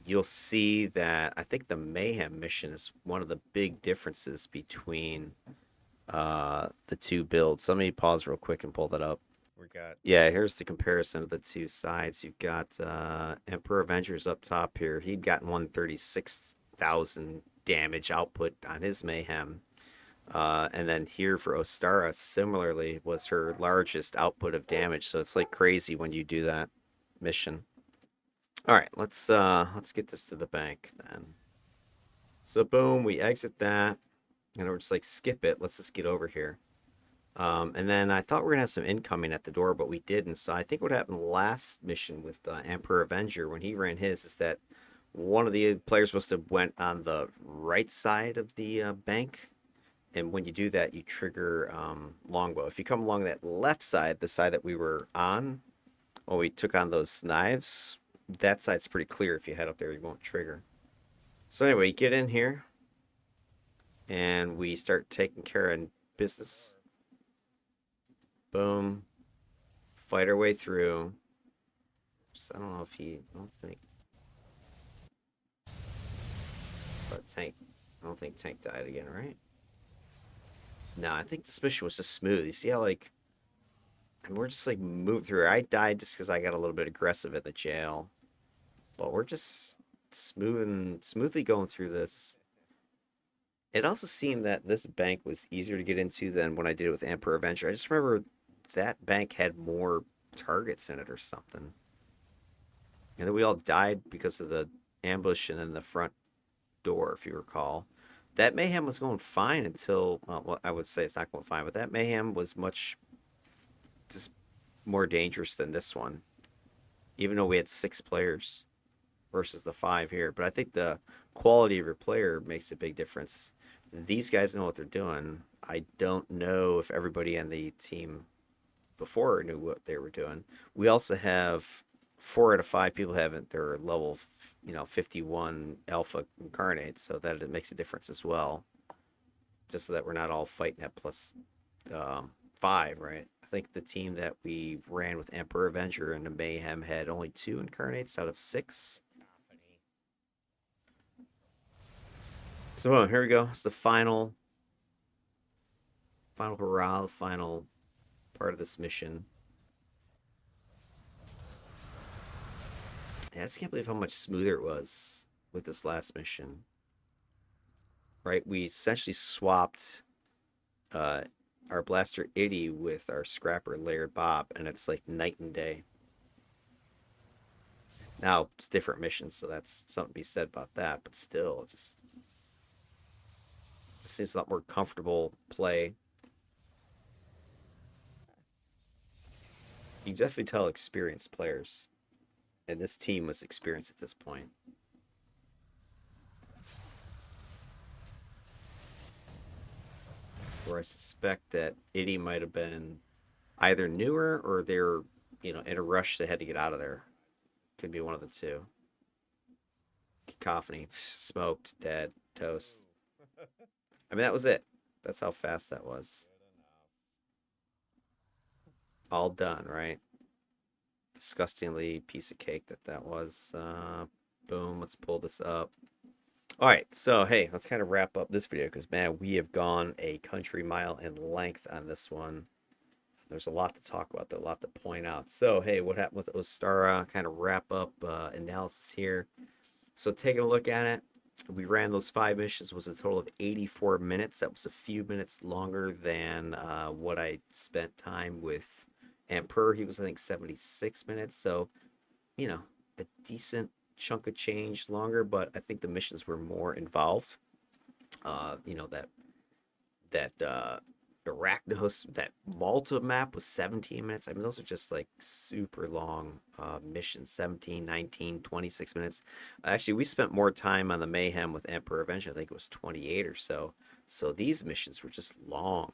[SPEAKER 1] you'll see that I think the Mayhem mission is one of the big differences between the two builds. Let me pause real quick and pull that up.
[SPEAKER 2] We got.
[SPEAKER 1] Yeah, here's the comparison of the two sides. You've got Emperor Avengers up top here. He'd gotten 136,000 damage output on his Mayhem. And then here for Ostara, similarly, was her largest output of damage. So it's like crazy when you do that mission. All right, let's get this to the bank then. So boom, we exit that, and we're just like skip it. Let's just get over here. And then I thought we were gonna have some incoming at the door, but we didn't. So I think what happened last mission with Emperor Avenger when he ran his is that one of the players must have went on the right side of the bank, and when you do that, you trigger longbow. If you come along that left side, the side that we were on when we took on those knives, that side's pretty clear. If you head up there, you won't trigger. So anyway, get in here, and we start taking care of business. Boom. Fight our way through. So I don't know if he. I don't think. But Tank. I don't think Tank died again, right? No, I think this mission was just smooth. You see how like. And we're just like moving through. I died just because I got a little bit aggressive at the jail, but we're just smoothly going through this. It also seemed that this bank was easier to get into than when I did it with Emperor Avenger. I just remember that bank had more targets in it or something. And then we all died because of the ambush and then the front door, if you recall. That mayhem was going fine until, well, I would say it's not going fine, but that mayhem was much just more dangerous than this one, even though we had 6 players versus the 5 here. But I think the quality of your player makes a big difference. These guys know what they're doing. I don't know if everybody on the team before knew what they were doing. We also have 4 out of 5 people haven't. They're level, 51 alpha incarnate, so that it makes a difference as well. Just so that we're not all fighting at plus 5, right? I think the team that we ran with Emperor Avenger and the Mayhem had only 2 incarnates out of 6. So here we go. It's the final hurrah, the final part of this mission. I just can't believe how much smoother it was with this last mission. Right? We essentially swapped our blaster Itty with our scrapper layered Bob, and it's like night and day. Now it's different missions, so that's something to be said about that. But still, it just seems a lot more comfortable play. You can definitely tell experienced players, and this team was experienced at this point. Where I suspect that Itty might have been either newer or they're, in a rush they had to get out of there. Could be one of the two. Cacophony, smoked, dead, toast. I mean, that was it. That's how fast that was. All done, right? Disgustingly piece of cake that was. Boom, let's pull this up. All right, so hey, let's kind of wrap up this video because, man, we have gone a country mile in length on this one. There's a lot to talk about, though, a lot to point out. So, hey, what happened with Ostara? Kind of wrap up analysis here. So, taking a look at it, we ran those 5 missions, was a total of 84 minutes. That was a few minutes longer than what I spent time with Emperor. He was, I think, 76 minutes. So, a decent chunk of change longer, but I think the missions were more involved. That Arachnos, that Malta map was 17 minutes. I mean, those are just like super long missions, 17, 19, 26 minutes. Actually, we spent more time on the Mayhem with Emperor Avenger. I think it was 28 or so. So these missions were just long.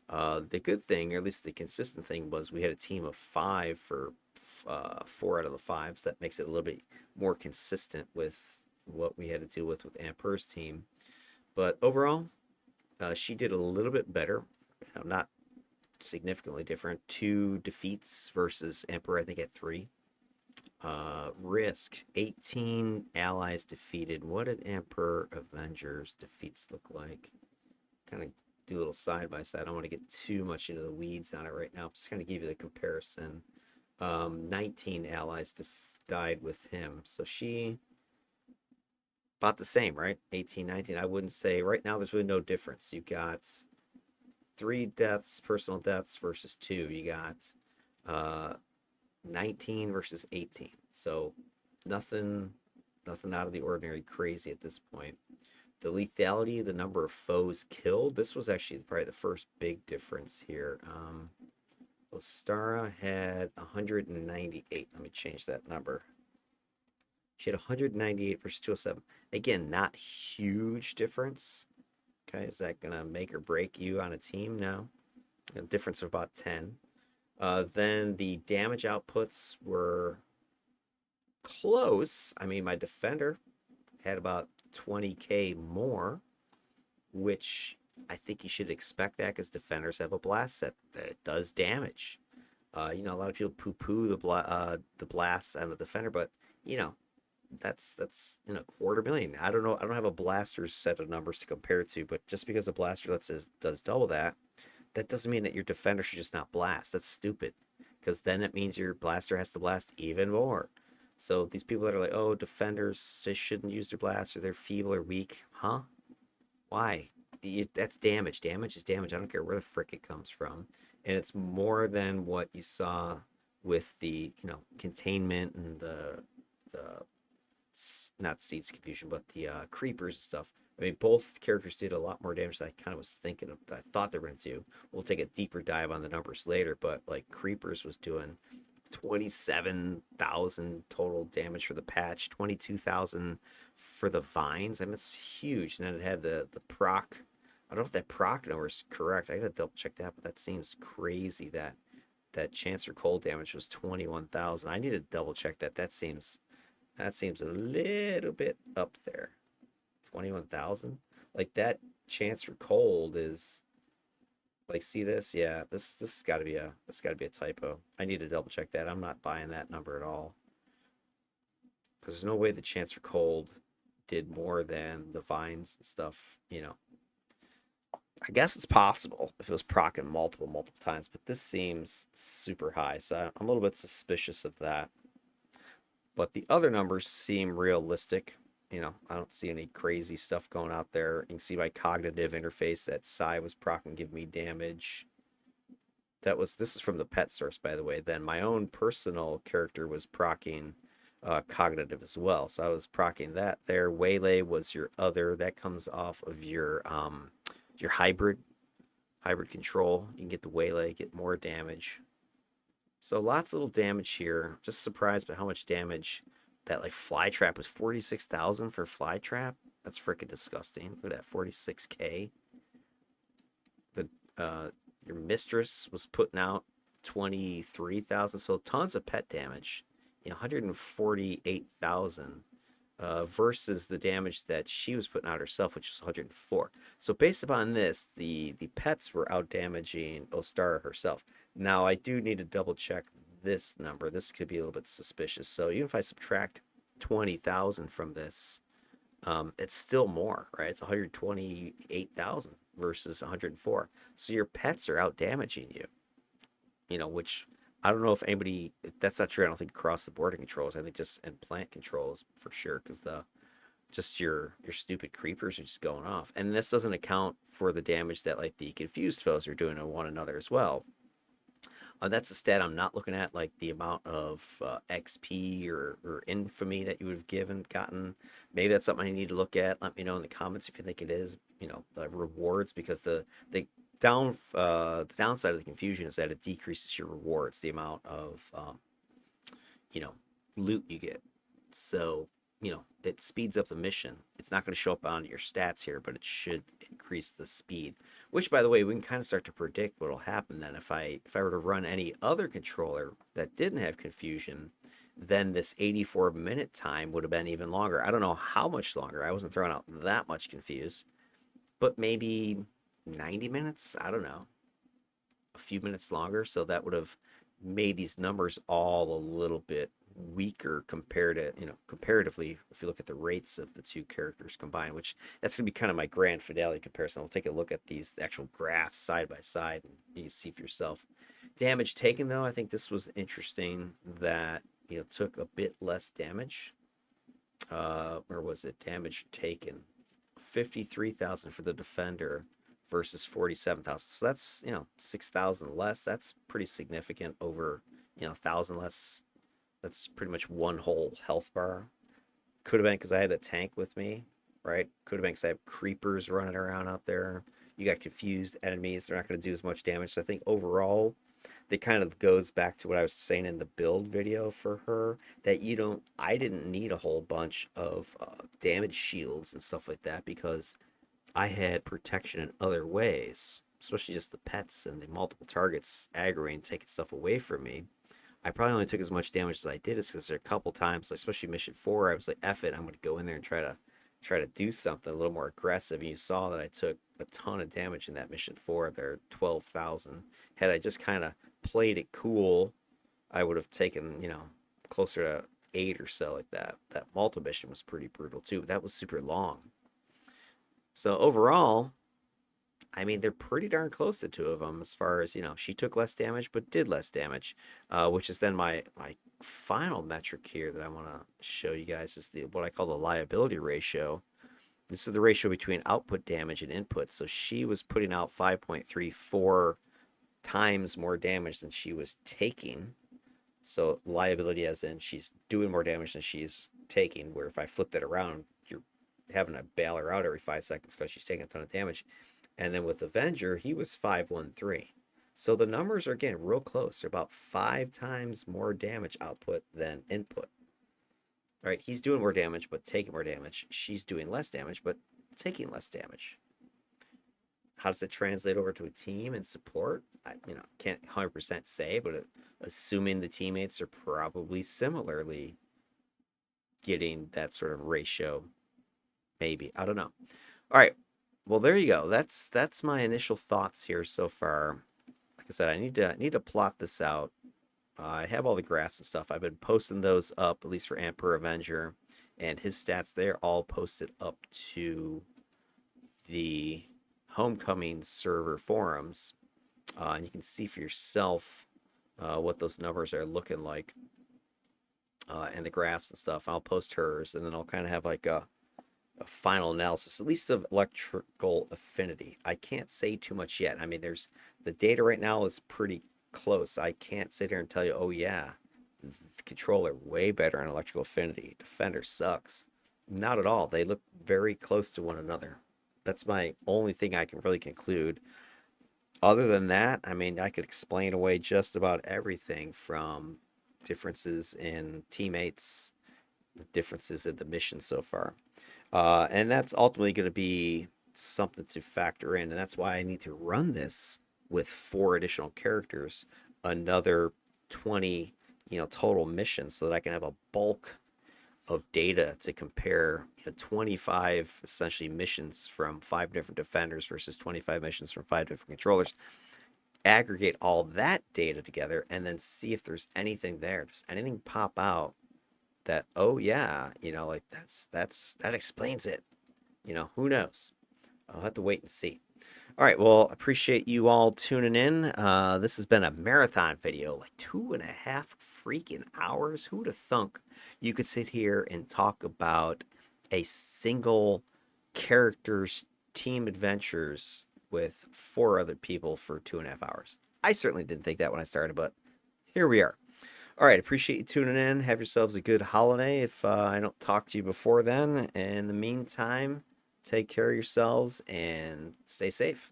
[SPEAKER 1] The good thing, or at least the consistent thing, was we had a team of 5 for 4 out of the 5s. So that makes it a little bit more consistent with what we had to deal with Emperor's team. But overall, she did a little bit better. Not significantly different. 2 defeats versus Emperor, I think, at 3. Risk, 18 allies defeated. What did Emperor Avengers defeats look like? Kind of do a little side by side. I don't want to get too much into the weeds on it right now. Just kind of give you the comparison. 19 allies died with him. So she about the same, right? 18, 19. I wouldn't say right now there's really no difference. You've got 3 deaths, personal deaths versus 2. You got uh, 19 versus 18. So nothing, nothing out of the ordinary crazy at this point. The lethality, the number of foes killed, this was actually probably the first big difference here. Ostara had 198. Let me change that number. She had 198 versus 207. Again, not huge difference. Okay, is that gonna make or break you on a team? No, a difference of about 10. Then the damage outputs were close. I mean, my defender had about 20k more, which I think you should expect that because defenders have a blast set that does damage. A lot of people poo-poo the blasts on the defender, but you know that's in a quarter million. I don't know. I don't have a blaster's set of numbers to compare it to, but just because a blaster does double that, that doesn't mean that your defender should just not blast. That's stupid, because then it means your blaster has to blast even more. So these people that are like, oh, defenders they shouldn't use their blaster, they're feeble or weak, huh? Why? That's damage. Damage is damage. I don't care where the frick it comes from, and it's more than what you saw with the containment and the not seeds confusion, but the creepers and stuff. I mean, both characters did a lot more damage than I kind of was thinking of. I thought they were going to do. We'll take a deeper dive on the numbers later, but like creepers was doing 27,000 total damage for the patch, 22,000 for the vines. I mean, it's huge. And then it had the proc. I don't know if that proc number is correct. I gotta double check that, but that seems crazy that chance for cold damage was 21,000. I need to double check that. That seems a little bit up there. 21,000? Like that chance for cold is like, see this? Yeah, this has got to be a typo. I need to double check that. I'm not buying that number at all. Cuz there's no way the chance for cold did more than the vines and stuff. I guess it's possible if it was procking multiple times, but this seems super high. So I'm a little bit suspicious of that. But the other numbers seem realistic. I don't see any crazy stuff going out there. You can see my cognitive interface that Psy was proccing give me damage. This is from the pet source, by the way. Then my own personal character was proccing cognitive as well. So I was proccing that there. Waylay was your other. That comes off of your hybrid control. You can get the waylay, get more damage. So lots of little damage here. Just surprised by how much damage that like fly trap was 46,000 for fly trap. That's freaking disgusting. Look at that 46k. The your mistress was putting out 23,000. So tons of pet damage. 148,000 versus the damage that she was putting out herself, which was 104. So based upon this, the pets were out damaging Ostara herself. Now I do need to double check this number. This could be a little bit suspicious. So even if I subtract 20,000 from this, it's still more, right? It's 128,000 versus 104. So your pets are out damaging you. Which I don't know if anybody. If that's not true. I don't think across the board controls. I think just in plant controls for sure, because just your stupid creepers are just going off. And this doesn't account for the damage that like the confused foes are doing to one another as well. That's a stat I'm not looking at, like the amount of XP or infamy that you would have gotten. Maybe that's something I need to look at. Let me know in the comments if you think it is. The rewards, because the downside of the confusion is that it decreases your rewards, the amount of you know loot you get. So it speeds up the mission. It's not going to show up on your stats here, but it should increase the speed. Which, by the way, we can kind of start to predict what will happen then if I were to run any other controller that didn't have confusion. Then this 84-minute time would have been even longer. I don't know how much longer. I wasn't throwing out that much confused, but maybe 90 minutes. I don't know, a few minutes longer. So that would have made these numbers all a little bit weaker comparatively, if you look at the rates of the two characters combined, which that's going to be kind of my grand finale comparison. We'll take a look at these actual graphs side by side and you can see for yourself. Damage taken, though, I think this was interesting that took a bit less damage. Or was it damage taken? 53,000 for the defender versus 47,000. So that's, 6,000 less. That's pretty significant over, 1,000 less. That's pretty much one whole health bar. Could have been because I had a tank with me, right? Could have been because I have creepers running around out there. You got confused enemies. They're not going to do as much damage. So I think overall, that kind of goes back to what I was saying in the build video for her, that I didn't need a whole bunch of damage shields and stuff like that because I had protection in other ways, especially just the pets and the multiple targets aggroing, taking stuff away from me. I probably only took as much damage as I did is because there are a couple times, especially mission 4, I was like, F it, I'm going to go in there and try to do something a little more aggressive. And you saw that I took a ton of damage in that mission 4 there, 12,000. Had I just kind of played it cool, I would have taken, closer to 8 or so like that. That Malta mission was pretty brutal too. But that was super long. So overall, I mean, they're pretty darn close, the two of them, as far as, she took less damage, but did less damage, which is then my final metric here that I want to show you guys is what I call the liability ratio. This is the ratio between output damage and input. So she was putting out 5.34 times more damage than she was taking. So liability as in she's doing more damage than she's taking, where if I flipped it around, you're having to bail her out every 5 seconds because she's taking a ton of damage. And then with Avenger, he was 513. So the numbers are getting real close. They're about 5 times more damage output than input. All right, he's doing more damage, but taking more damage. She's doing less damage, but taking less damage. How does it translate over to a team and support? I can't 100% say, but assuming the teammates are probably similarly getting that sort of ratio, maybe. I don't know. All right. Well, there you go. That's my initial thoughts here so far. Like I said, I need to plot this out. I have all the graphs and stuff. I've been posting those up, at least for Emperor Avenger, and his stats. They're all posted up to the Homecoming server forums, and you can see for yourself what those numbers are looking like, and the graphs and stuff. I'll post hers, and then I'll kind of have like a final analysis, at least of electrical affinity. I can't say too much yet. I mean, the data right now is pretty close. I can't sit here and tell you, oh yeah, controller way better on electrical affinity. Defender sucks. Not at all. They look very close to one another. That's my only thing I can really conclude. Other than that, I mean, I could explain away just about everything from differences in teammates, differences in the mission so far. And that's ultimately going to be something to factor in. And that's why I need to run this with 4 additional characters, another 20, total missions, so that I can have a bulk of data to compare 25 essentially missions from 5 different defenders versus 25 missions from 5 different controllers. Aggregate all that data together and then see if there's anything there. Does anything pop out that, oh yeah, like that explains it. Who knows? I'll have to wait and see. All right, well, appreciate you all tuning in. This has been a marathon video, like 2.5 freaking hours. Who'd have thunk you could sit here and talk about a single character's team adventures with 4 other people for 2.5 hours? I certainly didn't think that when I started, but here we are. All right, appreciate you tuning in. Have yourselves a good holiday if I don't talk to you before then. In the meantime, take care of yourselves and stay safe.